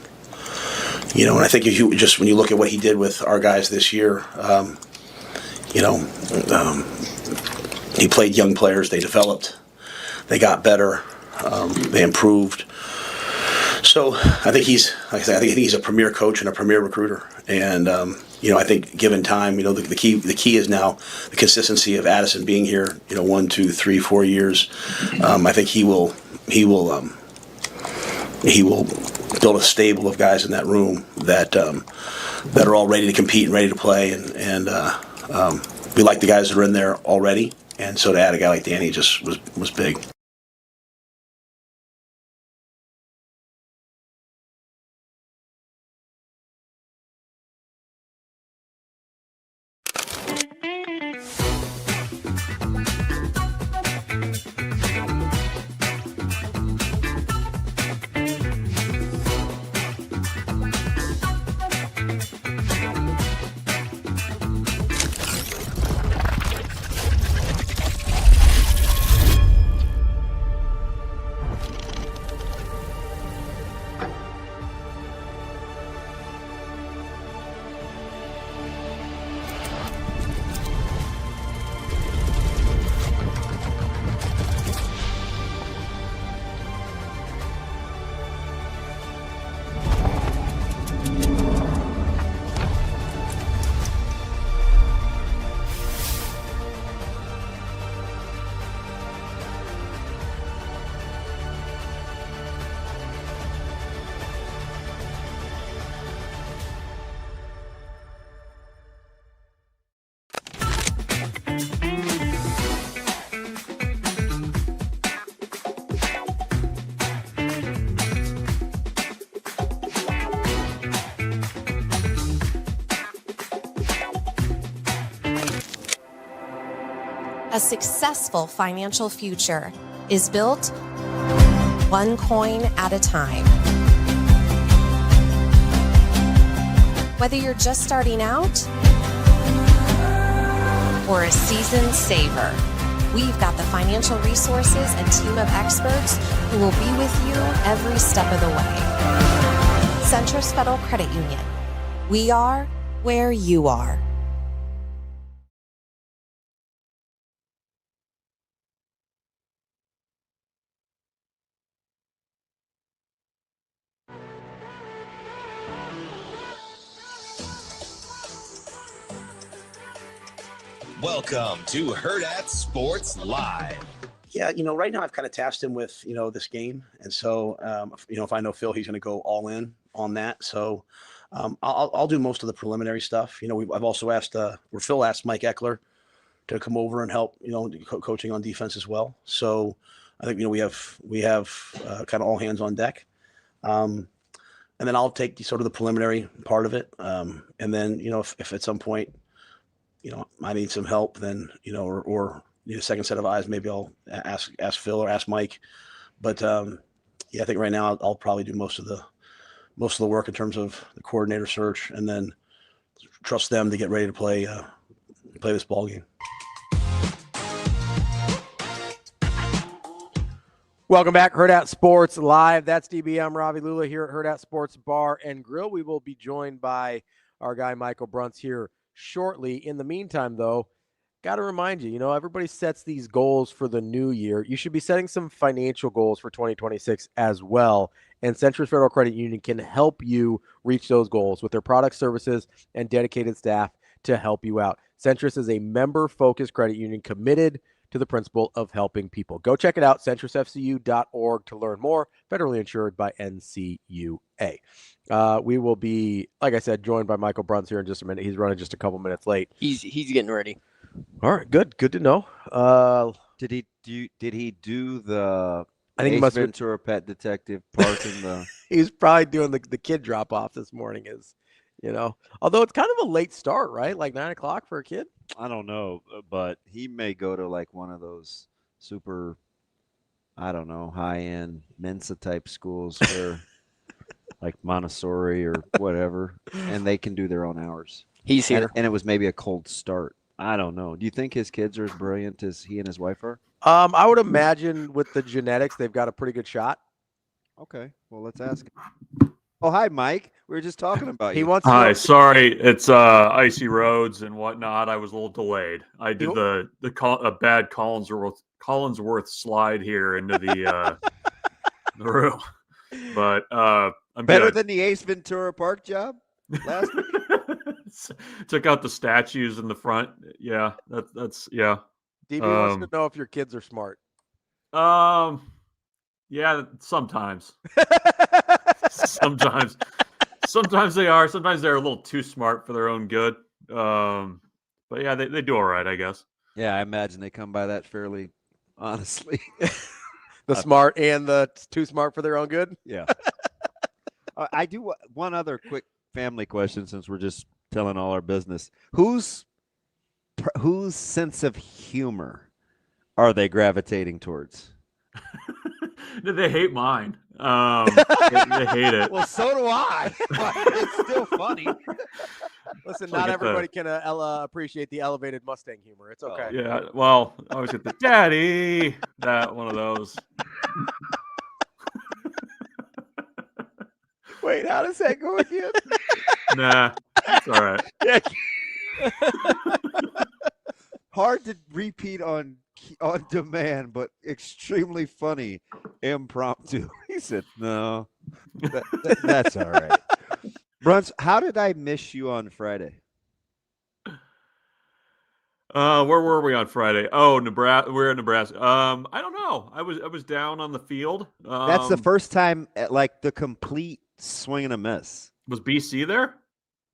I think if when you look at what he did with our guys this year, he played young players, they developed, they got better, they improved. So I think he's a premier coach and a premier recruiter. And I think given time, the key is now the consistency of Addison being here. 1, 2, 3, 4 years. I think he will build a stable of guys in that room that are all ready to compete and ready to play. And we like the guys that are in there already. And so to add a guy like Danny just was big. A successful financial future is built one coin at a time. Whether you're just starting out or a seasoned saver, we've got the financial resources and team of experts who will be with you every step of the way. Centris Federal Credit Union. We are where you are. Welcome to Hurrdat Sports Live. Yeah, right now I've kind of tasked him with, this game. And so, if I know Phil, he's going to go all in on that. So I'll do most of the preliminary stuff. I've also asked, Phil asked Mike Eckler to come over and help, coaching on defense as well. So I think, we have kind of all hands on deck. And then I'll take sort of the preliminary part of it. And then, if at some point, I need some help, then, or need a second set of eyes, maybe I'll ask Phil or ask Mike. But I think right now I'll probably do most of the work in terms of the coordinator search, and then trust them to get ready to play this ball game. Welcome back, Hurrdat Sports Live. That's DB. I'm Ravi Lulla here at Hurrdat Sports Bar and Grill. We will be joined by our guy Michael BRUNTZ here shortly. In the meantime, though, got to remind you, everybody sets these goals for the new year. You should be setting some financial goals for 2026 as well. And Centris Federal Credit Union can help you reach those goals with their products, services, and dedicated staff to help you out. Centris is a member-focused credit union committed to the principle of helping people. Go check it out, centrisfcu.org, to learn more. Federally insured by NCUA. We will be, like I said, joined by Michael BRUNTZ here in just a minute. He's running just a couple minutes late. He's getting ready. All right, good to know. Did he do the I think Ace Ventura Pet Detective part in the? He's probably doing the kid drop off this morning. Although it's kind of a late start, right? Like 9 o'clock for a kid. I don't know, but he may go to like one of those super, high-end Mensa type schools where like Montessori or whatever, and they can do their own hours. He's here. And it was maybe a cold start. I don't know. Do you think his kids are as brilliant as he and his wife are? I would imagine with the genetics, they've got a pretty good shot. Okay. Well, let's ask him. Oh, hi, Mike. We were just talking about you. He wants. Hi, sorry, it's icy roads and whatnot. I was a little delayed. I did a bad Collinsworth slide here into the the room, but I'm better good. than the Ace Ventura Park job last week. Took out the statues in the front. Yeah, that's yeah. DB wants to know if your kids are smart. Yeah, sometimes. Sometimes they are. Sometimes they're a little too smart for their own good. But yeah, they do all right, I guess. Yeah, I imagine they come by that fairly honestly. The smart and the too smart for their own good. Yeah. I do one other quick family question since we're just telling all our business. Whose sense of humor are they gravitating towards? They hate mine. They hate it. Well, so do I. It's still funny. Listen, not everybody can appreciate the elevated Mustang humor. It's okay. Yeah, well, I always get the daddy. That one of those. Wait, how does that go again? Nah, it's all right. Yeah. Hard to repeat on demand, but extremely funny impromptu. He said, no, that's all right. BRUNTZ, how did I miss you on Friday? Where were we on Friday? Oh, Nebraska. We're in Nebraska. I don't know. I was down on the field. That's the first time, like the complete swing and a miss. Was BC there?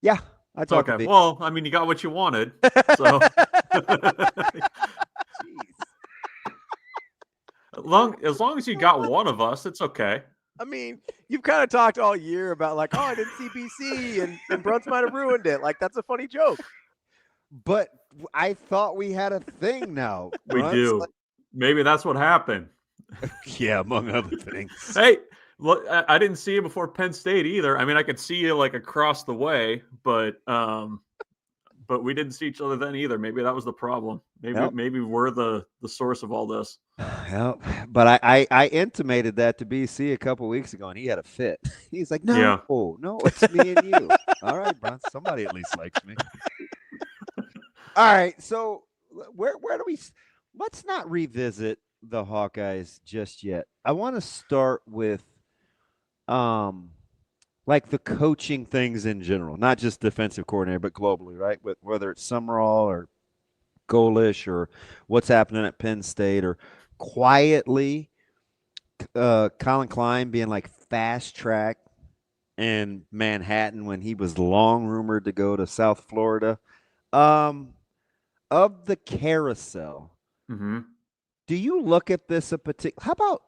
Yeah, I talked. Okay. Well, I mean, you got what you wanted. So. As long as you got one of us, it's okay. I mean, you've kind of talked all year about like, oh, I didn't see BC and BRUNTZ might have ruined it. Like, that's a funny joke. But I thought we had a thing now. We Bruntz. do. Maybe that's what happened. Yeah, among other things. Hey, look, I didn't see you before Penn State either. I mean, I could see you like across the way, but we didn't see each other then either. Maybe that was the problem. Maybe we're the source of all this. Yep. But I intimated that to BC a couple weeks ago, and he had a fit. He's like, no, it's me and you. All right, Bruntz, somebody at least likes me. All right, so where do we? Let's not revisit the Hawkeyes just yet. I want to start with, like the coaching things in general, not just defensive coordinator, but globally, right? Whether it's Summerall or Golish or what's happening at Penn State or quietly, Colin Klein being like fast track in Manhattan when he was long rumored to go to South Florida. Of the carousel, do you look at this a particular? How about?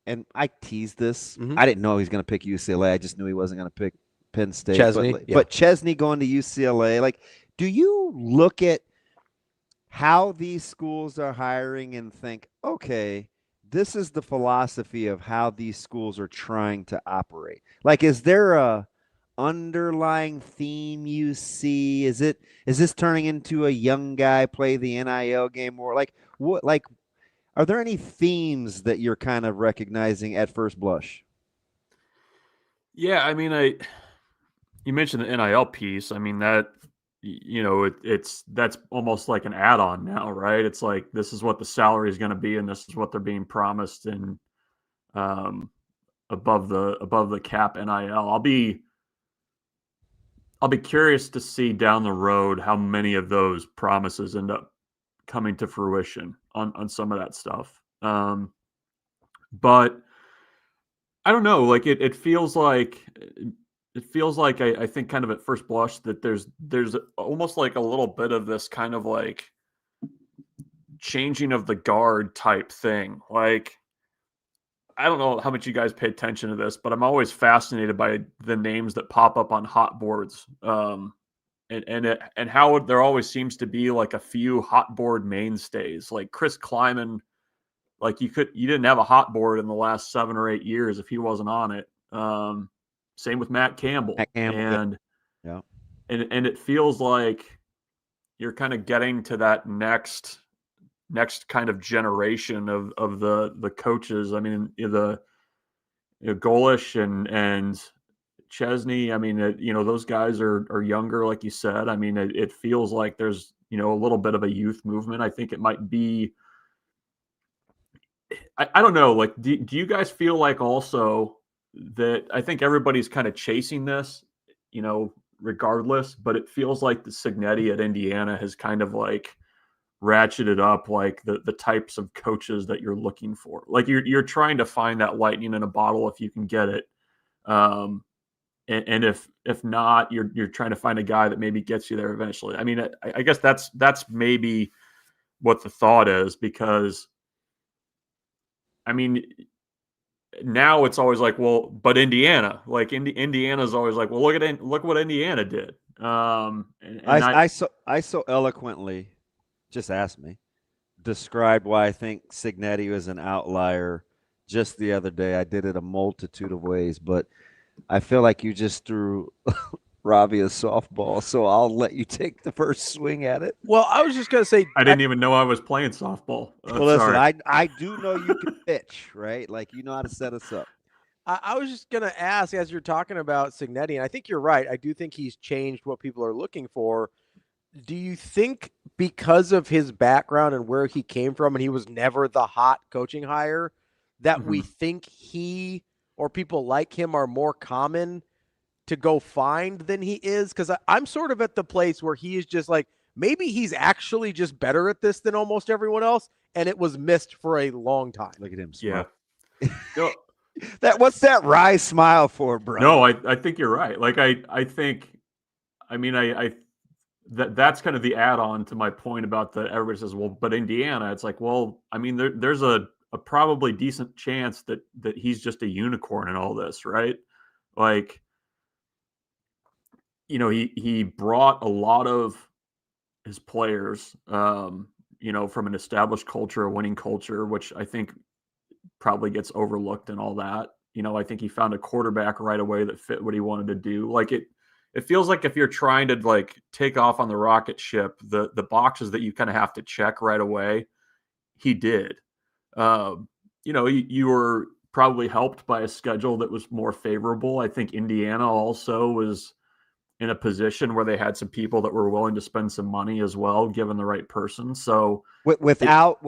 And I teased this. I didn't know he was going to pick UCLA. I just knew he wasn't going to pick Penn State. Chesney, but Chesney going to UCLA. Like, do you look at how these schools are hiring and think, okay, this is the philosophy of how these schools are trying to operate? Like, is there a underlying theme you see? Is this turning into a young guy play the NIL game more? Like, what? Like, are there any themes that you're kind of recognizing at first blush? Yeah, I mean, you mentioned the NIL piece. I mean, that, you know, that's almost like an add-on now, right? It's like, this is what the salary is going to be, and this is what they're being promised in above the cap NIL. I'll be curious to see down the road how many of those promises end up coming to fruition on some of that stuff. But I don't know, like it feels like I think kind of at first blush that there's almost like a little bit of this kind of like changing of the guard type thing. Like, I don't know how much you guys pay attention to this, but I'm always fascinated by the names that pop up on hot boards. And how there always seems to be like a few hot board mainstays, like Chris Kleiman. Like you didn't have a hot board in the last 7 or 8 years if he wasn't on it. Same with Matt Campbell. And it feels like you're kind of getting to that next kind of generation of the coaches. I mean, Golish and Chesney, I mean, those guys are younger, like you said. I mean, it feels like there's, a little bit of a youth movement. I think it might be, I don't know, like, do you guys feel like also that I think everybody's kind of chasing this, regardless, but it feels like the Cignetti at Indiana has kind of like ratcheted up like the types of coaches that you're looking for. Like you're trying to find that lightning in a bottle if you can get it. And if not, you're trying to find a guy that maybe gets you there eventually. I mean, I guess that's maybe what the thought is, because I mean, now it's always like, well, but Indiana, like Indiana's always like, well, look what Indiana did. I so eloquently, just ask me, described why I think Cignetti was an outlier just the other day. I did it a multitude of ways, but I feel like you just threw Ravi a softball, so I'll let you take the first swing at it. Well, I was just going to say, I didn't even know I was playing softball. Well, listen, I do know you can pitch, right? Like, you know how to set us up. I was just going to ask, as you're talking about Cignetti, and I think you're right. I do think he's changed what people are looking for. Do you think because of his background and where he came from, and he was never the hot coaching hire, that we think he or people like him are more common to go find than he is? Because I'm sort of at the place where he is just like, maybe he's actually just better at this than almost everyone else, and it was missed for a long time. Look at him smile. Yeah. What's that wry smile for, bro? No, I think you're right. Like I think, I mean, that's kind of the add-on to my point about everybody says, well, but Indiana, it's like, well, I mean, there's a probably decent chance that he's just a unicorn in all this, right? Like, he brought a lot of his players, you know, from an established culture, a winning culture, which I think probably gets overlooked and all that. You know, I think he found a quarterback right away that fit what he wanted to do. Like it feels like if you're trying to like take off on the rocket ship, the boxes that you kind of have to check right away, he did. You know, you were probably helped by a schedule that was more favorable. I think Indiana also was in a position where they had some people that were willing to spend some money as well, given the right person. So without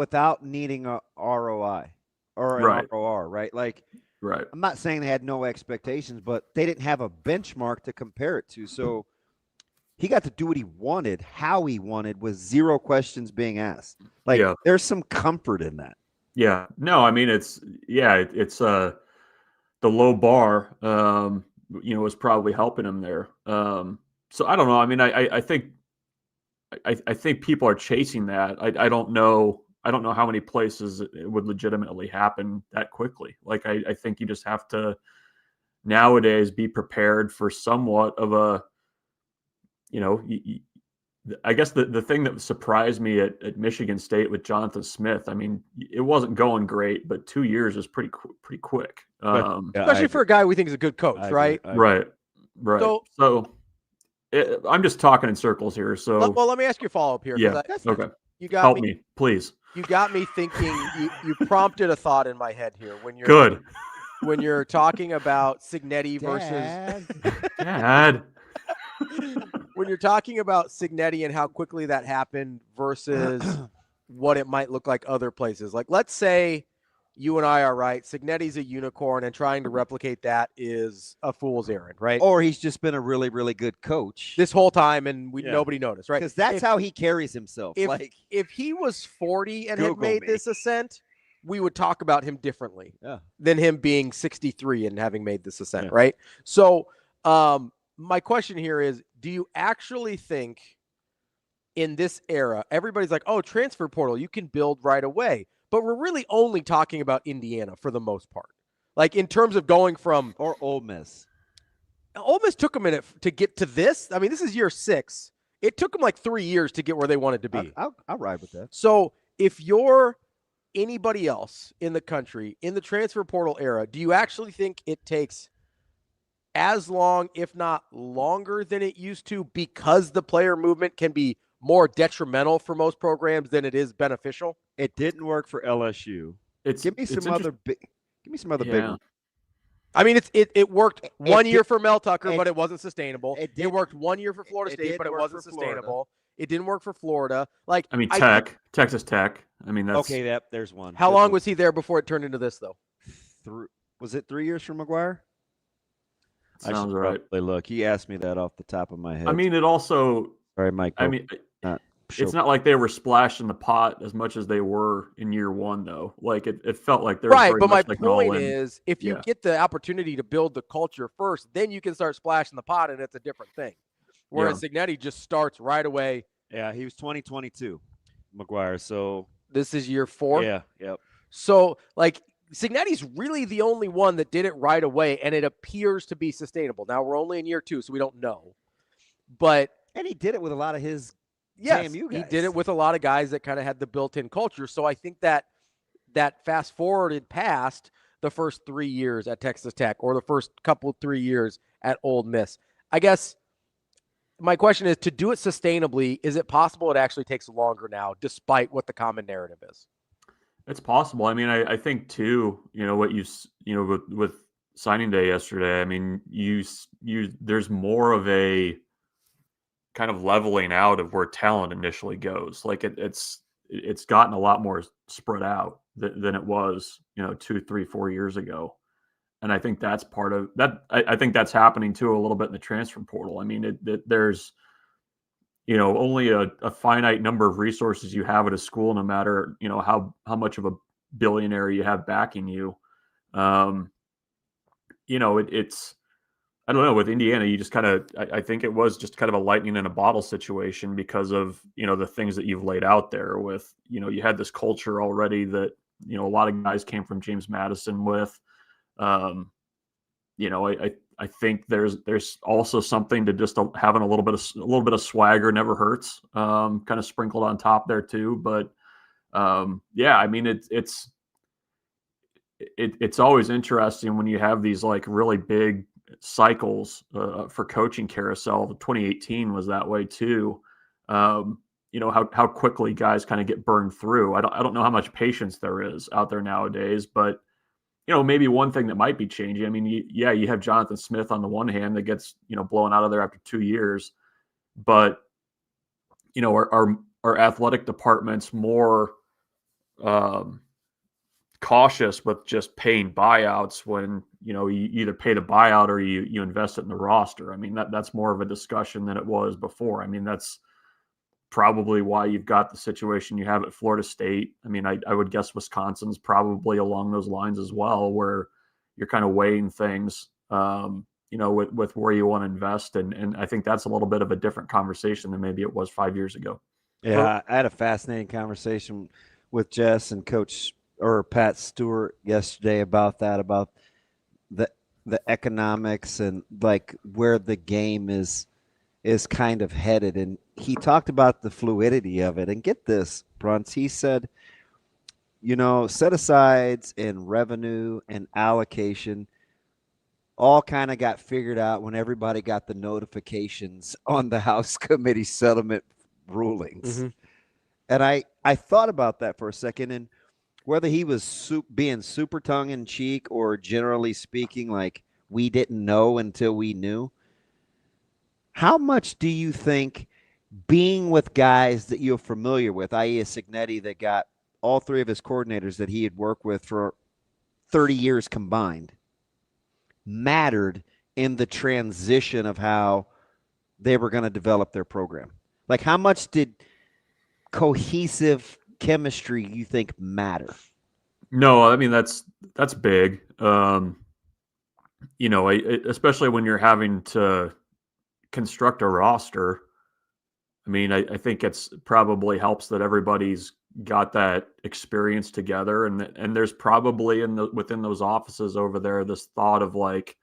needing a ROI or an Right. ROR, right? Like, right. I'm not saying they had no expectations, but they didn't have a benchmark to compare it to. So he got to do what he wanted, how he wanted, with zero questions being asked. Like, Yeah. there's some comfort in that. Yeah. No, I mean, it's the low bar, you know, was probably helping him there. So I don't know. I mean, I think people are chasing that. I don't know how many places it would legitimately happen that quickly. Like, I think you just have to nowadays be prepared for somewhat of a, you know, I guess the thing that surprised me at Michigan State with Jonathan Smith, I mean, it wasn't going great, but 2 years is pretty quick. Especially for a guy we think is a good coach, right? Right. So I'm just talking in circles here. So well, let me ask you a follow-up here. Yeah. Okay. You got Help me, please. You got me thinking. You prompted a thought in my head here when you're Good. When you're talking about Cignetti versus Dad. When you're talking about Cignetti and how quickly that happened versus what it might look like other places. Like, let's say you and I are right. Cignetti's a unicorn, and trying to replicate that is a fool's errand, right? Or he's just been a really, really good coach this whole time, and nobody noticed, right? Because that's how he carries himself. If he was 40 and had Google made me. this ascent, we would talk about him differently Yeah. than him being 63 and having made this ascent, right? So my question here is, do you actually think in this era, everybody's like, oh, transfer portal, you can build right away. But we're really only talking about Indiana for the most part. Like, in terms of going from... Or Ole Miss. Ole Miss took a minute to get to this. I mean, this is year 6. It took them like 3 years to get where they wanted to be. I'll ride with that. So if you're anybody else in the country in the transfer portal era, do you actually think it takes as long, if not longer than it used to, because the player movement can be more detrimental for most programs than it is beneficial? It didn't work for LSU. Give me some other big ones. I mean, it worked 1 year for Mel Tucker, but it wasn't sustainable. It worked 1 year for Florida State, but it wasn't sustainable. It didn't work for Florida. Like, I mean, Texas Tech. I mean, that's okay. There's one. How long was he there before it turned into this, though? Was it 3 years for McGuire? Sounds right. Look, he asked me that off the top of my head. I mean, it also. Sorry, Mike. I mean, it's not like they were splashing the pot as much as they were in year 1, though. Like, it felt like there was right. very But my much like point is, if you get the opportunity to build the culture first, then you can start splashing the pot, and it's a different thing. Whereas Cignetti just starts right away. Yeah, he was 2022, McGuire. So this is year 4. Yeah. Yep. So, like, Cignetti's really the only one that did it right away, and it appears to be sustainable. Now, we're only in year 2, so we don't know. And he did it with a lot of his JMU guys. He did it with a lot of guys that kind of had the built-in culture. So I think that fast-forwarded past the first 3 years at Texas Tech or the first 3 years at Ole Miss. I guess my question is, to do it sustainably, is it possible it actually takes longer now, despite what the common narrative is? It's possible. I mean, I think too, what with signing day yesterday, I mean, there's more of a kind of leveling out of where talent initially goes. Like it's gotten a lot more spread out than it was, 2, 3, 4 years ago. And I think that's part of that. I think that's happening too a little bit in the transfer portal. I mean, there's, only a finite number of resources you have at a school, no matter, how much of a billionaire you have backing you. It's, I don't know, with Indiana, you just kind of, I think it was just kind of a lightning in a bottle situation because of, the things that you've laid out there with, you had this culture already that, a lot of guys came from James Madison with, I think there's also something to just having a little bit of swagger never hurts, kind of sprinkled on top there too. But yeah, I mean it's always interesting when you have these like really big cycles for coaching carousel. 2018 was that way too. How quickly guys kind of get burned through. I don't know how much patience there is out there nowadays, but maybe one thing that might be changing. I mean, you have Jonathan Smith on the one hand that gets, blown out of there after 2 years, but our athletic department's more cautious with just paying buyouts when, you either pay the buyout or you invest it in the roster. I mean, that's more of a discussion than it was before. I mean, that's probably why you've got the situation you have at Florida State. I mean, I would guess Wisconsin's probably along those lines as well, where you're kind of weighing things, with where you want to invest. And I think that's a little bit of a different conversation than maybe it was 5 years ago. Yeah, I had a fascinating conversation with Jess and Pat Stewart yesterday about the economics and like where the game is kind of headed. And he talked about the fluidity of it. And get this, BRUNTZ, he said, set-asides and revenue and allocation all kind of got figured out when everybody got the notifications on the House Committee settlement rulings. Mm-hmm. And I thought about that for a second, and whether he was being super tongue-in-cheek or generally speaking, like we didn't know until we knew, how much do you think being with guys that you're familiar with, i.e. a Cignetti that got all three of his coordinators that he had worked with for 30 years combined, mattered in the transition of how they were going to develop their program? Like, how much did cohesive chemistry you think matter? No, I mean, that's big. Especially when you're having to construct a roster. I mean, I think it's probably helps that everybody's got that experience together, and there's probably within those offices over there this thought of like,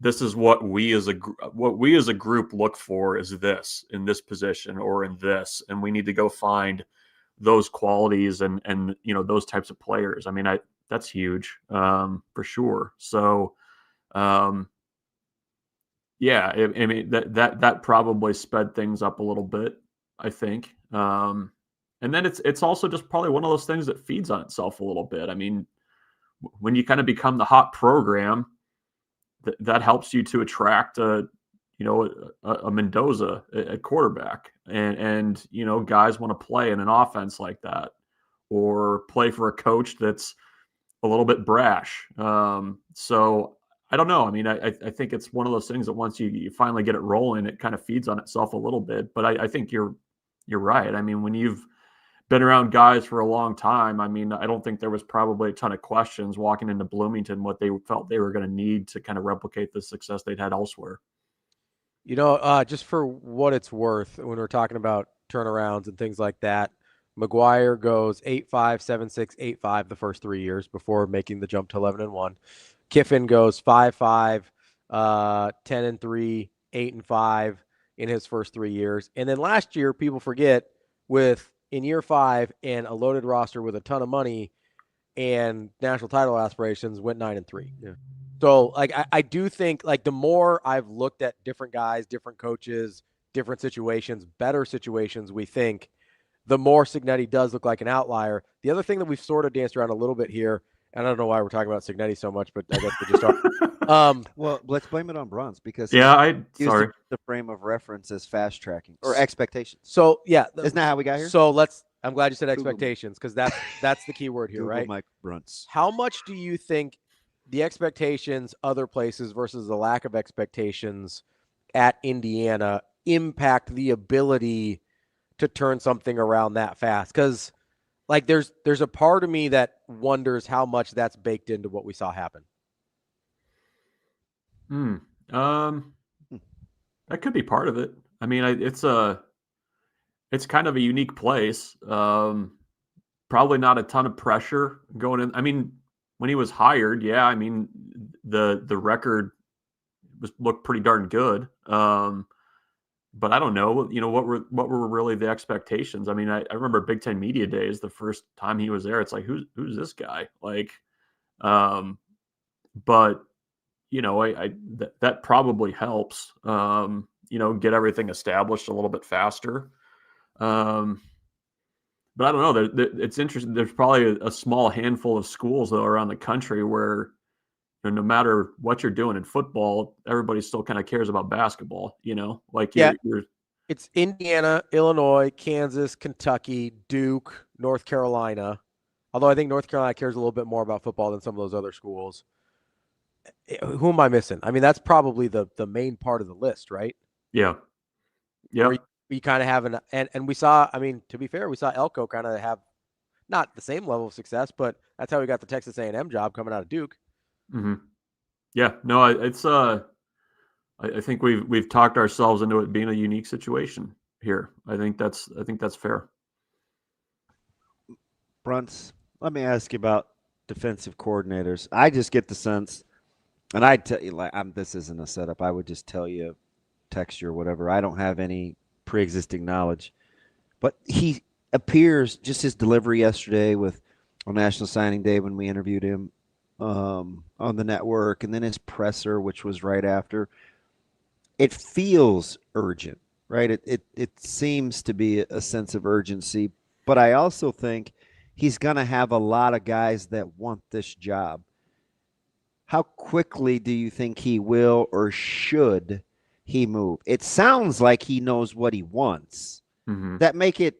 this is what we as a group look for is this in this position or in this, and we need to go find those qualities and those types of players. I mean, that's huge for sure. So. Yeah, I mean that probably sped things up a little bit, I think. And then it's also just probably one of those things that feeds on itself a little bit. I mean, when you kind of become the hot program, that helps you to attract a Mendoza at quarterback, and guys want to play in an offense like that, or play for a coach that's a little bit brash. So. I don't know. I mean, I think it's one of those things that once you finally get it rolling, it kind of feeds on itself a little bit. But I think you're right. I mean, when you've been around guys for a long time, I mean, I don't think there was probably a ton of questions walking into Bloomington what they felt they were going to need to kind of replicate the success they'd had elsewhere. Just for what it's worth, when we're talking about turnarounds and things like that, McGuire goes 8-5, 7-6, 8-5 the first 3 years before making the jump to 11-1. Kiffin goes 5-5, 10-3, 8-5 in his first 3 years. And then last year, people forget, in year 5 and a loaded roster with a ton of money and national title aspirations, went 9-3. Yeah. So, like, I do think, like, the more I've looked at different guys, different coaches, different situations, better situations, we think, the more Cignetti does look like an outlier. The other thing that we've sort of danced around a little bit here, and I don't know why we're talking about Cignetti so much, but I guess we just are. Well, let's blame it on BRUNTZ because sorry, the frame of reference is fast tracking or expectations. So yeah, isn't that how we got here? So I'm glad you said expectations, because that's the key word here, right? Mike BRUNTZ. How much do you think the expectations other places versus the lack of expectations at Indiana impact the ability to turn something around that fast? Because like there's a part of me that wonders how much that's baked into what we saw happen. That could be part of it. I mean, it's kind of a unique place. Probably not a ton of pressure going in. I mean, when he was hired, yeah, I mean, the record looked pretty darn good. But I don't know, what were really the expectations? I mean, I remember Big Ten Media Days, the first time he was there, it's like, who's this guy? Like, but that probably helps, get everything established a little bit faster. But I don't know. It's interesting. There's probably a small handful of schools though around the country where, no matter what you're doing in football, everybody still kind of cares about basketball. Like it's Indiana, Illinois, Kansas, Kentucky, Duke, North Carolina. Although I think North Carolina cares a little bit more about football than some of those other schools. Who am I missing? I mean, that's probably the main part of the list, right? Yeah. Yeah. We kind of have and we saw, I mean, to be fair, we saw Elko kind of have not the same level of success, but that's how we got the Texas A&M job coming out of Duke. Mm-hmm. Yeah, no, it's I think we've talked ourselves into it being a unique situation here. I think that's fair. BRUNTZ, let me ask you about defensive coordinators. I just get the sense, and I tell you, this isn't a setup. I would just tell you, text you or whatever. I don't have any pre-existing knowledge, but he appears, just his delivery yesterday on National Signing Day when we interviewed him on the network, and then his presser, which was right after, it feels urgent, right? It seems to be a sense of urgency, but I also think he's going to have a lot of guys that want this job. How quickly do you think he will or should he move? It sounds like he knows what he wants. Mm-hmm. That make it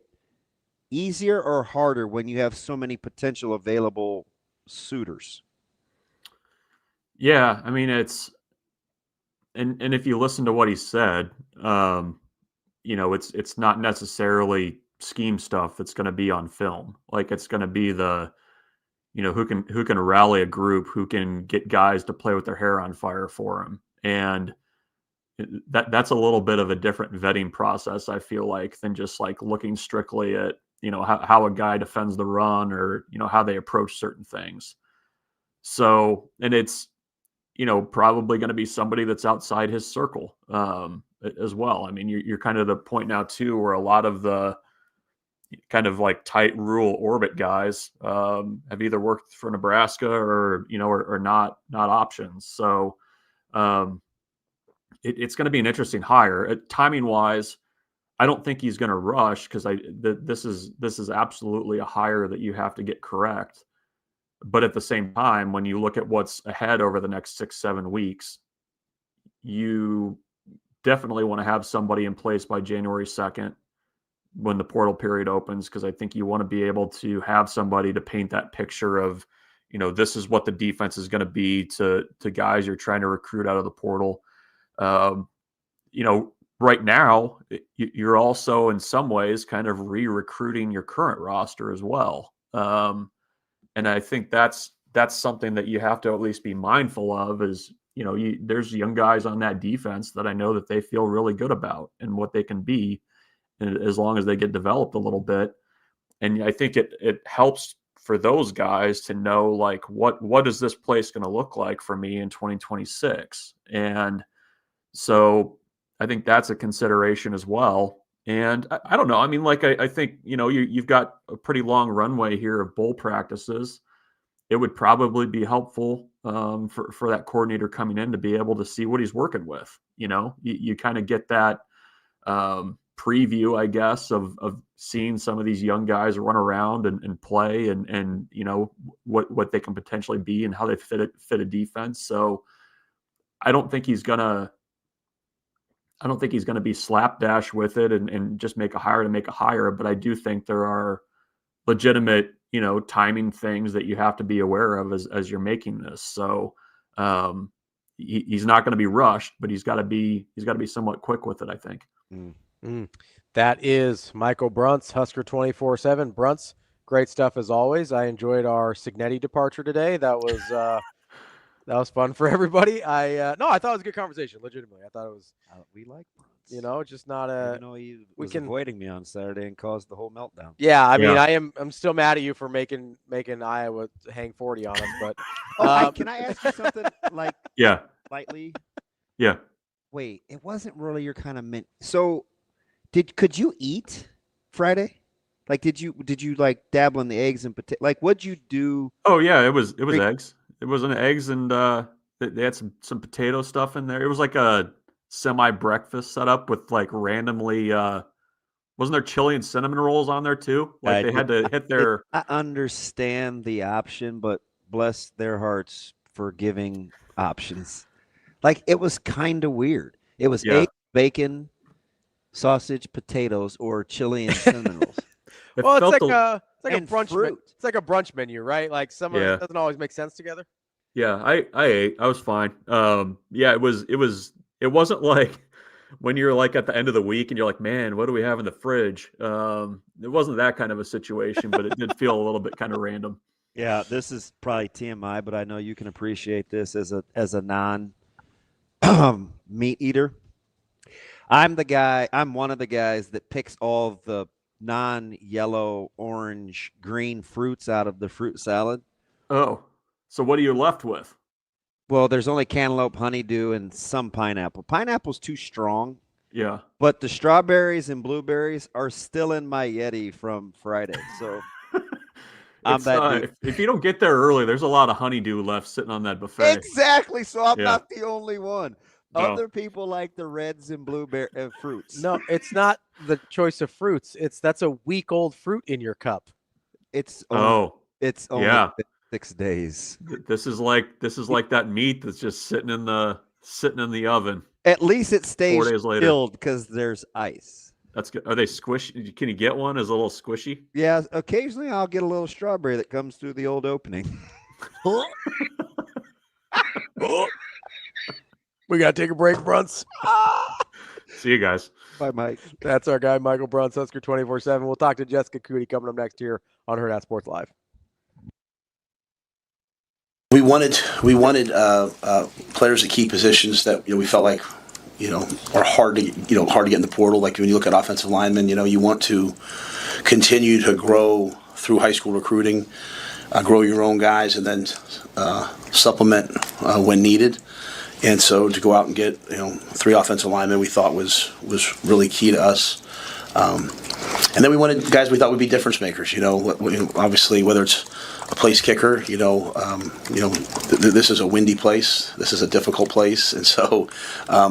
easier or harder when you have so many potential available suitors? Yeah, I mean, it's and if you listen to what he said, it's not necessarily scheme stuff that's going to be on film. Like, it's going to be the who can rally a group, who can get guys to play with their hair on fire for him. And that's a little bit of a different vetting process, I feel like, than just like looking strictly at, how a guy defends the run or, how they approach certain things. So, and it's, probably going to be somebody that's outside his circle as well. I mean, you're kind of the point now too, where a lot of the kind of like tight Rhule orbit guys have either worked for Nebraska or, or not options. So it's going to be an interesting hire. Timing wise, I don't think he's going to rush, because this is absolutely a hire that you have to get correct. But at the same time, when you look at what's ahead over the next 6-7 weeks, you definitely want to have somebody in place by January 2nd when the portal period opens, because I think you want to be able to have somebody to paint that picture of, this is what the defense is going to be to guys you're trying to recruit out of the portal. Right now, you're also in some ways kind of re-recruiting your current roster as well. And I think that's something that you have to at least be mindful of is, there's young guys on that defense that I know that they feel really good about and what they can be, as long as they get developed a little bit. And I think it helps for those guys to know, like, what is this place going to look like for me in 2026? And so I think that's a consideration as well. And I don't know. I mean, like, I think, you've got a pretty long runway here of bowl practices. It would probably be helpful for that coordinator coming in to be able to see what he's working with. You kind of get that preview, I guess, of seeing some of these young guys run around and play and what they can potentially be and how they fit a defense. So I don't think he's gonna be slapdash with it and just make a hire to make a hire. But I do think there are legitimate, timing things that you have to be aware of as you're making this. So he's not going to be rushed, but he's got to be somewhat quick with it, I think. That is Michael BRUNTZ, Husker 24/7. BRUNTZ, great stuff as always. I enjoyed our Cignetti departure today. That was fun for everybody. I thought it was a good conversation. Legitimately, I thought it was. We like BRUNTZ. Just not a. He was avoiding me on Saturday and caused the whole meltdown. Yeah, I mean, I'm still mad at you for making Iowa hang 40 on us. But can I ask you something? Like, yeah, slightly. Yeah. Wait, it wasn't really your kind of mint. So, could you eat Friday? Like, did you like dabble in the eggs and potato? Like, what'd you do? Oh yeah, it was eggs. It was an eggs and they had some potato stuff in there. It was like a semi breakfast setup with like randomly wasn't there chili and cinnamon rolls on there too? Like they had to hit their. I understand the option, but bless their hearts for giving options. Like, it was kind of weird. It was egg, bacon, sausage, potatoes, or chili and cinnamon rolls. Well, it's like a brunch. Fruit. It's like a brunch menu, right? Like some of it doesn't always make sense together. Yeah, I ate. I was fine. Yeah, it wasn't like when you're like at the end of the week and you're like, man, what do we have in the fridge? It wasn't that kind of a situation, but it did feel a little bit kind of random. Yeah, this is probably TMI, but I know you can appreciate this as a non meat eater. I'm one of the guys that picks all the non-yellow, orange, green fruits out of the fruit salad. Oh, so what are you left with? Well, there's only cantaloupe, honeydew, and some pineapple. Pineapple's too strong. Yeah. But the strawberries and blueberries are still in my Yeti from Friday. So if you don't get there early, there's a lot of honeydew left sitting on that buffet. Exactly. So I'm not the only one. No. Other people like the reds and blueberry fruits. No, it's not the choice of fruits. That's a week-old fruit in your cup. It's only 6 days. This is like that meat that's just sitting in the oven. At least it stays 4 days later. chilled because there's ice. That's good. Are they squishy? Can you get one as a little squishy? Yeah, occasionally I'll get a little strawberry that comes through the old opening. We got to take a break, BRUNTZ. See you guys. Bye, Mike. That's our guy, Michael BRUNTZ, Husker 24/7. We'll talk to Jessica COODY coming up next here on Hurrdat Sports Live. We wanted players at key positions that we felt like are hard to get in the portal. Like when you look at offensive linemen, you want to continue to grow through high school recruiting, grow your own guys, and then supplement when needed. And so to go out and get 3 offensive linemen, we thought was really key to us. And then we wanted guys we thought would be difference makers. Obviously whether it's a place kicker, this is a windy place, this is a difficult place, and so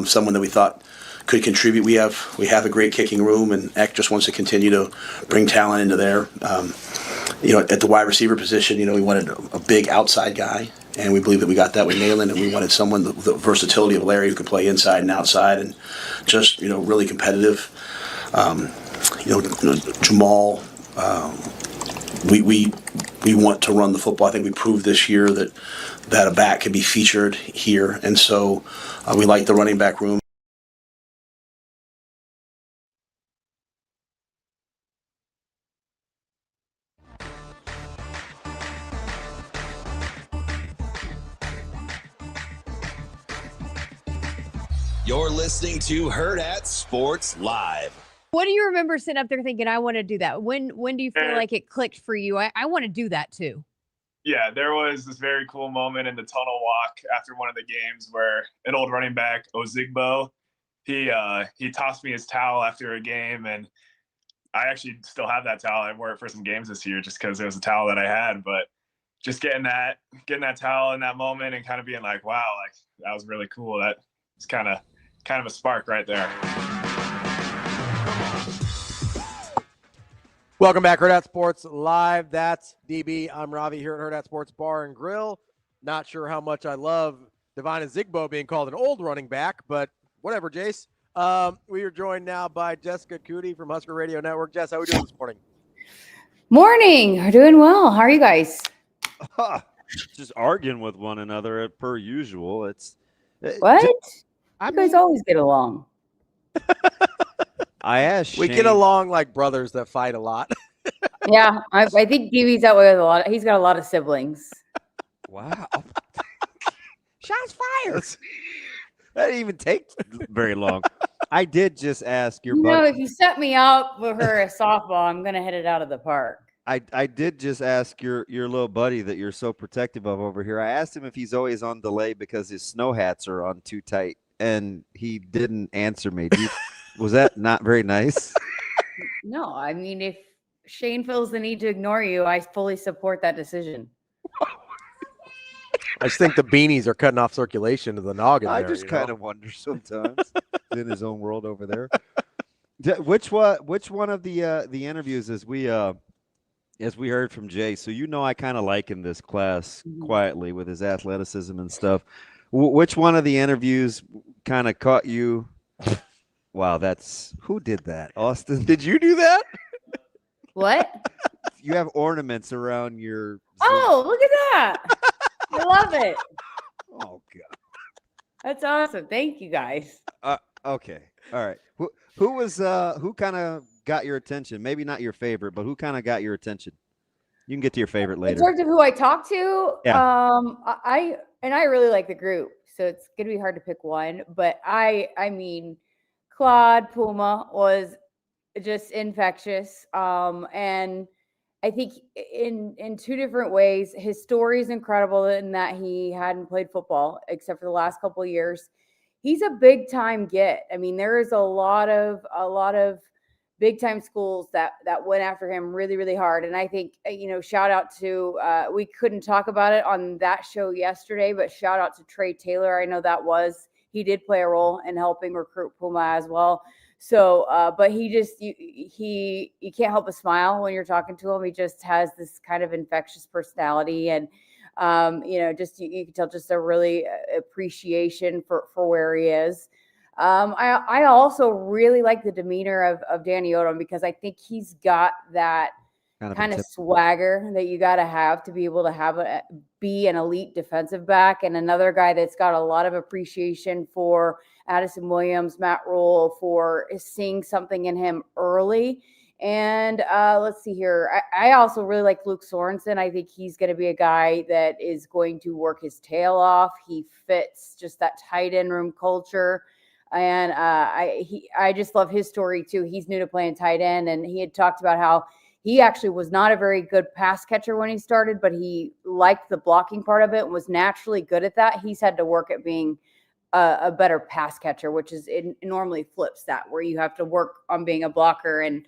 someone that we thought could contribute. We have a great kicking room, and Eck just wants to continue to bring talent into there. At the wide receiver position, we wanted a big outside guy, and we believe that we got that with Nayland, and we wanted someone the versatility of Larry who could play inside and outside, and just really competitive. Jamal, we want to run the football. I think we proved this year that a back can be featured here, and so we like the running back room. You're listening to Hurrdat Sports Live. What do you remember sitting up there thinking, I want to do that? When do you feel like it clicked for you? I want to do that too. Yeah, there was this very cool moment in the tunnel walk after one of the games where an old running back, Ozigbo, he tossed me his towel after a game, and I actually still have that towel. I wore it for some games this year just because it was a towel that I had. But just getting that towel in that moment and kind of being like, wow, like that was really cool. That was kind of a spark right there. Welcome back, Hurrdat Sports Live. That's DB. I'm Ravi here at Hurrdat Sports Bar and Grill. Not sure how much I love Devine Ozigbo being called an old running back, but whatever, Jace. We are joined now by Jessica COODY from Husker Radio Network. Jess, how are we doing this morning? Morning. We're doing well. How are you guys? Just arguing with one another per usual. It's what? You guys always get along. I asked. We get along like brothers that fight a lot. Yeah, I think DB's that way with a lot. He's got a lot of siblings. Wow. Shots fired. That didn't even take very long. I did just ask your buddy. If you set me up with her a softball, I'm gonna hit it out of the park. I did just ask your little buddy that you're so protective of over here. I asked him if he's always on delay because his snow hats are on too tight. and he didn't answer me. Was that not very nice? No, I mean, if Shane feels the need to ignore you, I fully support that decision. I just think the beanies are cutting off circulation to the noggin. I there, just you kind know? of wonder sometimes in his own world over there. Which one of the interviews as we heard from Jay? So I kind of liken this class quietly with his athleticism and stuff. Which one of the interviews kind of caught you? Wow, who did that? Austin, did you do that? What? You have ornaments around your. Oh, look at that! I love it. Oh God, that's awesome. Thank you, guys. Okay, all right. Who kind of got your attention? Maybe not your favorite, but who kind of got your attention? You can get to your favorite later. In terms of who I talked to, yeah. I really like the group, so it's gonna be hard to pick one. But I mean, Claude Puma was just infectious, and I think in two different ways. His story is incredible in that he hadn't played football except for the last couple of years. He's a big time get. I mean, there is a lot of big time schools that went after him really, really hard. And I think, shout out to, we couldn't talk about it on that show yesterday, but shout out to Trey Taylor. I know he did play a role in helping recruit Puma as well. So, but he just, you can't help but smile when you're talking to him. He just has this kind of infectious personality, and just you can tell just a really appreciation for where he is. I also really like the demeanor of Danny Odom, because I think he's got that kind of swagger that you got to have to be able to be an elite defensive back. And another guy that's got a lot of appreciation for Addison Williams, Matt Rhule, for seeing something in him early. And let's see here. I also really like Luke Sorensen. I think he's going to be a guy that is going to work his tail off. He fits just that tight end room culture. And I just love his story too. He's new to playing tight end, and he had talked about how he actually was not a very good pass catcher when he started, but he liked the blocking part of it and was naturally good at that. He's had to work at being a better pass catcher, which is it normally flips that, where you have to work on being a blocker, and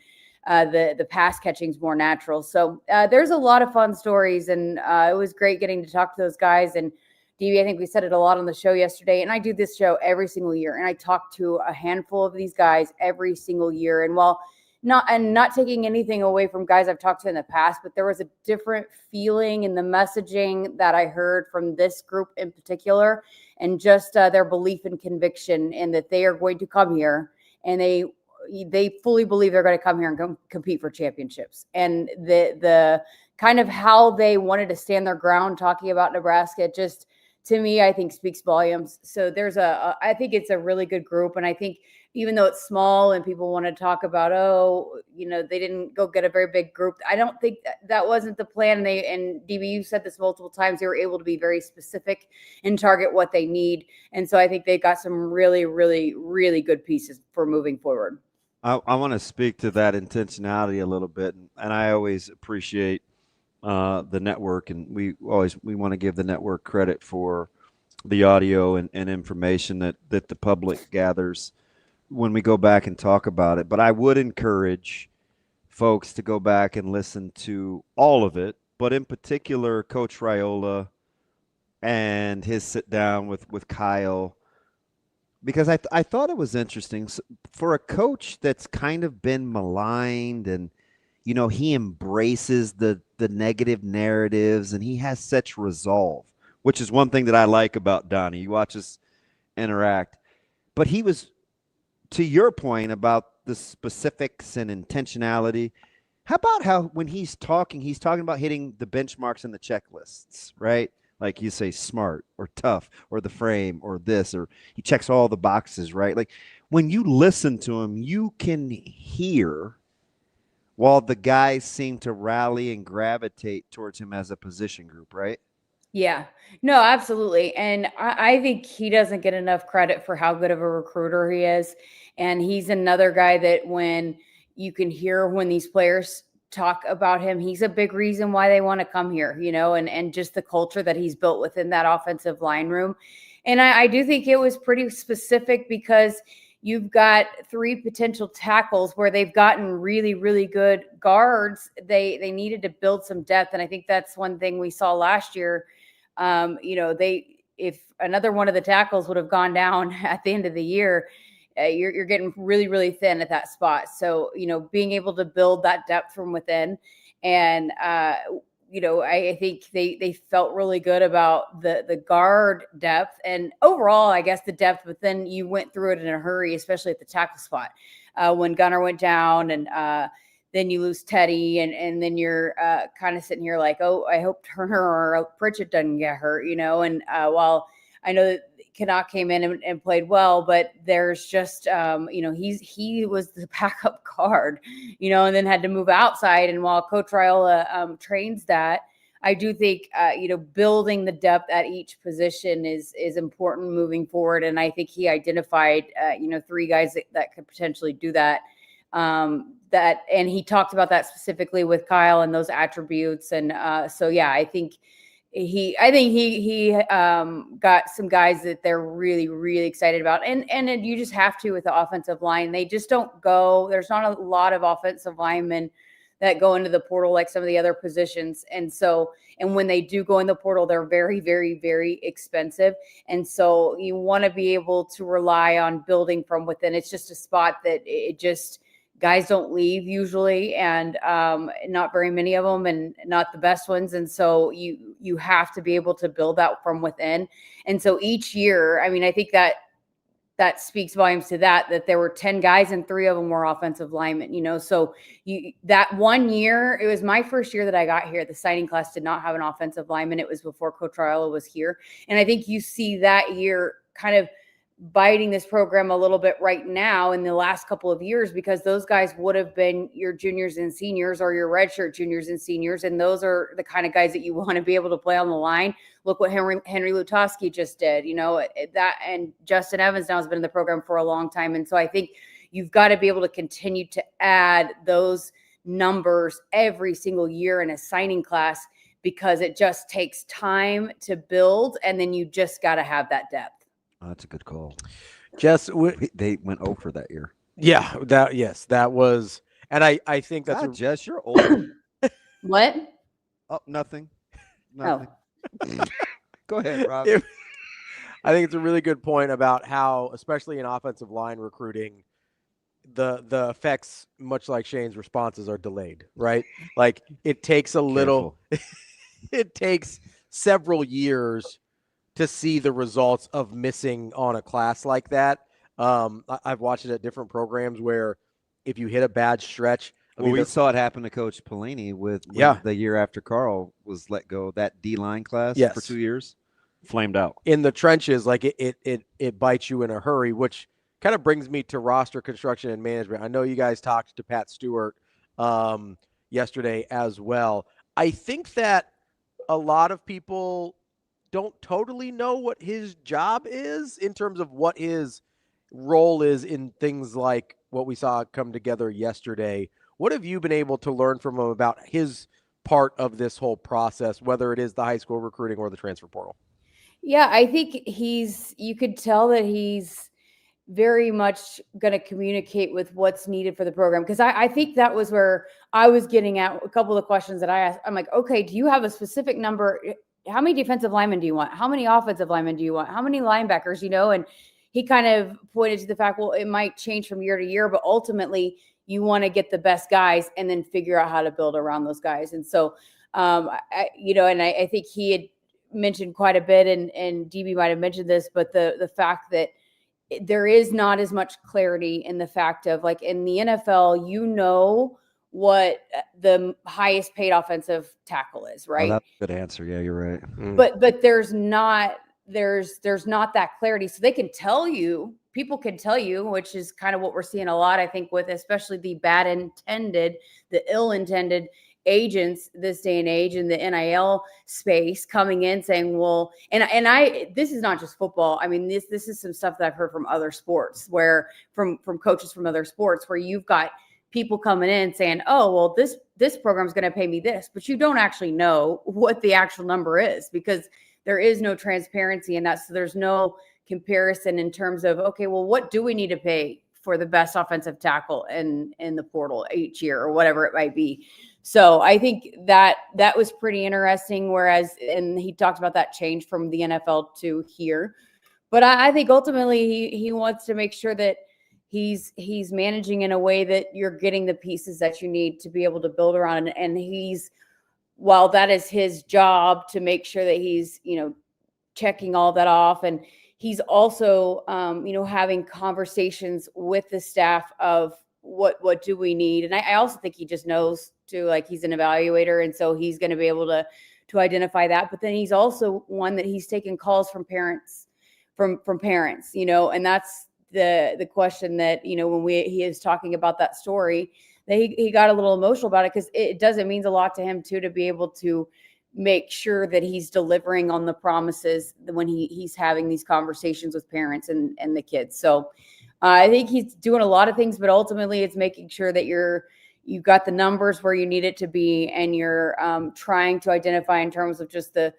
the pass catching is more natural. So there's a lot of fun stories, and it was great getting to talk to those guys. And DB, I think we said it a lot on the show yesterday, and I do this show every single year, and I talk to a handful of these guys every single year. And while not taking anything away from guys I've talked to in the past, but there was a different feeling in the messaging that I heard from this group in particular, and just their belief and conviction in that they are going to come here, and they fully believe they're going to come here and compete for championships. And the kind of how they wanted to stand their ground talking about Nebraska, just to me, I think speaks volumes. So I think it's a really good group. And I think even though it's small and people want to talk about, they didn't go get a very big group, I don't think that wasn't the plan. And DB, you said this multiple times, they were able to be very specific and target what they need. And so I think they got some really, really, really good pieces for moving forward. I want to speak to that intentionality a little bit. And I always appreciate the network, and we want to give the network credit for the audio and information that the public gathers when we go back and talk about it. But I would encourage folks to go back and listen to all of it, but in particular Coach Raiola and his sit down with Kyle, because I thought it was interesting for a coach that's kind of been maligned, and he embraces the negative narratives, and he has such resolve, which is one thing that I like about Donnie. You watch us interact. But he was, to your point about the specifics and intentionality, how about how when he's talking about hitting the benchmarks and the checklists, right? Like you say, smart or tough or the frame or this, or he checks all the boxes, right? Like when you listen to him, you can hear while the guys seem to rally and gravitate towards him as a position group, right? Yeah, no, absolutely. And I think he doesn't get enough credit for how good of a recruiter he is. And he's another guy that when you can hear when these players talk about him, he's a big reason why they want to come here, and just the culture that he's built within that offensive line room. And I do think it was pretty specific because you've got 3 potential tackles where they've gotten really, really good guards. They needed to build some depth. And I think that's one thing we saw last year. If another one of the tackles would have gone down at the end of the year, you're getting really, really thin at that spot. So, being able to build that depth from within. And, I think they felt really good about the guard depth and overall, I guess, the depth, but then you went through it in a hurry, especially at the tackle spot. When Gunner went down and then you lose Teddy and then you're kind of sitting here like, oh, I hope Turner or Pritchett doesn't get hurt, and while I know that Canuck came in and played well, but there's just, he was the backup guard, and then had to move outside. And while Coach Riola trains that, I do think, building the depth at each position is important moving forward. And I think he identified, 3 guys that could potentially do that. And he talked about that specifically with Kyle and those attributes. And so, yeah, I think he got some guys that they're really, really excited about. And you just have to with the offensive line. They just don't go. There's not a lot of offensive linemen that go into the portal like some of the other positions. And when they do go in the portal, they're very, very, very expensive. And so you want to be able to rely on building from within. It's just a spot that guys don't leave usually, and not very many of them, and not the best ones. And so you have to be able to build that from within. And so each year, I think that speaks volumes to that there were 10 guys and 3 of them were offensive linemen, so that one year, it was my first year that I got here. The signing class did not have an offensive lineman. It was before Coach Riola was here. And I think you see that year kind of biting this program a little bit right now in the last couple of years, because those guys would have been your juniors and seniors or your redshirt juniors and seniors. And those are the kind of guys that you want to be able to play on the line. Look what Henry Lutoski just did, that, and Justin Evans now has been in the program for a long time. And so I think you've got to be able to continue to add those numbers every single year in a signing class, because it just takes time to build. And then you just got to have that depth. Oh, that's a good call. Jess, they went over that year. Yeah, that was, and I think that's Jess, you're old. What? Oh, nothing. Oh. Go ahead, Ravi. I think it's a really good point about how, especially in offensive line recruiting, the effects, much like Shane's responses, are delayed, right? Like it takes a little, it takes several years to see the results of missing on a class like that. I've watched it at different programs where if you hit a bad stretch. We saw it happen to Coach Pelini with the year after Carl was let go, that D-line class for 2 years. Flamed out. In the trenches, like it bites you in a hurry, which kind of brings me to roster construction and management. I know you guys talked to Pat Stewart yesterday as well. I think that a lot of people don't totally know what his job is in terms of what his role is in things like what we saw come together yesterday. What have you been able to learn from him about his part of this whole process, whether it is the high school recruiting or the transfer portal? Yeah, I think you could tell that he's very much going to communicate with what's needed for the program. Because I think that was where I was getting at a couple of the questions that I asked. I'm like, okay, do you have a specific number? How many defensive linemen do you want? How many offensive linemen do you want? How many linebackers, And he kind of pointed to the fact, well, it might change from year to year, but ultimately you want to get the best guys and then figure out how to build around those guys. And so, I think he had mentioned quite a bit, and DB might have mentioned this, but the fact that there is not as much clarity in the fact of, like, in the NFL, what the highest paid offensive tackle is, right? Oh, that's a good answer. Yeah, you're right. But there's not that clarity. So they can tell you, people can tell you, which is kind of what we're seeing a lot, I think, with especially the ill-intended agents this day and age in the NIL space coming in saying, well, this is not just football. I mean, this is some stuff that I've heard from other sports, where from coaches from other sports, where you've got people coming in saying, oh, well, this program is going to pay me this, but you don't actually know what the actual number is, because there is no transparency in that. So there's no comparison in terms of, okay, well, what do we need to pay for the best offensive tackle in the portal each year or whatever it might be. So I think that was pretty interesting. Whereas, and he talked about that change from the NFL to here, but I think ultimately he wants to make sure that he's managing in a way that you're getting the pieces that you need to be able to build around. And while that is his job to make sure that he's, checking all that off, and he's also, having conversations with the staff of what do we need. And I also think he just knows too, like he's an evaluator. And so he's going to be able to identify that. But then he's also one that he's taking calls from parents, from parents, and that's the question that, when he is talking about that story, that he got a little emotional about it, because it means a lot to him too, to be able to make sure that he's delivering on the promises when he's having these conversations with parents and the kids. So I think he's doing a lot of things, but ultimately it's making sure that you've got the numbers where you need it to be, and you're trying to identify in terms of just the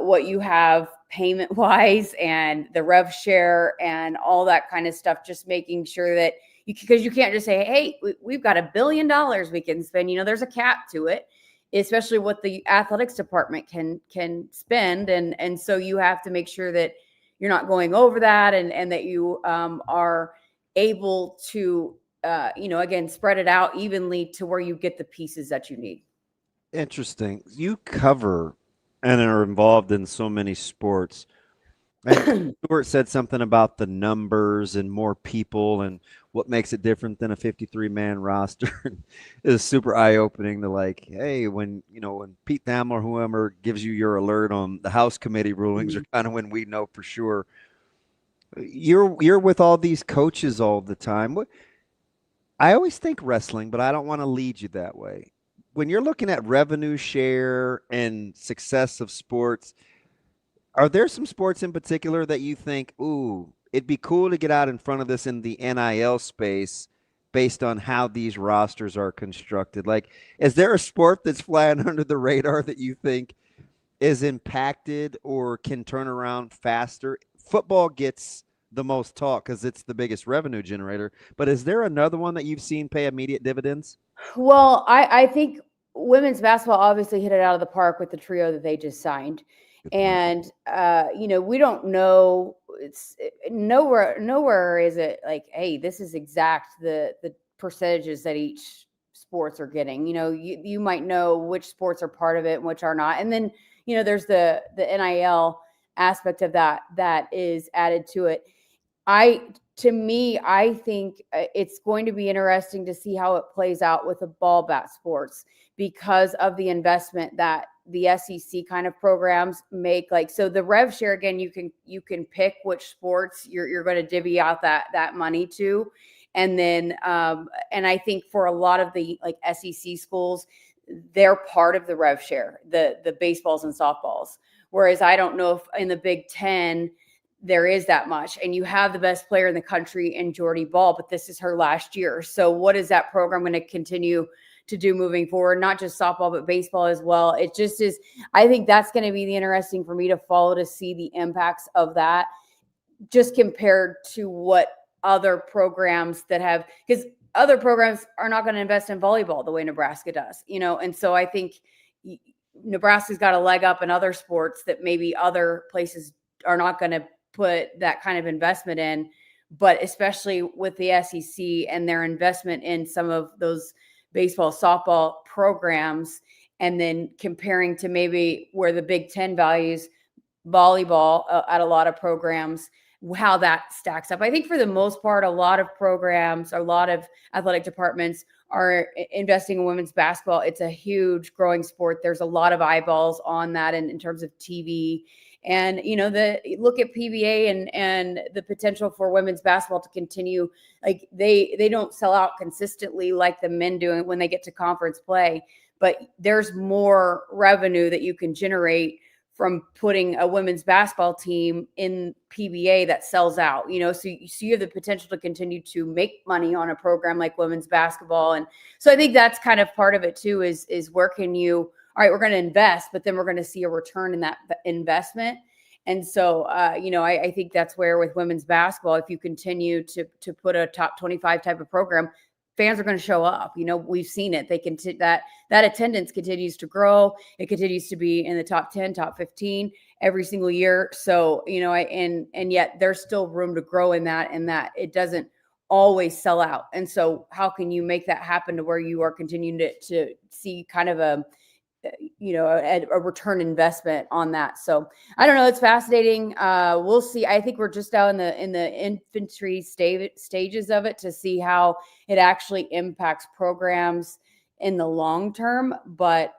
what you have payment wise and the rev share and all that kind of stuff, just making sure that because you can't just say, hey, we've got $1 billion we can spend. There's a cap to it, especially what the athletics department can spend. And so you have to make sure that you're not going over that, and that you are able to, again, spread it out evenly to where you get the pieces that you need. Interesting. You cover and are involved in so many sports. And Stuart said something about the numbers and more people and what makes it different than a 53-man roster. It is super eye-opening to, like, hey, when Pete Thamel or whoever gives you your alert on the House committee rulings, are kind of when we know for sure. You're with all these coaches all the time. I always think wrestling, but I don't want to lead you that way. When you're looking at revenue share and success of sports, are there some sports in particular that you think, ooh, it'd be cool to get out in front of this in the NIL space based on how these rosters are constructed? Like, is there a sport that's flying under the radar that you think is impacted or can turn around faster? Football gets the most talk because it's the biggest revenue generator. But is there another one that you've seen pay immediate dividends? Well, I think women's basketball obviously hit it out of the park with the trio that they just signed. And, we don't know, it's nowhere is it like, hey, this is exact the percentages that each sports are getting. You might know which sports are part of it and which are not. And then, there's the NIL aspect of that is added to it. To me, I think it's going to be interesting to see how it plays out with the ball bat sports because of the investment that the SEC kind of programs make. Like, so the rev share, again, you can pick which sports you're going to divvy out that money to. And then, and I think for a lot of the like SEC schools, they're part of the rev share, the baseballs and softballs. Whereas I don't know if in the Big Ten, there is that much, and you have the best player in the country in Jordy Ball, but this is her last year. So what is that program going to continue to do moving forward? Not just softball, but baseball as well. It just is, I think that's going to be the interesting for me to follow, to see the impacts of that just compared to what other programs that have, because other programs are not going to invest in volleyball the way Nebraska does, and so I think Nebraska's got a leg up in other sports that maybe other places are not going to put that kind of investment in, but especially with the SEC and their investment in some of those baseball, softball programs, and then comparing to maybe where the Big Ten values volleyball at a lot of programs, how that stacks up. I think for the most part, a lot of programs, a lot of athletic departments are investing in women's basketball. It's a huge growing sport. There's a lot of eyeballs on that in terms of TV. And, look at PBA and the potential for women's basketball to continue. Like they don't sell out consistently like the men do when they get to conference play, but there's more revenue that you can generate from putting a women's basketball team in PBA that sells out, so you have the potential to continue to make money on a program like women's basketball. And so I think that's kind of part of it too, is where can you all right, we're going to invest, but then we're going to see a return in that investment. And so, I think that's where with women's basketball, if you continue to put a top 25 type of program, fans are going to show up. We've seen it. They can that attendance continues to grow. It continues to be in the top 10, top 15 every single year. So, and yet there's still room to grow in that, and that it doesn't always sell out. And so how can you make that happen to where you are continuing to see kind of a return investment on that? So I don't know. It's fascinating. We'll see. I think we're just now in the infantry stages of it to see how it actually impacts programs in the long term. But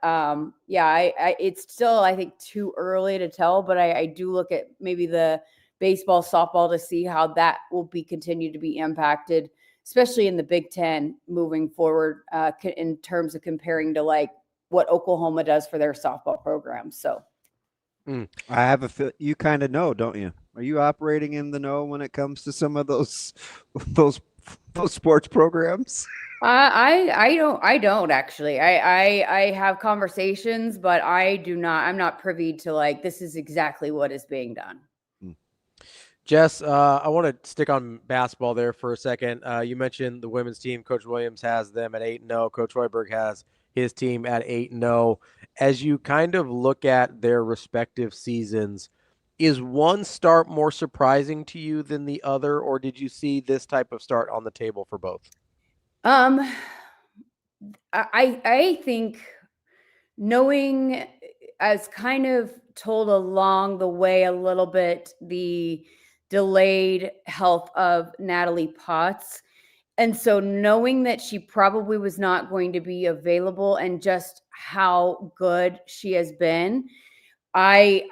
it's still, I think, too early to tell. But I do look at maybe the baseball, softball to see how that will be continued to be impacted, especially in the Big Ten moving forward in terms of comparing to like what Oklahoma does for their softball program. So I have a feel you kind of know, don't you? Are you operating in the know when it comes to some of those sports programs? I don't actually. I have conversations, but I'm not privy to like, this is exactly what is being done. Jess, I want to stick on basketball there for a second. You mentioned the women's team. Coach Williams has them at 8-0. Coach Hoiberg has his team at 8-0. As you kind of look at their respective seasons, is one start more surprising to you than the other, or did you see this type of start on the table for both? I think knowing, as kind of told along the way a little bit, the delayed health of Natalie Potts. And so knowing that she probably was not going to be available and just how good she has been, I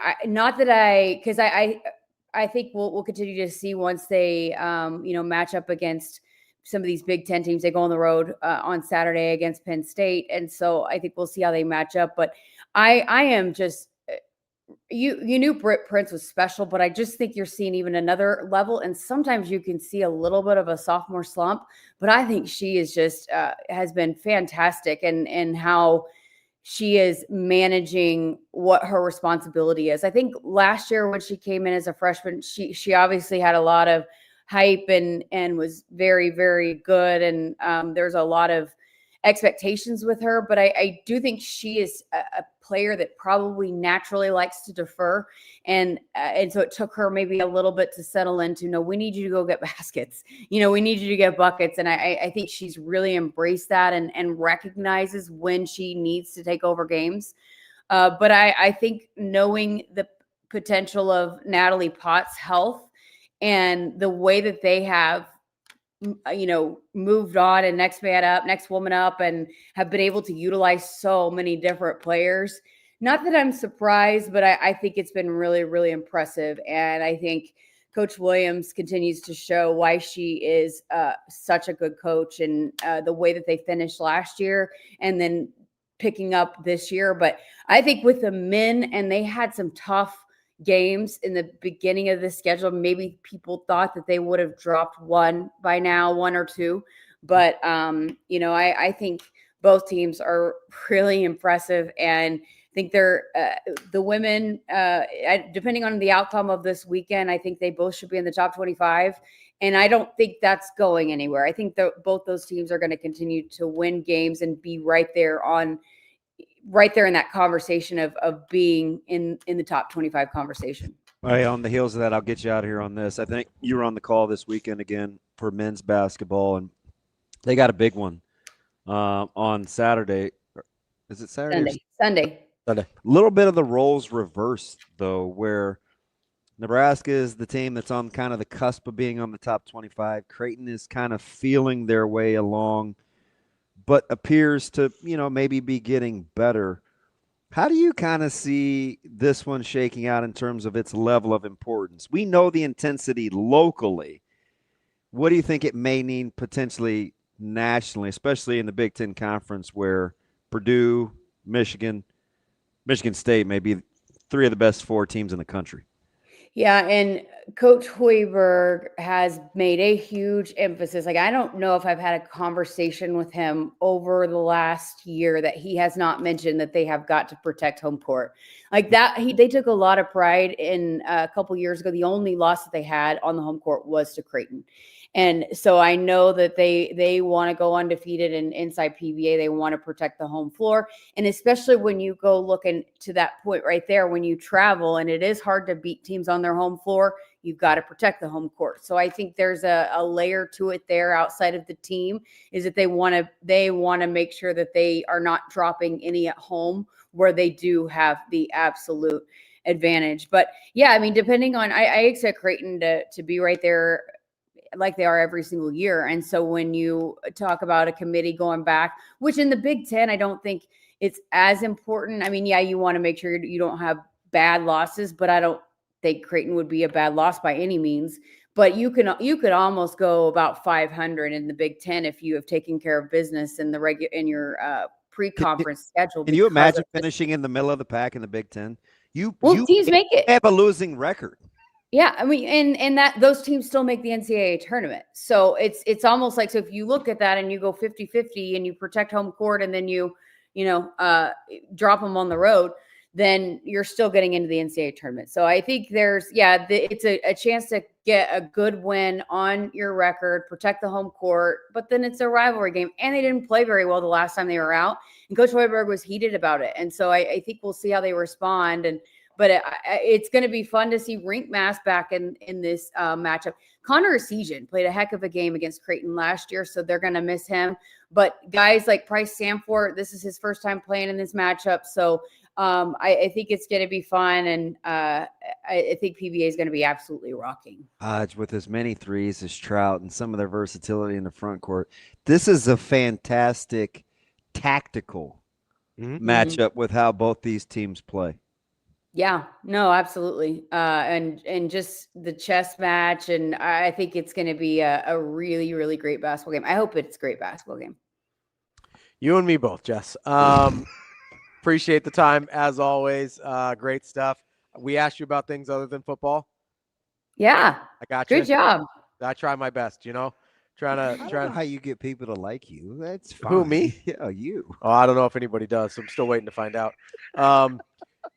think we'll continue to see once they, match up against some of these Big Ten teams. They go on the road on Saturday against Penn State. And so I think we'll see how they match up. But I am just, you knew Britt Prince was special, but I just think you're seeing even another level. And sometimes you can see a little bit of a sophomore slump, but I think she is just has been fantastic and how she is managing what her responsibility is. I think last year when she came in as a freshman, she obviously had a lot of hype and was very, very good. And there's a lot of expectations with her, but I do think she is a player that probably naturally likes to defer. And so it took her maybe a little bit to settle into, no, we need you to go get baskets. We need you to get buckets. And I think she's really embraced that and recognizes when she needs to take over games. But I think knowing the potential of Natalie Potts' health and the way that they have moved on and next man up, next woman up, and have been able to utilize so many different players. Not that I'm surprised, but I think it's been really, really impressive. And I think Coach Williams continues to show why she is such a good coach, and the way that they finished last year and then picking up this year. But I think with the men, and they had some tough games in the beginning of the schedule. Maybe people thought that they would have dropped one by now, one or two, but I think both teams are really impressive, and I think they're the women, depending on the outcome of this weekend, I think they both should be in the top 25. And I don't think that's going anywhere. I think that both those teams are going to continue to win games and be right there in that conversation of being in the top 25 conversation. Right, on the heels of that, I'll get you out of here on this. I think you were on the call this weekend again for men's basketball, and they got a big one on Saturday. Is it Saturday? Sunday. A little bit of the roles reversed, though, where Nebraska is the team that's on kind of the cusp of being on the top 25. Creighton is kind of feeling their way along, but appears to, maybe be getting better. How do you kind of see this one shaking out in terms of its level of importance? We know the intensity locally. What do you think it may mean potentially nationally, especially in the Big Ten Conference, where Purdue, Michigan State may be three of the best four teams in the country? Yeah, and Coach Hoiberg has made a huge emphasis. Like, I don't know if I've had a conversation with him over the last year that he has not mentioned that they have got to protect home court. Like that, they took a lot of pride in a couple years ago. The only loss that they had on the home court was to Creighton. And so I know that they want to go undefeated and inside PBA, they want to protect the home floor. And especially when you go looking to that point right there, when you travel and it is hard to beat teams on their home floor, you've got to protect the home court. So I think there's a layer to it there outside of the team, is that they want to make sure that they are not dropping any at home where they do have the absolute advantage. But yeah, I mean, depending on, I expect Creighton to be right there like they are every single year. And so when you talk about a committee going back, which in the Big Ten, I don't think it's as important. I mean, yeah, you want to make sure you don't have bad losses, but I don't think Creighton would be a bad loss by any means. But you could almost go about 500 in the Big Ten if you have taken care of business in your pre-conference schedule. Can you imagine finishing in the middle of the pack in the Big Ten? Teams make it. Have a losing record. Yeah, I mean, and that those teams still make the NCAA tournament. So it's almost like, so if you look at that and you go 50-50 and you protect home court and then you drop them on the road, then you're still getting into the NCAA tournament. So I think it's a chance to get a good win on your record, protect the home court, but then it's a rivalry game. And they didn't play very well the last time they were out. And Coach Hoiberg was heated about it. And so I think we'll see how they respond. But it's going to be fun to see Rink Mass back in this matchup. Connor Essegian played a heck of a game against Creighton last year, so they're going to miss him. But guys like Price Samford, this is his first time playing in this matchup. So I think it's going to be fun, and I think PBA is going to be absolutely rocking. Hodge with as many threes as Trout and some of their versatility in the front court. This is a fantastic tactical matchup with how both these teams play. Yeah, no, absolutely. And just the chess match. And I think it's going to be a really, really great basketball game. I hope it's a great basketball game. You and me both, Jess. Appreciate the time as always. Great stuff. We asked you about things other than football. Yeah. I got you. Good job. I try my best, trying I don't know how you get people to like you. That's fine. Who, me? Yeah, you. Oh, I don't know if anybody does, so I'm still waiting to find out.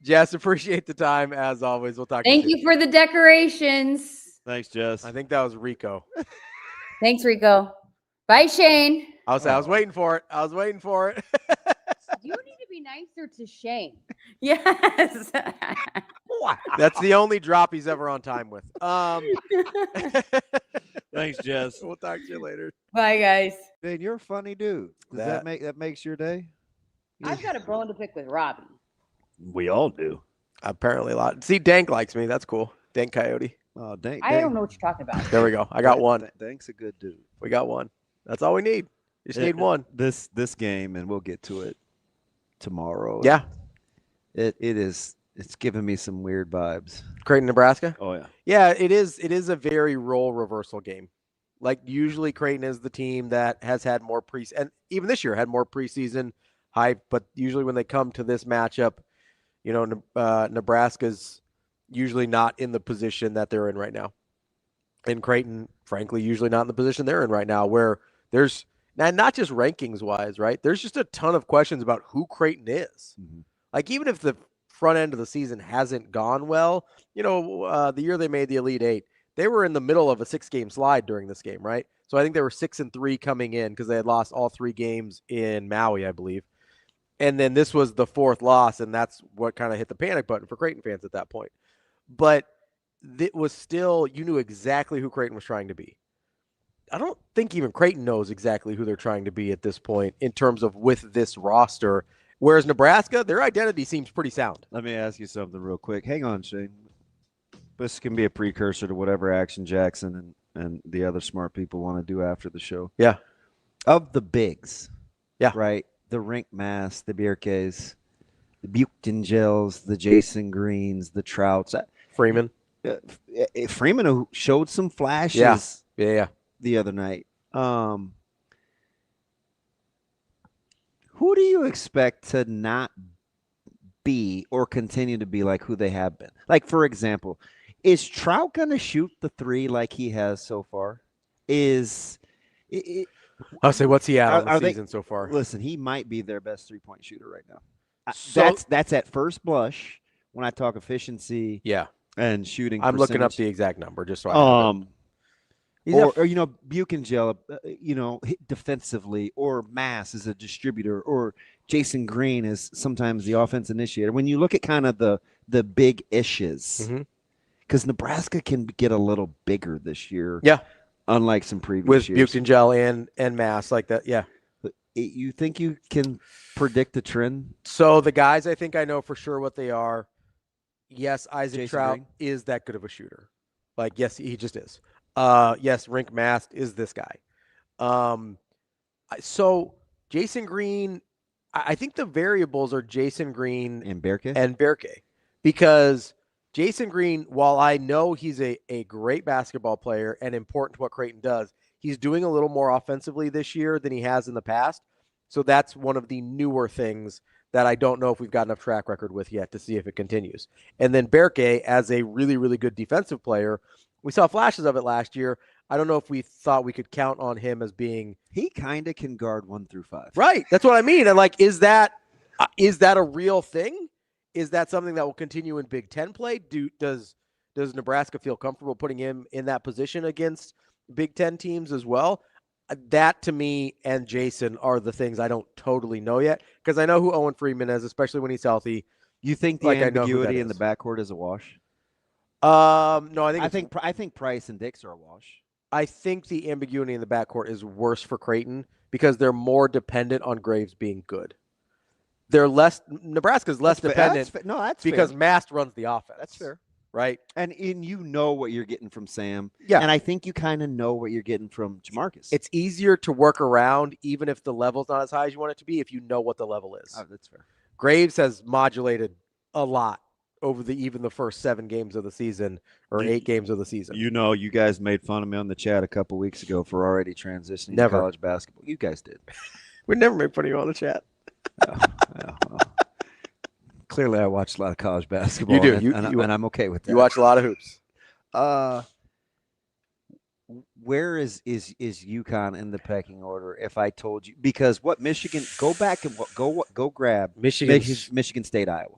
Jess, appreciate the time as always. We'll talk to you soon. Thank you for the decorations. Thanks, Jess. I think that was Rico. Thanks, Rico. Bye, Shane. I was waiting for it. You need to be nicer to Shane. Yes. That's the only drop he's ever on time with. Thanks, Jess. We'll talk to you later. Bye, guys. Man, you're a funny dude. Does that makes your day? I've got a bone to pick with Ravi. We all do. Apparently a lot. See, Dank likes me. That's cool. Dank Coyote. Oh, Dank. I don't know what you're talking about. There we go. I got one. Dank's a good dude. We got one. That's all we need. Just need one. This game, and we'll get to it tomorrow. Yeah. It's giving me some weird vibes. Creighton, Nebraska? Oh, yeah. Yeah, it is. It is a very role reversal game. Like, usually Creighton is the team that has had more and even this year had more preseason hype, but usually when they come to this matchup, Nebraska's usually not in the position that they're in right now. And Creighton, frankly, usually not in the position they're in right now, where there's not just rankings wise, right? There's just a ton of questions about who Creighton is. Mm-hmm. Like, even if the front end of the season hasn't gone well, the year they made the Elite Eight, they were in the middle of a 6-game slide during this game, right? So I think they were 6-3 coming in because they had lost all 3 games in Maui, I believe. And then this was the 4th loss, and that's what kind of hit the panic button for Creighton fans at that point. But it was still, you knew exactly who Creighton was trying to be. I don't think even Creighton knows exactly who they're trying to be at this point in terms of with this roster. Whereas Nebraska, their identity seems pretty sound. Let me ask you something real quick. Hang on, Shane. This can be a precursor to whatever Action Jackson and the other smart people want to do after the show. Yeah. Of the bigs. Yeah. Right? The Rink Mass, the Bierkes, the Buchten Gels, the Jason Greens, the Trouts. Freeman. Freeman, who showed some flashes yeah. the other night. Who do you expect to not be or continue to be like who they have been? Like, for example, Is Trout going to shoot the three like he has so far? I'll say, what's he at on the season so far? Listen, he might be their best 3-point shooter right now. So, that's at first blush when I talk efficiency. Yeah. And shooting. I'm looking up the exact number just so I have it. Or Buchengel, defensively, or Mass is a distributor, or Jason Green is sometimes the offense initiator. When you look at kind of the big issues, because Nebraska can get a little bigger this year. Yeah. Unlike some previous years. With Buchengel and Mass like that. Yeah. You think you can predict the trend? So the guys I think I know for sure what they are. Yes, Isaac Jason Trout Green? is that good of a shooter. Like, yes, he just is. Yes, Rink Mast is this guy. So Jason Green, I think the variables are Jason Green and Berke. Because Jason Green, while I know he's a great basketball player and important to what Creighton does, he's doing a little more offensively this year than he has in the past. So that's one of the newer things that I don't know if we've got enough track record with yet to see if it continues. And then Berke, as a really, really good defensive player, we saw flashes of it last year. I don't know if we thought we could count on him as being. He kind of can guard 1 through 5. Right. That's what I mean. And like, is that a real thing? Is that something that will continue in Big Ten play? Does Nebraska feel comfortable putting him in that position against Big Ten teams as well? That, to me, and Jason are the things I don't totally know yet, because I know who Owen Freeman is, especially when he's healthy. You think the ambiguity in the backcourt is a wash? No, I think Price and Dix are a wash. I think the ambiguity in the backcourt is worse for Creighton because they're more dependent on Graves being good. Nebraska's less dependent. That's because fair. Mast runs the offense. That's fair. Right. And you know what you're getting from Sam. Yeah. And I think you kind of know what you're getting from Jamarcus. It's easier to work around, even if the level's not as high as you want it to be, if you know what the level is. Oh, that's fair. Graves has modulated a lot over even the first 7 games of the season or 8 games of the season. You know, you guys made fun of me on the chat a couple weeks ago for already transitioning to college basketball. You guys did. We never made fun of you on the chat. Well, clearly, I watched a lot of college basketball. You do, and I'm okay with that. You watch a lot of hoops. Where is UConn in the pecking order? If I told you, because what Michigan? Go back and go grab Michigan State, Iowa.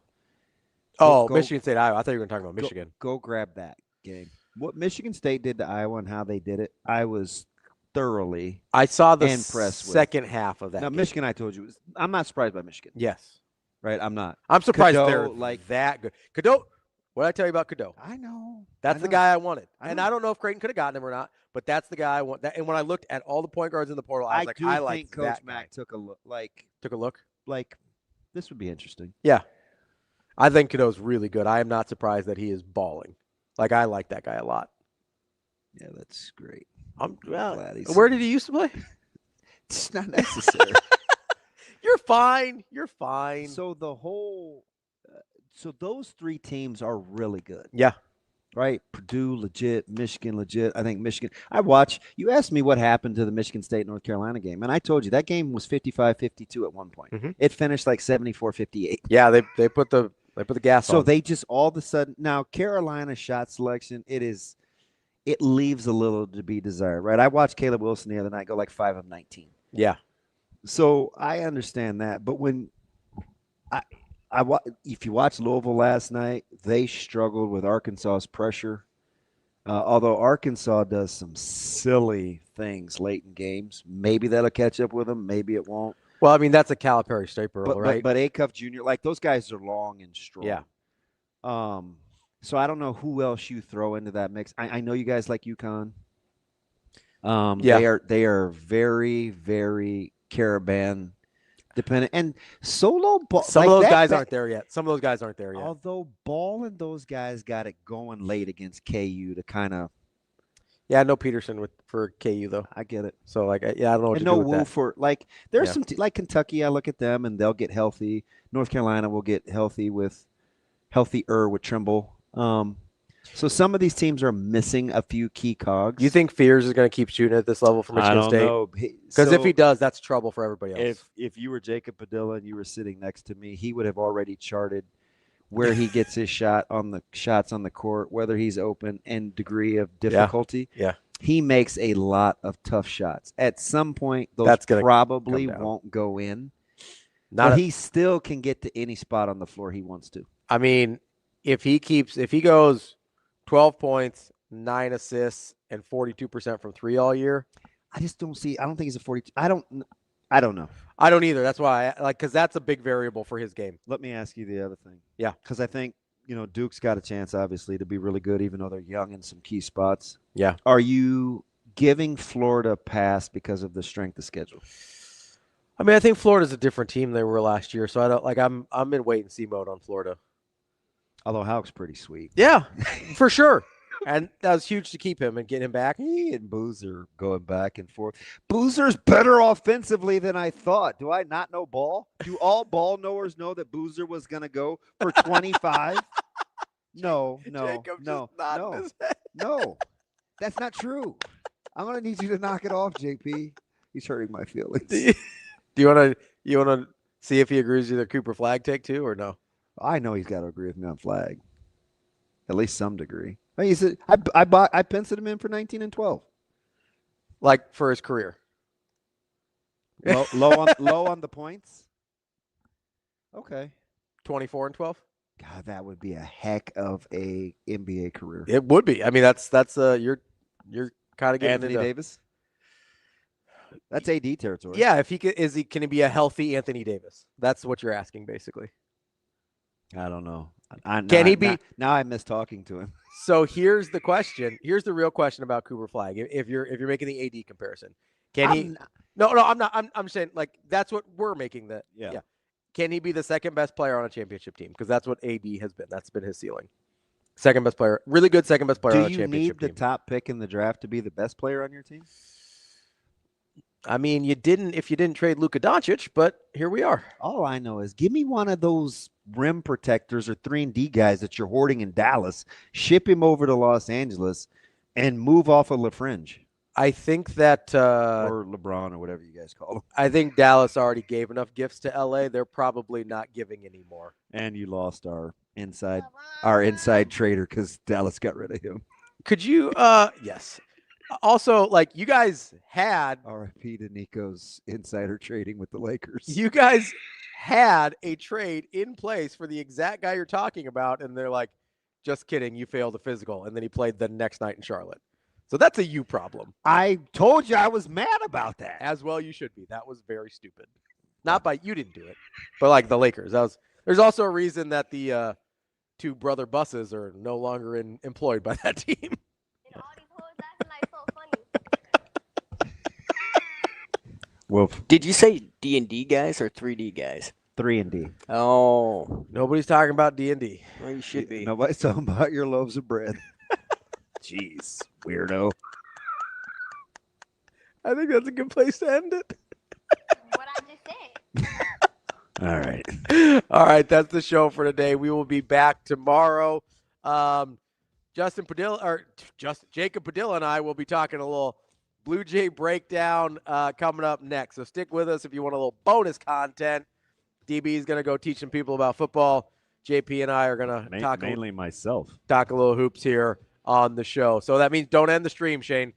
Michigan State, Iowa. I thought you were talking about Michigan. Go grab that game. What Michigan State did to Iowa and how they did it, I was thoroughly. I saw the impressed second half of that. Now, game. Michigan, I told you, I'm not surprised by Michigan. Yes. Right, I'm not. I'm surprised Cadeau, they're like that good. Cadeau, what did I tell you about Cadeau? I know. That's the guy I wanted. And I don't know if Creighton could have gotten him or not, but that's the guy I want. And when I looked at all the point guards in the portal, I was like, I like Coach that Mack guy. took a look. Like, this would be interesting. Yeah. I think Cadeau's really good. I am not surprised that he is balling. Like, I like that guy a lot. Yeah, that's great. I'm glad he's. Where did he used to play? It's not necessary. You're fine. You're fine. So so those 3 teams are really good. Yeah. Right? Purdue, legit. Michigan, legit. I think Michigan. You asked me what happened to the Michigan State-North Carolina game, and I told you that game was 55-52 at one point. Mm-hmm. It finished like 74-58. Yeah, they put the gas on. So they just all of a sudden – now, Carolina shot selection, it leaves a little to be desired, right? I watched Caleb Wilson the other night go like 5 of 19. Yeah. So I understand that, but when if you watch Louisville last night, they struggled with Arkansas's pressure. Although Arkansas does some silly things late in games, maybe that'll catch up with them. Maybe it won't. Well, I mean that's a Calipari Staper, right? But Acuff Jr., like those guys are long and strong. Yeah. So I don't know who else you throw into that mix. I know you guys like UConn. Yeah. They are very, very Caravan dependent and solo ball. Some of those guys aren't there yet. Although Ball and those guys got it going late against KU to kind of. Yeah, no Peterson for KU though. I get it. So I don't know what and to do with that. For there's some like Kentucky. I look at them and they'll get healthy. North Carolina will get healthier with Trimble. So some of these teams are missing a few key cogs. You think Fears is going to keep shooting at this level for Michigan State? I don't know. Because if he does, that's trouble for everybody else. If you were Jacob Padilla and you were sitting next to me, he would have already charted where he gets his shots on the court, whether he's open and degree of difficulty. Yeah. He makes a lot of tough shots. At some point, those That's gonna probably come down. won't go in. Not but a- he still can get to any spot on the floor he wants to. I mean, if he goes 12 points, 9 assists, and 42% from 3 all year, I just don't see. I don't think he's a 42. I don't know. I don't either. That's why, because that's a big variable for his game. Let me ask you the other thing. Yeah. Because I think, Duke's got a chance, obviously, to be really good, even though they're young in some key spots. Yeah. Are you giving Florida a pass because of the strength of schedule? I mean, I think Florida's a different team than they were last year, so I don't like. I'm in wait and see mode on Florida. Although Houck's pretty sweet. Yeah, for sure. And that was huge to keep him and get him back. He and Boozer going back and forth. Boozer's better offensively than I thought. Do I not know ball? Do all ball knowers know that Boozer was going to go for 25? No. That's not true. I'm going to need you to knock it off, JP. He's hurting my feelings. Do you want to see if he agrees with your Cooper Flag take too, or no? I know he's got to agree with me on Flag, at least some degree. He said I penciled him in for 19 and 12, like for his career. Low on the points. Okay, 24 and 12. God, that would be a heck of a NBA career. It would be. I mean, that's you're kind of getting Anthony into Davis. That's AD territory. Yeah, if can he be a healthy Anthony Davis? That's what you're asking, basically. I don't know. Can he be? Now I miss talking to him. So here's the question. Here's the real question about Cooper Flag. If you're making the AD comparison, can he? No, I'm not. I'm saying like that's what we're making. Yeah. Can he be the second best player on a championship team? Because that's what AD has been. That's been his ceiling. Second best player, really good second best player on a championship team. Do you need the top pick in the draft to be the best player on your team? I mean, you didn't if you didn't trade Luka Doncic, but here we are. All I know is give me one of those rim protectors or 3-and-D guys that you're hoarding in Dallas, ship him over to Los Angeles, and move off of LaFringe. I think that or LeBron or whatever you guys call him. I think Dallas already gave enough gifts to LA. They're probably not giving any more. And you lost our inside trader because Dallas got rid of him. Could you yes. Also, like you guys had RIP to Nico's insider trading with the Lakers. You guys had a trade in place for the exact guy you're talking about, and they're like, just kidding, you failed a physical. And then he played the next night in Charlotte. So that's a you problem. I told you I was mad about that. As well you should be. That was very stupid. Not by you didn't do it, but like the Lakers. There's also a reason that the two brother buses are no longer employed by that team. Wolf. Did you say D&D guys or 3D guys? 3-and-D. Oh. Nobody's talking about D&D. Well, you should be. Nobody's talking about your loaves of bread. Jeez, weirdo. I think that's a good place to end it. What I just said. All right. All right, that's the show for today. We will be back tomorrow. Jacob Padilla and I will be talking a little Bluejay Breakdown coming up next. So stick with us if you want a little bonus content. DB is going to go teach some people about football. JP and I are going to talk mainly myself. Talk a little hoops here on the show. So that means don't end the stream, Shane.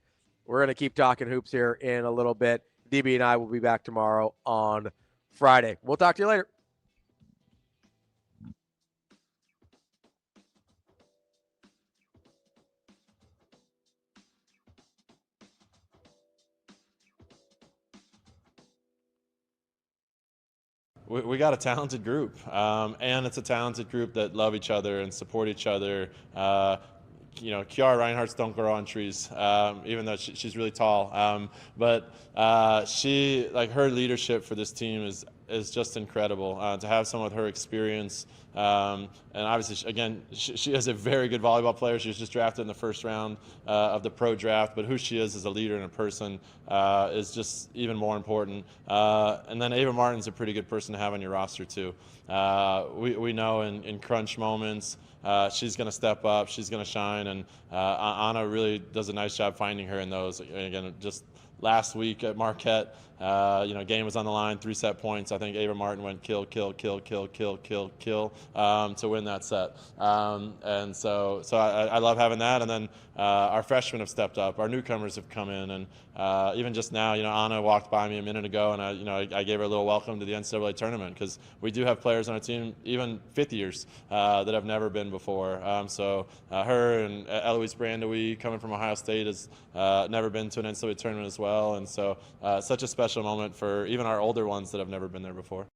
We're going to keep talking hoops here in a little bit. DB and I will be back tomorrow on Friday. We'll talk to you later. We got a talented group, and it's a talented group that love each other and support each other. Kiara Reinhardt's don't grow on trees, even though she's really tall. But her leadership for this team is just incredible. To have someone with her experience, and obviously, again, she is a very good volleyball player. She was just drafted in the first round of the pro draft, but who she is as a leader and a person is just even more important. And then Ava Martin's a pretty good person to have on your roster too. We know in crunch moments, she's going to step up, she's going to shine, and Anna really does a nice job finding her in those. Again, just last week at Marquette, game was on the line, 3 set points. I think Ava Martin went kill, to win that set. And so I love having that. And then our freshmen have stepped up. Our newcomers have come in, and even just now, Anna walked by me a minute ago, and I gave her a little welcome to the NCAA tournament, because we do have players on our team, even fifth years, that have never been before. So her and Eloise Brandewie, coming from Ohio State, has never been to an NCAA tournament as well. And so such a special moment for even our older ones that have never been there before.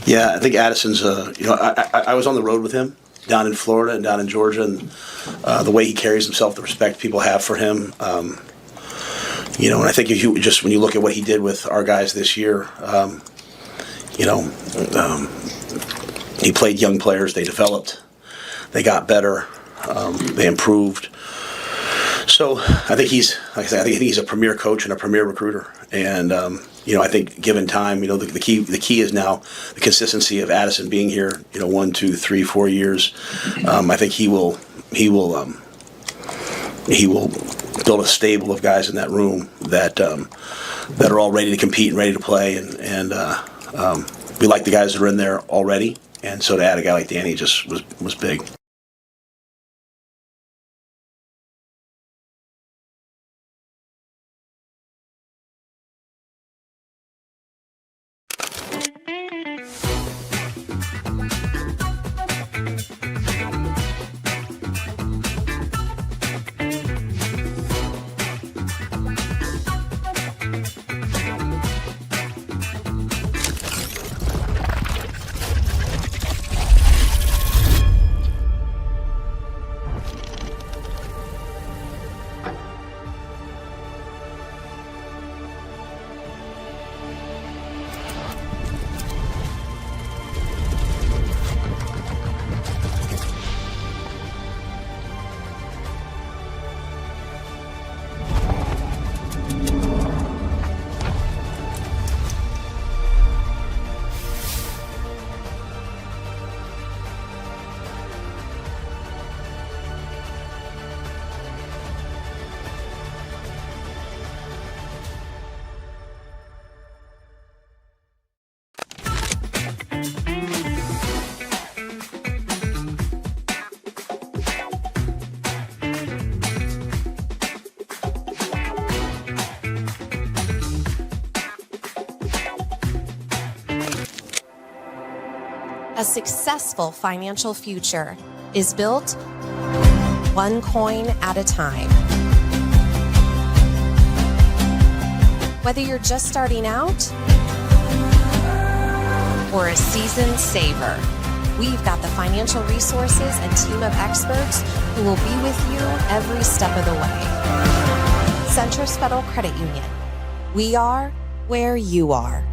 Yeah, I think Addison's. I was on the road with him down in Florida and down in Georgia, and the way he carries himself, the respect people have for him. And I think if when you look at what he did with our guys this year, he played young players. They developed. They got better. They improved. So I think he's, like I said, I think he's a premier coach and a premier recruiter. And I think given time, the key is now the consistency of Addison being here. 1, 2, 3, 4 years. I think he will build a stable of guys in that room that are all ready to compete and ready to play. And we like the guys that are in there already. And so to add a guy like Danny just was big. A successful financial future is built one coin at a time. Whether you're just starting out or a seasoned saver, we've got the financial resources and team of experts who will be with you every step of the way. Centris Federal Credit Union. We are where you are.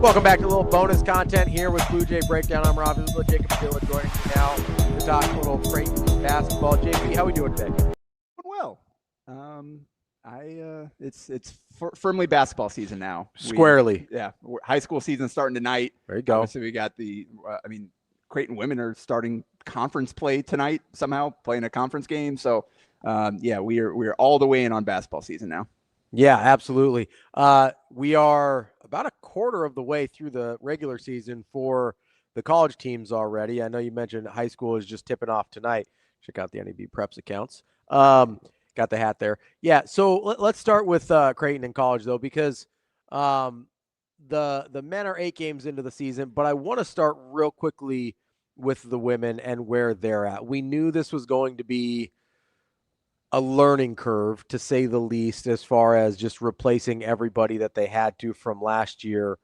Welcome back to a little bonus content here with Bluejay Breakdown. I'm Ravi. Jacob Dilla joining me now to talk a little Creighton basketball. JP, how are we doing today? Well, it's firmly basketball season now. Squarely. High school season starting tonight. There you go. Obviously, we got Creighton women are starting conference play tonight somehow, playing a conference game. So, we're all the way in on basketball season now. Yeah, absolutely. We are about a quarter of the way through the regular season for the college teams already. I know you mentioned high school is just tipping off tonight. Check out the NEB Preps accounts. Got the hat there. Yeah, so let's start with Creighton in college, though, because the men are 8 games into the season, but I want to start real quickly with the women and where they're at. We knew this was going to be a learning curve, to say the least, as far as just replacing everybody that they had to from last year.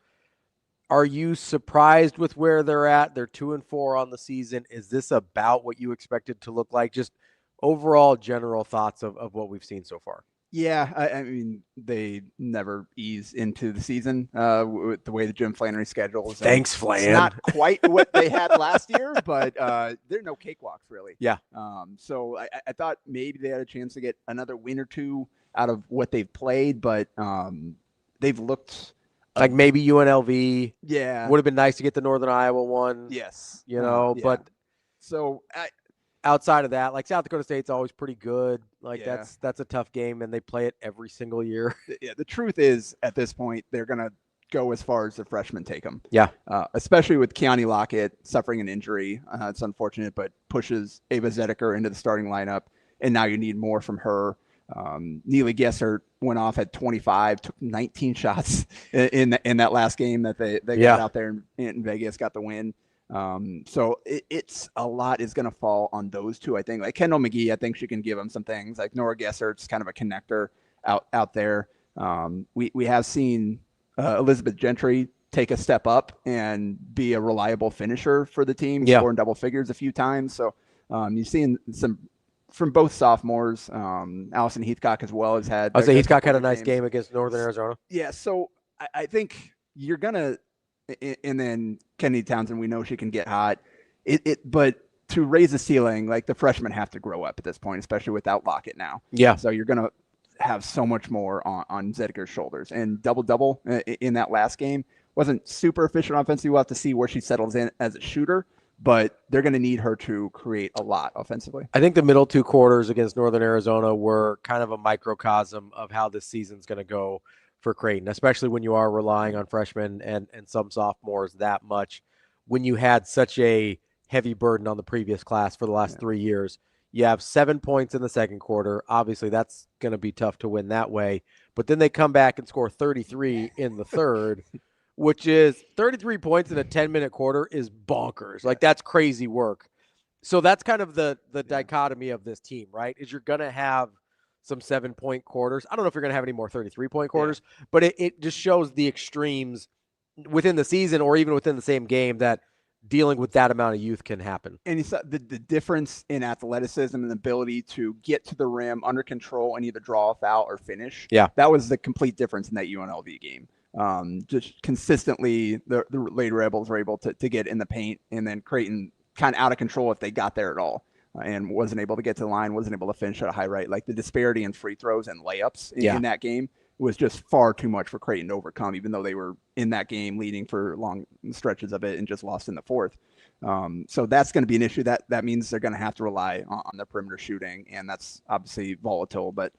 Are you surprised with where they're at? They're 2-4 on the season. Is this about what you expected to look like? Just overall general thoughts of what we've seen so far. Yeah, I mean, they never ease into the season with the way the Jim Flannery schedule is. Thanks, Flan. It's not quite what they had last year, but they're no cakewalks, really. Yeah. So I thought maybe they had a chance to get another win or two out of what they've played, but they've looked like maybe UNLV. Yeah. Would have been nice to get the Northern Iowa one. Yes. You know, yeah. but so outside of that, like South Dakota State's always pretty good. Like Yeah. that's a tough game, and they play it every single year. Yeah, the truth is, at this point, they're gonna go as far as the freshmen take them. Yeah. Especially with Keani Lockett suffering an injury. It's unfortunate, but pushes Ava Zedeker into the starting lineup, and now you need more from her. Neely Gessert went off at 25, took 19 shots in that last game that they got out there in Vegas, got the win. So it's a lot is going to fall on those two. I think like Kendall McGee, I think she can give them some things. Like Nora Gessert's kind of a connector out there. We have seen Elizabeth Gentry take a step up and be a reliable finisher for the team, scoring double figures a few times. So you've seen some from both sophomores. Allison Heathcock as well has had. I would say Heathcock had a nice game against Northern Arizona. Yeah, so I think you're gonna, and then Kennedy Townsend, we know she can get hot. But to raise the ceiling, like the freshmen have to grow up at this point, especially without Lockett now. Yeah. So you're gonna have so much more on Zedeker's shoulders. And double in that last game wasn't super efficient offensively. We'll have to see where she settles in as a shooter, but they're going to need her to create a lot offensively. I think the middle two quarters against Northern Arizona were kind of a microcosm of how this season's going to go for Creighton, especially when you are relying on freshmen and some sophomores that much. When you had such a heavy burden on the previous class for the last 3 years, you have 7 points in the second quarter. Obviously, that's going to be tough to win that way. But then they come back and score 33 in the third, which is 33 points in a 10-minute quarter is bonkers. Like, that's crazy work. So that's kind of the dichotomy of this team, right, is you're going to have some 7-point quarters. I don't know if you're going to have any more 33-point quarters, but it just shows the extremes within the season or even within the same game that dealing with that amount of youth can happen. And you saw the difference in athleticism and the ability to get to the rim under control and either draw a foul or finish. Yeah. That was the complete difference in that UNLV game. Just consistently, the Lady Rebels were able to get in the paint, and then Creighton kind of out of control if they got there at all, and wasn't able to get to the line, wasn't able to finish at a high rate. Like the disparity in free throws and layups in that game was just far too much for Creighton to overcome, even though they were in that game leading for long stretches of it and just lost in the fourth. So that's going to be an issue. That means they're going to have to rely on the perimeter shooting, and that's obviously volatile. But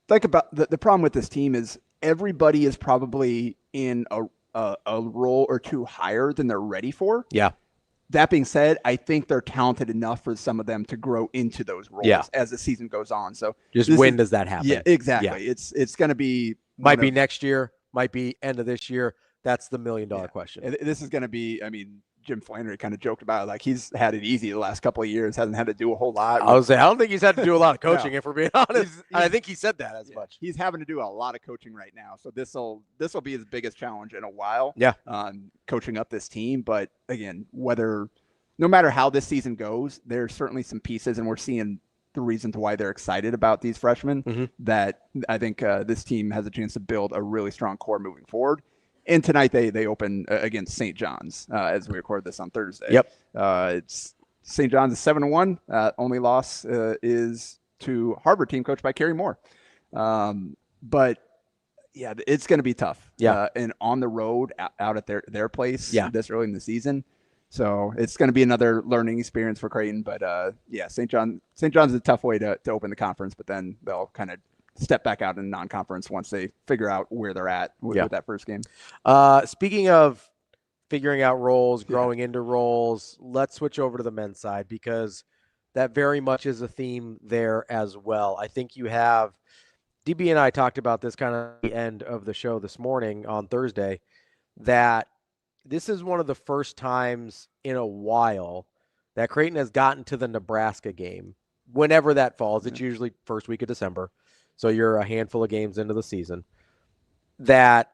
think about the problem with this team is everybody is probably in a role or two higher than they're ready for. Yeah. That being said, I think they're talented enough for some of them to grow into those roles as the season goes on. So just when does that happen? Yeah, exactly. Yeah. It's going to be might be next year, might be end of this year. That's the $1 million question. This is going to be, I mean, Jim Flannery kind of joked about it, like he's had it easy the last couple of years, hasn't had to do a whole lot. I don't think he's had to do a lot of coaching, if we're being honest. I think he said that as much. He's having to do a lot of coaching right now. So this will be his biggest challenge in a while. Yeah. Coaching up this team. But again, no matter how this season goes, there's certainly some pieces, and we're seeing the reasons why they're excited about these freshmen that I think this team has a chance to build a really strong core moving forward. And tonight they open against St. John's as we record this on Thursday. Yep. It's St. John's is 7-1. Only loss is to Harvard team coached by Carrie Moore. But yeah, it's going to be tough. Yeah. And on the road out at their place this early in the season. So it's going to be another learning experience for Creighton. But St. John's is a tough way to open the conference, but then they'll kind of step back out in non-conference once they figure out where they're at with that first game. Speaking of figuring out roles, growing into roles, let's switch over to the men's side because that very much is a theme there as well. I think you have DB and I talked about this kind of at the end of the show this morning on Thursday, that this is one of the first times in a while that Creighton has gotten to the Nebraska game. Whenever that falls, it's usually first week of December. So you're a handful of games into the season, that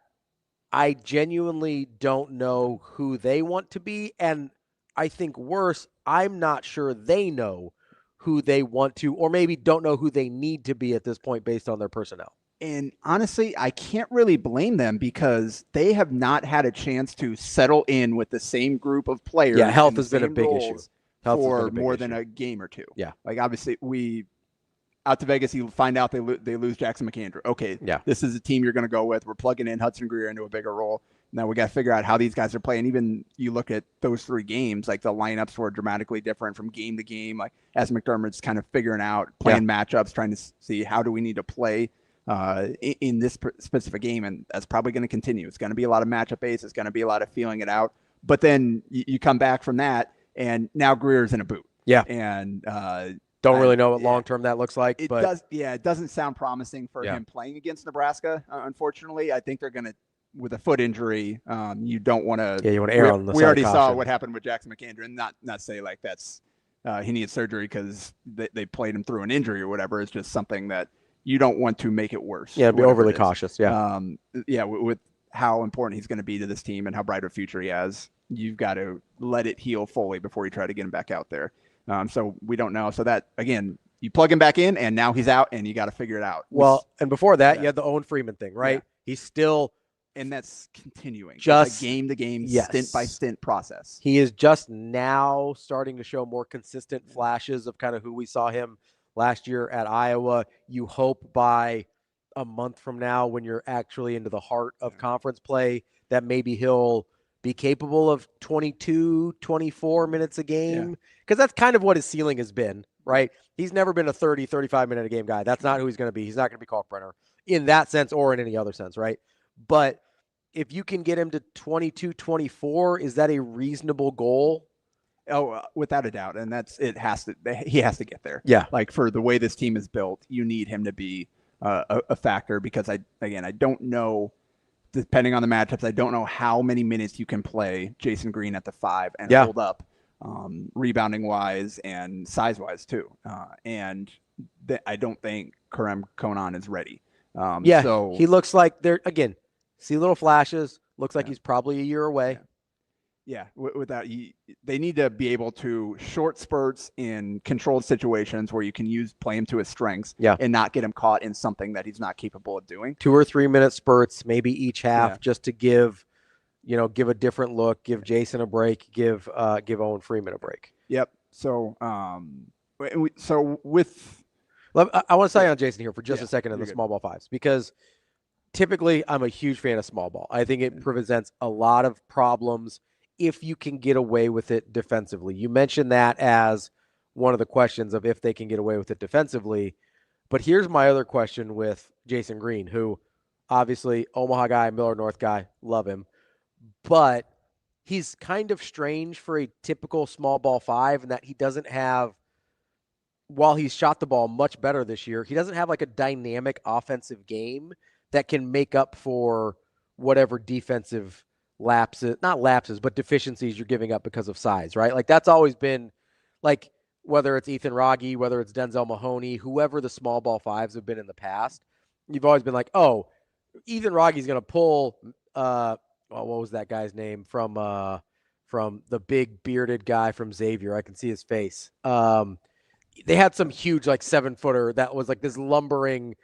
I genuinely don't know who they want to be. And I think worse, I'm not sure they know who they want to, or maybe don't know who they need to be at this point based on their personnel. And honestly, I can't really blame them because they have not had a chance to settle in with the same group of players. Yeah, health has been a big issue for more than a game or two. Yeah. Like obviously out to Vegas, you find out they lose Jackson McAndrew. Okay, this is a team you're going to go with. We're plugging in Hudson Greer into a bigger role. Now we got to figure out how these guys are playing. Even you look at those 3 games, like the lineups were dramatically different from game to game. Like as McDermott's kind of figuring out, playing matchups, trying to see how do we need to play in this specific game. And that's probably going to continue. It's going to be a lot of matchup based. It's going to be a lot of feeling it out. But then you come back from that, and now Greer's in a boot. Yeah. And don't really know what long-term that looks like. It doesn't sound promising for him playing against Nebraska, unfortunately. I think they're going to, with a foot injury, you don't want to. Yeah, you want to err on the side We already of saw caution. what happened with Jackson McAndrew, and not say like that's he needs surgery because they played him through an injury or whatever. It's just something that you don't want to make it worse. Yeah, be overly cautious. Yeah. With how important he's going to be to this team and how bright a future he has, you've got to let it heal fully before you try to get him back out there. So we don't know. So that, again, you plug him back in and now he's out and you got to figure it out. Well, and before that, you had the Owen Freeman thing, right? Yeah. He's still. And that's continuing. Just it's a game to game, yes. stint by stint process. He is just now starting to show more consistent flashes of kind of who we saw him last year at Iowa. You hope by a month from now, when you're actually into the heart of conference play, that maybe he'll be capable of 22, 24 minutes a game. Because that's kind of what his ceiling has been, right? He's never been a 30, 35-minute a game guy. That's not who he's going to be. He's not going to be Kalkbrenner in that sense or in any other sense, right? But if you can get him to 22, 24, is that a reasonable goal? Oh, without a doubt. And he has to get there. Yeah. Like for the way this team is built, you need him to be a factor because I don't know, depending on the matchups, I don't know how many minutes you can play Jason Green at the 5 and hold up rebounding wise and size wise too. And I don't think Kerem Conan is ready. So he looks like see little flashes. Looks like he's probably a year away. Yeah, without they need to be able to short spurts in controlled situations where you can play him to his strengths, and not get him caught in something that he's not capable of doing. 2 or 3 minute spurts, maybe each half, just to give a different look, give Jason a break, give Owen Freeman a break. Yep. So I want to say on Jason here for just a second in the small ball 5s, because typically I'm a huge fan of small ball. I think it presents a lot of problems if you can get away with it defensively. You mentioned that as one of the questions of if they can get away with it defensively. But here's my other question with Jason Green, who obviously Omaha guy, Miller North guy, love him. But he's kind of strange for a typical small ball 5 in that he doesn't have, while he's shot the ball much better this year, he doesn't have like a dynamic offensive game that can make up for whatever defensive not lapses, but deficiencies you're giving up because of size, right? Like that's always been like, whether it's Ethan Rogge, whether it's Denzel Mahoney, whoever the small ball 5s have been in the past, you've always been like, oh, Ethan Rogge's going to pull, what was that guy's name from the big bearded guy from Xavier? I can see his face. They had some huge, like 7-footer that was like this lumbering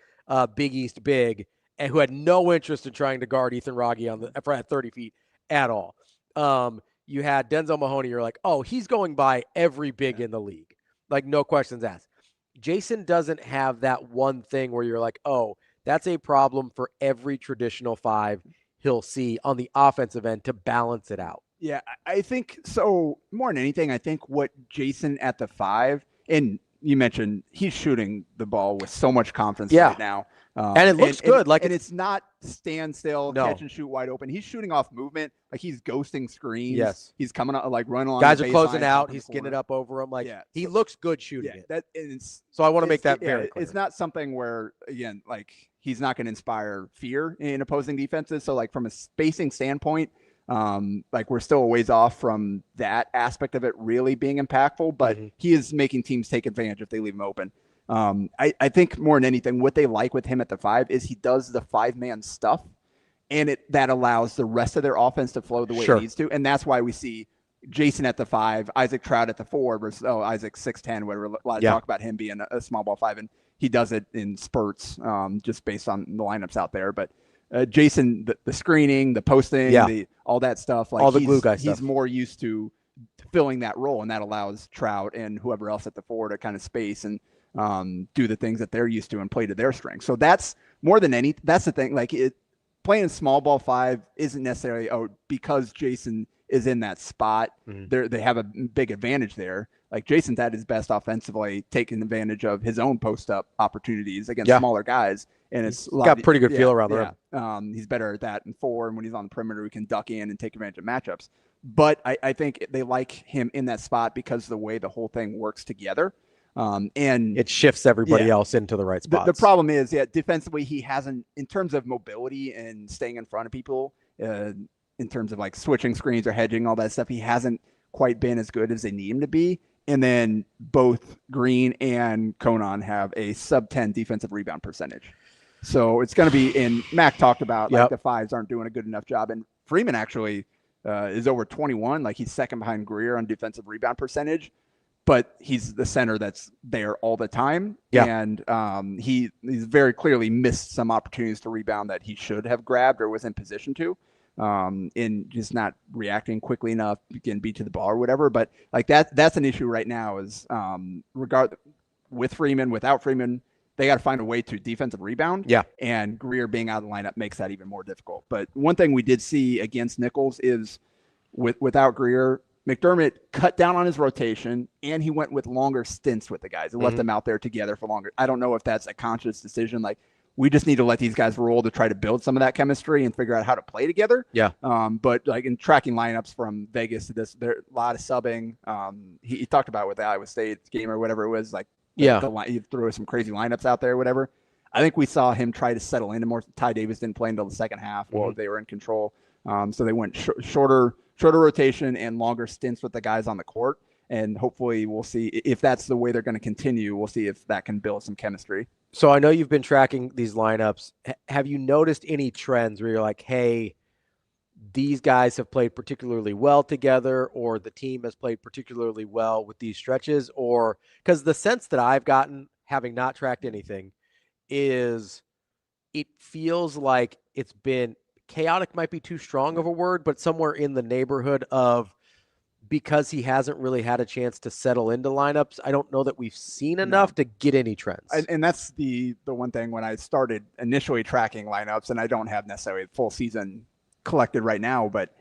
Big East big, and who had no interest in trying to guard Ethan Rogge at 30 feet at all. You had Denzel Mahoney. You're like, oh, he's going by every big in the league. Like, no questions asked. Jason doesn't have that one thing where you're like, oh, that's a problem for every traditional 5 he'll see on the offensive end to balance it out. Yeah, I think so. More than anything, I think what Jason at the 5, and you mentioned he's shooting the ball with so much confidence right now. And it looks good. And it's not stand still, catch and shoot wide open. He's shooting off movement. Like he's ghosting screens. Yes. He's coming up, like running along. Guys the are closing baseline, out. He's getting it up over him. Like he looks good shooting it. So I want to make that very clear. It's not something where, again, like he's not going to inspire fear in opposing defenses. So like from a spacing standpoint, like we're still a ways off from that aspect of it really being impactful, but he is making teams take advantage if they leave him open. I think more than anything, what they like with him at the 5 is he does the 5-man stuff, and that allows the rest of their offense to flow the way it needs to. And that's why we see Jason at the 5, Isaac Trout at the 4 versus, Isaac 6'10", whatever. A lot of talk about him being a small ball 5, and he does it in spurts, just based on the lineups out there. But Jason, the screening, the posting, all that stuff, like all the glue guy stuff. He's more used to filling that role, and that allows Trout and whoever else at the 4 to kind of space and do the things that they're used to and play to their strengths. So that's more than that's the thing. Like playing small ball 5 isn't necessarily because Jason is in that spot. They have a big advantage there. Like Jason's at his best offensively, taking advantage of his own post up opportunities against smaller guys, and it's got pretty good feel around the rim. He's better at that in 4, and when he's on the perimeter, he can duck in and take advantage of matchups. But I think they like him in that spot because of the way the whole thing works together. And it shifts everybody else into the right spots. The problem is, defensively, he hasn't, in terms of mobility and staying in front of people, in terms of like switching screens or hedging, all that stuff, he hasn't quite been as good as they need him to be. And then both Green and Conan have a sub-10 defensive rebound percentage. So it's going to be, and Mac talked about like the 5s aren't doing a good enough job. And Freeman actually is over 21. Like he's second behind Greer on defensive rebound percentage, but he's the center that's there all the time. Yeah. And he's very clearly missed some opportunities to rebound that he should have grabbed or was in position to. In just not reacting quickly enough, getting beat to the ball or whatever. But like that's an issue right now is with Freeman, without Freeman, they got to find a way to defensive rebound. Yeah. And Greer being out of the lineup makes that even more difficult. But one thing we did see against Nichols is without Greer, McDermott cut down on his rotation and he went with longer stints with the guys and left them out there together for longer. I don't know if that's a conscious decision. Like, we just need to let these guys roll to try to build some of that chemistry and figure out how to play together. Yeah. But like in tracking lineups from Vegas to this, there a lot of subbing. He talked about with the Iowa State game or whatever it was, like he threw some crazy lineups out there or whatever. I think we saw him try to settle into more. Ty Davis didn't play until the second half while they were in control. So they went shorter rotation and longer stints with the guys on the court. And hopefully we'll see if that's the way they're going to continue. We'll see if that can build some chemistry. So I know you've been tracking these lineups. Have you noticed any trends where you're like, hey, these guys have played particularly well together, or the team has played particularly well with these stretches? Or because the sense that I've gotten, having not tracked anything, is it feels like it's been chaotic, might be too strong of a word, but somewhere in the neighborhood of, because he hasn't really had a chance to settle into lineups, I don't know that we've seen enough to get any trends. And that's the one thing when I started initially tracking lineups, and I don't have necessarily a full season collected right now, but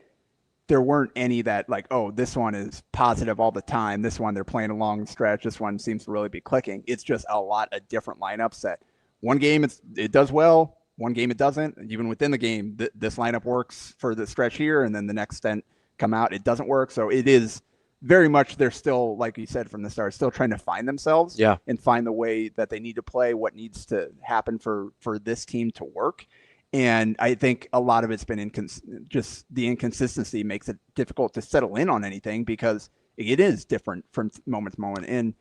there weren't any that like, oh, this one is positive all the time. This one, they're playing a long stretch. This one seems to really be clicking. It's just a lot of different lineups that one game it does well, one game it doesn't. Even within the game, this lineup works for the stretch here, and then the next stint come out, it doesn't work. So it is very much, they're still, like you said from the start, still trying to find themselves and find the way that they need to play, what needs to happen for this team to work. And I think a lot of it's been just the inconsistency makes it difficult to settle in on anything because it is different from moment to moment. And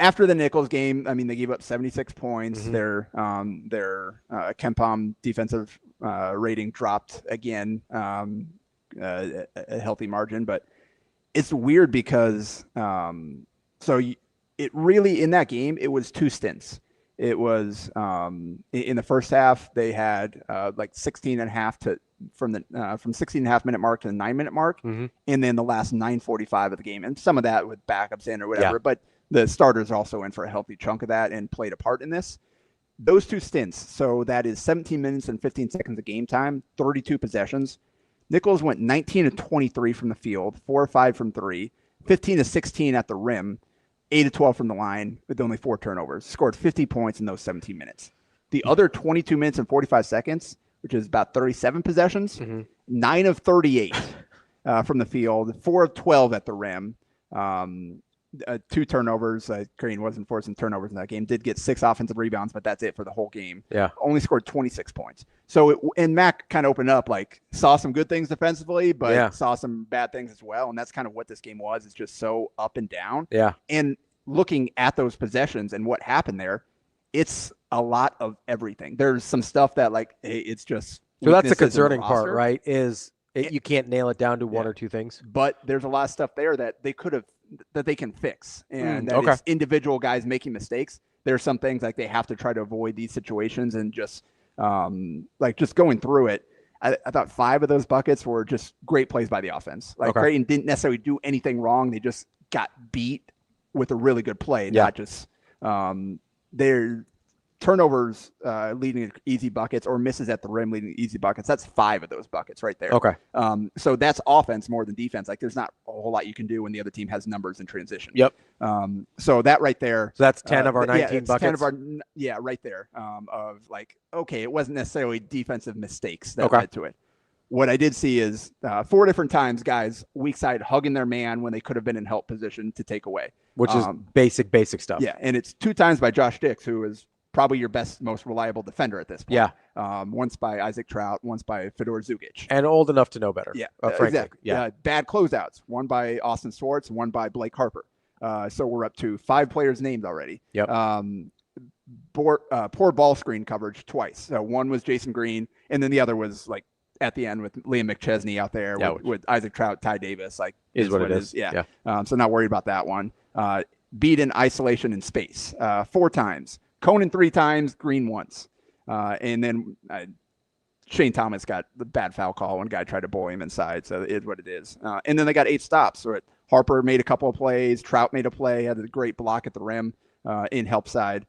after the Nichols game, I mean, they gave up 76 points. Their KenPom defensive rating dropped again, a healthy margin, but it's weird because it really, in that game, it was 2 stints. It was in the first half they had like 16 and a half from 16 and a half minute mark to the 9 minute mark, and then the last 9:45 of the game, and some of that with backups in or whatever, but the starters also in for a healthy chunk of that and played a part in this. Those 2 stints, so that is 17 minutes and 15 seconds of game time, 32 possessions. Nichols went 19 of 23 from the field, 4 of 5 from 3, 15 of 16 at the rim, 8 of 12 from the line with only 4 turnovers. Scored 50 points in those 17 minutes. The other 22 minutes and 45 seconds, which is about 37 possessions, 9 of 38 from the field, 4 of 12 at the rim, 2 turnovers. Creighton wasn't forcing turnovers in that game. Did get 6 offensive rebounds, but that's it for the whole game. Yeah. Only scored 26 points. So, and Mac kind of opened up, like, saw some good things defensively, but saw some bad things as well. And that's kind of what this game was. It's just so up and down. Yeah. And looking at those possessions and what happened there, it's a lot of everything. There's some stuff that, like, it's just. So that's the concerning part, right? You can't nail it down to 1 or 2 things. But there's a lot of stuff there that they could have, that they can fix. And that is individual guys making mistakes. There are some things like they have to try to avoid these situations and just just going through it. I thought 5 of those buckets were just great plays by the offense. Like Creighton didn't necessarily do anything wrong. They just got beat with a really good play, not just they're turnovers leading to easy buckets or misses at the rim leading to easy buckets. That's 5 of those buckets right there. Okay. So that's offense more than defense. Like there's not a whole lot you can do when the other team has numbers in transition. Yep. So that right there. So that's 10 of our 19 buckets. buckets. 10 of our, right there. Of like, okay, it wasn't necessarily defensive mistakes that led to it. What I did see is 4 different times guys weak side hugging their man when they could have been in help position to take away. Which is basic stuff. Yeah, and it's 2 times by Josh Dix, who is probably your best, most reliable defender at this point. Yeah. Once by Isaac Trout, once by Fedor Zugic. And old enough to know better. Yeah, frankly. exactly. Yeah. Bad closeouts. One by Austin Swartz, one by Blake Harper. So we're up to 5 players named already. Yep. Poor ball screen coverage twice. So one was Jason Green, and then the other was like at the end with Liam McChesney out there with Isaac Trout, Ty Davis. Like is what it is. Yeah. So not worried about that one. Beat in isolation in space 4 times. Conan 3 times, Green once. And then Shane Thomas got the bad foul call when a guy tried to bully him inside. So it is what it is. And then they got 8 stops. So Harper made a couple of plays. Trout made a play, had a great block at the rim in help side.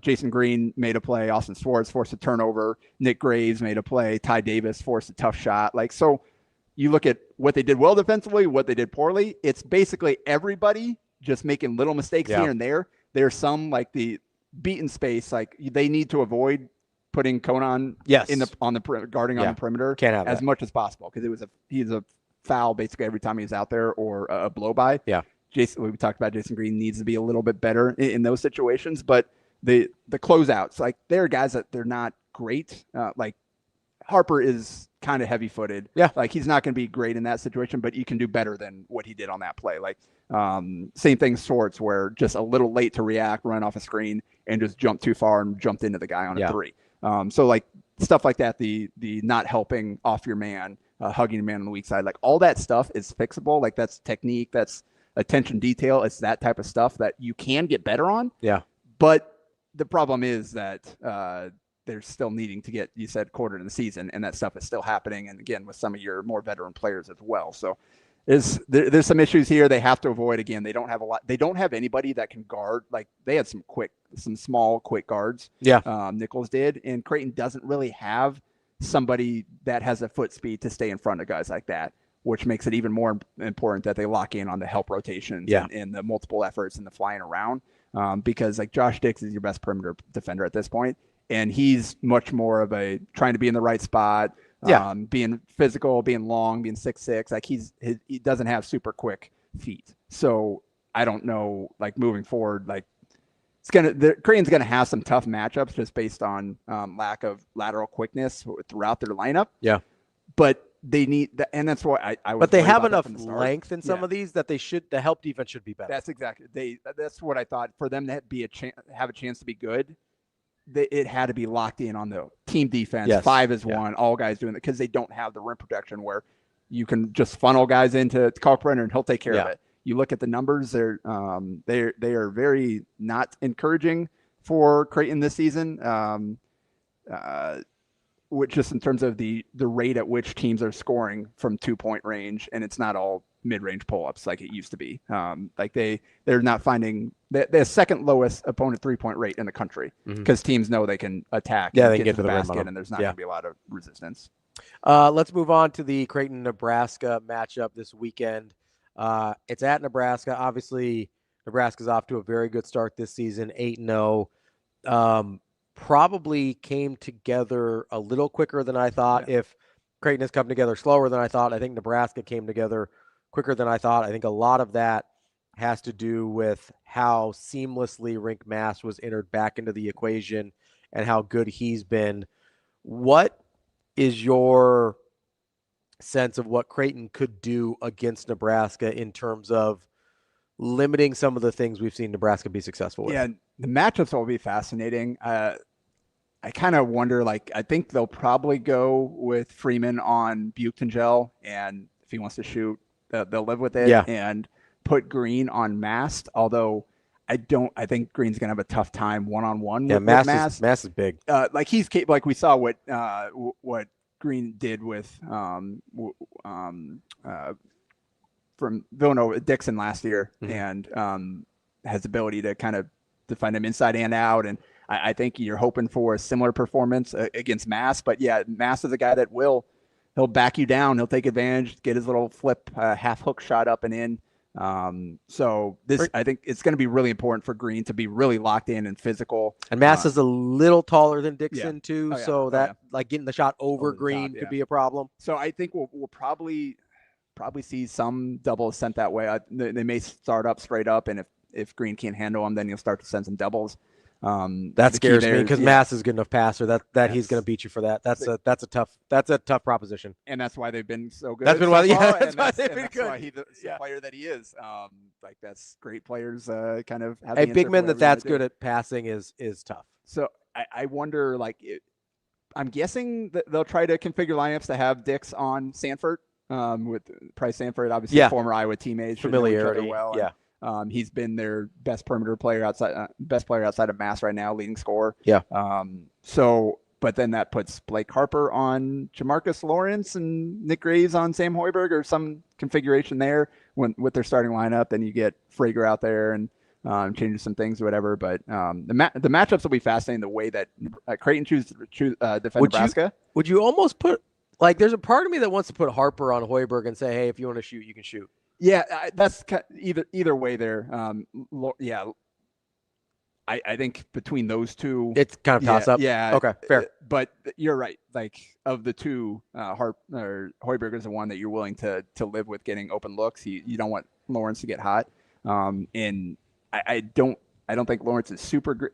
Jason Green made a play. Austin Swartz forced a turnover. Nick Graves made a play. Ty Davis forced a tough shot. Like, so you look at what they did well defensively, what they did poorly. It's basically everybody just making little mistakes here and there. There's some like the beaten space, like they need to avoid putting Conan on the guarding on the perimeter as much as possible, because he's a foul basically every time he's out there or a blow by. Yeah. We talked about Jason Green needs to be a little bit better in those situations, but the closeouts, like there are guys that they're not great. Like Harper is kind of heavy footed. Yeah. Like he's not going to be great in that situation, but you can do better than what he did on that play. Like same thing Swartz, where just a little late to react, run off a screen and just jumped too far and jumped into the guy on a 3. So like stuff like that, the not helping off your man, hugging your man on the weak side, like all that stuff is fixable. Like that's technique, that's attention detail. It's that type of stuff that you can get better on. Yeah. But the problem is that they're still needing to get, you said, quarter in the season, and that stuff is still happening. And again, with some of your more veteran players as well. So there's some issues here they have to avoid. Again, they don't have a lot. They don't have anybody that can guard. Like they had some small, quick guards. Yeah. Nichols did. And Creighton doesn't really have somebody that has a foot speed to stay in front of guys like that, which makes it even more important that they lock in on the help rotations and the multiple efforts and the flying around. Because like Josh Dix is your best perimeter defender at this point, and he's much more of a trying to be in the right spot, being physical, being long, being 6'6". Like he doesn't have super quick feet. So I don't know, like moving forward, like Creighton's gonna have some tough matchups just based on lack of lateral quickness throughout their lineup. Yeah, but they need that, and that's why I was. But they have enough length in some of these that the help defense should be better. That's exactly that's what I thought. For them to be have a chance to be good, it had to be locked in on the team defense. 5 is 1, all guys doing it, because they don't have the rim protection where you can just funnel guys into Kalkbrenner and he'll take care of it. You look at the numbers; they are very not encouraging for Creighton this season. Which just in terms of the rate at which teams are scoring from 2-point range, and it's not all mid-range pull-ups like it used to be. Like they're not finding the second lowest opponent 3-point rate in the country, because teams know they can attack. Yeah, and they can get to the basket, and there's not going to be a lot of resistance. Let's move on to the Creighton-Nebraska matchup this weekend. It's at Nebraska. Obviously, Nebraska's off to a very good start this season, 8-0. Probably came together a little quicker than I thought. If Creighton has come together slower than I thought, I think Nebraska came together quicker than I thought. I think a lot of that has to do with how seamlessly Rink Mass was entered back into the equation and how good he's been. What is your sense of what Creighton could do against Nebraska in terms of limiting some of the things we've seen Nebraska be successful with? Yeah, the matchups will be fascinating. I kind of wonder, like, I think they'll probably go with Freeman on Buchtengel, and if he wants to shoot, they'll live with it. Yeah. And put Green on Mast, although I think Green's going to have a tough time one-on-one with Mast. Mast is big. Like he's like we saw what Green did with from Villanova Dixon last year, and has the ability to kind of to find him inside and out. And I think you're hoping for a similar performance against Mass. But yeah, Mass is a guy that he'll back you down. He'll take advantage, get his little flip half hook shot up and in. So I think it's going to be really important for Green to be really locked in and physical. And Mass is a little taller than Dixon too, so that like getting the shot over Green could be a problem. So I think we'll probably see some doubles sent that way. They may start up straight up, and if Green can't handle them, then you'll start to send some doubles. That scares me because Mass is a good enough passer that he's going to beat you for that. That's a tough proposition. And that's why they've been so good. That's been why, that's why they've been good. Why he's the player that he is. Like that's great players. Kind of have a big man that's good at passing is tough. So I wonder, I'm guessing that they'll try to configure lineups to have Dix on Sanford. With Price Sanford, obviously a former Iowa teammate, familiarity. Well, he's been their best perimeter player outside of Mass right now, leading scorer. Yeah. But then that puts Blake Harper on Jamarcus Lawrence and Nick Graves on Sam Hoiberg or some configuration there with their starting lineup. Then you get Frager out there and changes some things or whatever. But the matchups will be fascinating. The way that Creighton choose defend Nebraska. Would you almost put there's a part of me that wants to put Harper on Hoiberg and say, hey, if you want to shoot, you can shoot. Yeah, that's either way there. I think between those two, it's kind of toss up. Yeah. Okay, fair. But you're right. Of the two, Hoiberg is the one that you're willing to live with getting open looks. You don't want Lawrence to get hot. And I don't think Lawrence is super great.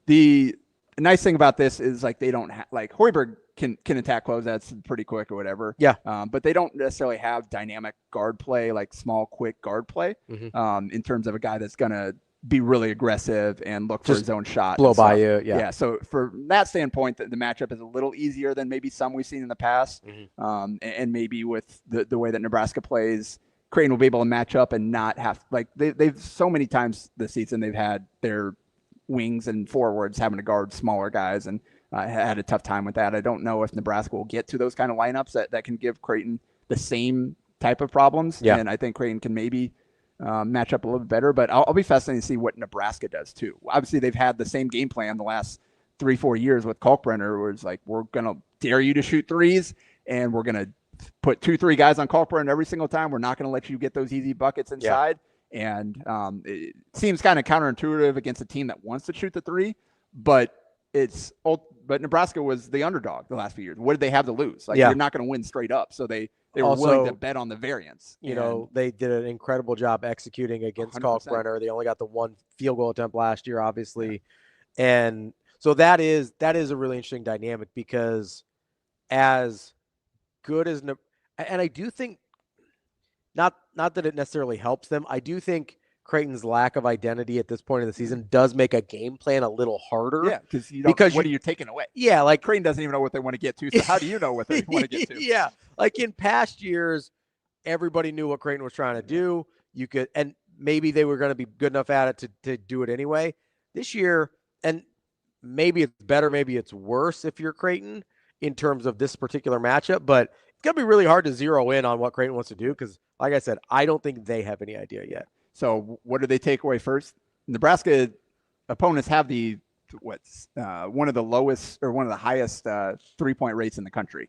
The nice thing about this is they don't have Hoiberg can attack closeouts pretty quick or whatever. Yeah. But they don't necessarily have dynamic guard play, small, quick guard play. In terms of a guy that's gonna be really aggressive and look for his own shot. Blow by you. Yeah. Yeah. So from that standpoint, the matchup is a little easier than maybe some we've seen in the past. And maybe with the way that Nebraska plays, Creighton will be able to match up and not have they've so many times this season they've had their wings and forwards having to guard smaller guys and had a tough time with that. I don't know if Nebraska will get to those kind of lineups that can give Creighton the same type of problems. Yeah. And I think Creighton can maybe match up a little bit better, but I'll be fascinated to see what Nebraska does too. Obviously they've had the same game plan the last 3-4 years with Kalkbrenner, where it's we're going to dare you to shoot threes and we're going to put 2-3 guys on Kalkbrenner every single time. We're not going to let you get those easy buckets inside. Yeah. And it seems kind of counterintuitive against a team that wants to shoot the three, but Nebraska was the underdog the last few years. What did they have to lose? You're not going to win straight up. So they were also willing to bet on the variance. They did an incredible job executing against Kalkbrenner. They only got the one field goal attempt last year, obviously. Yeah. And so that is a really interesting dynamic because as good as and I do think not that it necessarily helps them. I do think Creighton's lack of identity at this point in the season does make a game plan a little harder. Yeah, because what are you taking away? Yeah, Creighton doesn't even know what they want to get to. So how do you know what they want to get to? Yeah, in past years, everybody knew what Creighton was trying to do. You could, and maybe they were going to be good enough at it to do it anyway. This year, and maybe it's better, maybe it's worse if you're Creighton in terms of this particular matchup, but it's going to be really hard to zero in on what Creighton wants to do because, like I said, I don't think they have any idea yet. So what do they take away first? Nebraska opponents have one of the lowest or one of the highest 3-point rates in the country.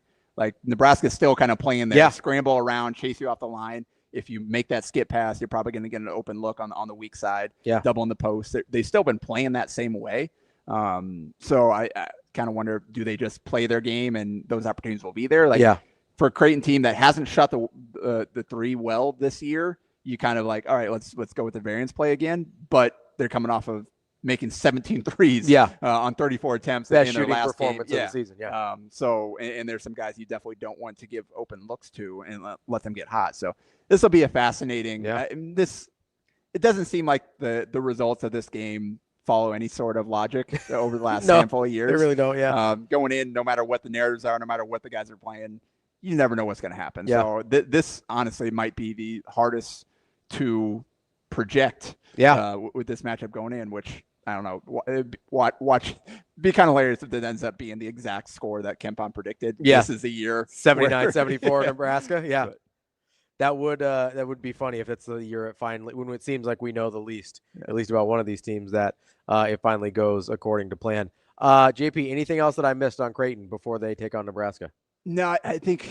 Nebraska's still kind of playing the scramble around, chase you off the line. If you make that skip pass, you're probably going to get an open look on the weak side, double in the post. They've still been playing that same way. So I kind of wonder, do they just play their game and those opportunities will be there? For a Creighton team that hasn't shot the three well this year, you kind of all right, let's go with the variance play again. But they're coming off of making 17 threes on 34 attempts Best in their last performance game. of the season. Yeah. So there's some guys you definitely don't want to give open looks to and let them get hot. So this will be a fascinating. It doesn't seem like the results of this game follow any sort of logic over the last handful of years. They really don't. Yeah. Going in, no matter what the narratives are, no matter what the guys are playing, you never know what's going to happen. Yeah. So this honestly might be the hardest to project with this matchup going in, which I don't know. Watch be kind of hilarious if it ends up being the exact score that Kempon predicted. Yeah. This is the year 79-74 Nebraska. Yeah. That would be funny if it's the year it finally, when it seems like we know the least, at least about one of these teams, that it finally goes according to plan. JP, anything else that I missed on Creighton before they take on Nebraska? No, I think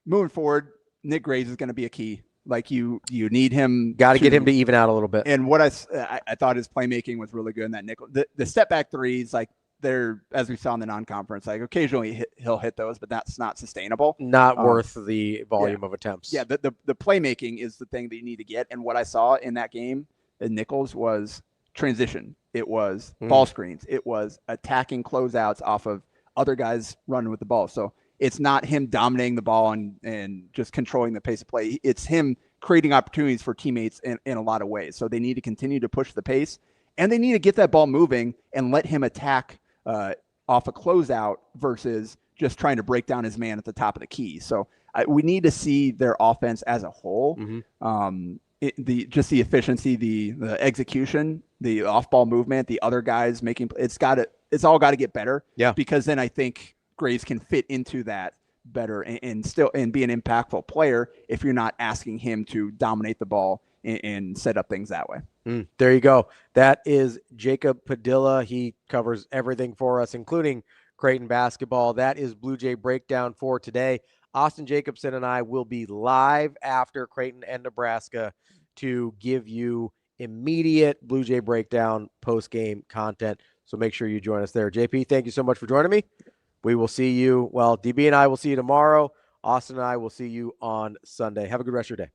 moving forward, Nick Graves is going to be a key. Like you need him. Got to get him to even out a little bit. And what I thought his playmaking was really good in that nickel. The step back threes, like they're, as we saw in the non-conference, like occasionally he'll hit those, but that's not sustainable. Not worth the volume of attempts. Yeah, the playmaking is the thing that you need to get. And what I saw in that game in Nichols was transition. It was ball screens. It was attacking closeouts off of other guys running with the ball. So it's not him dominating the ball and just controlling the pace of play. It's him creating opportunities for teammates in a lot of ways. So they need to continue to push the pace, and they need to get that ball moving and let him attack off a closeout versus just trying to break down his man at the top of the key. So we need to see their offense as a whole. Just the efficiency, the execution, the off-ball movement, the other guys making it's all got to get better. Yeah, because then I think Graves can fit into that better and still be an impactful player if you're not asking him to dominate the ball and set up things that way. There you go. That is Jacob Padilla. He covers everything for us, including Creighton basketball. That is Blue Jay Breakdown for today. Austin Jacobson and I will be live after Creighton and Nebraska to give you immediate Blue Jay Breakdown post-game content. So make sure you join us there. JP, thank you so much for joining me. We will see you. Well, DB and I will see you tomorrow. Austin and I will see you on Sunday. Have a good rest of your day.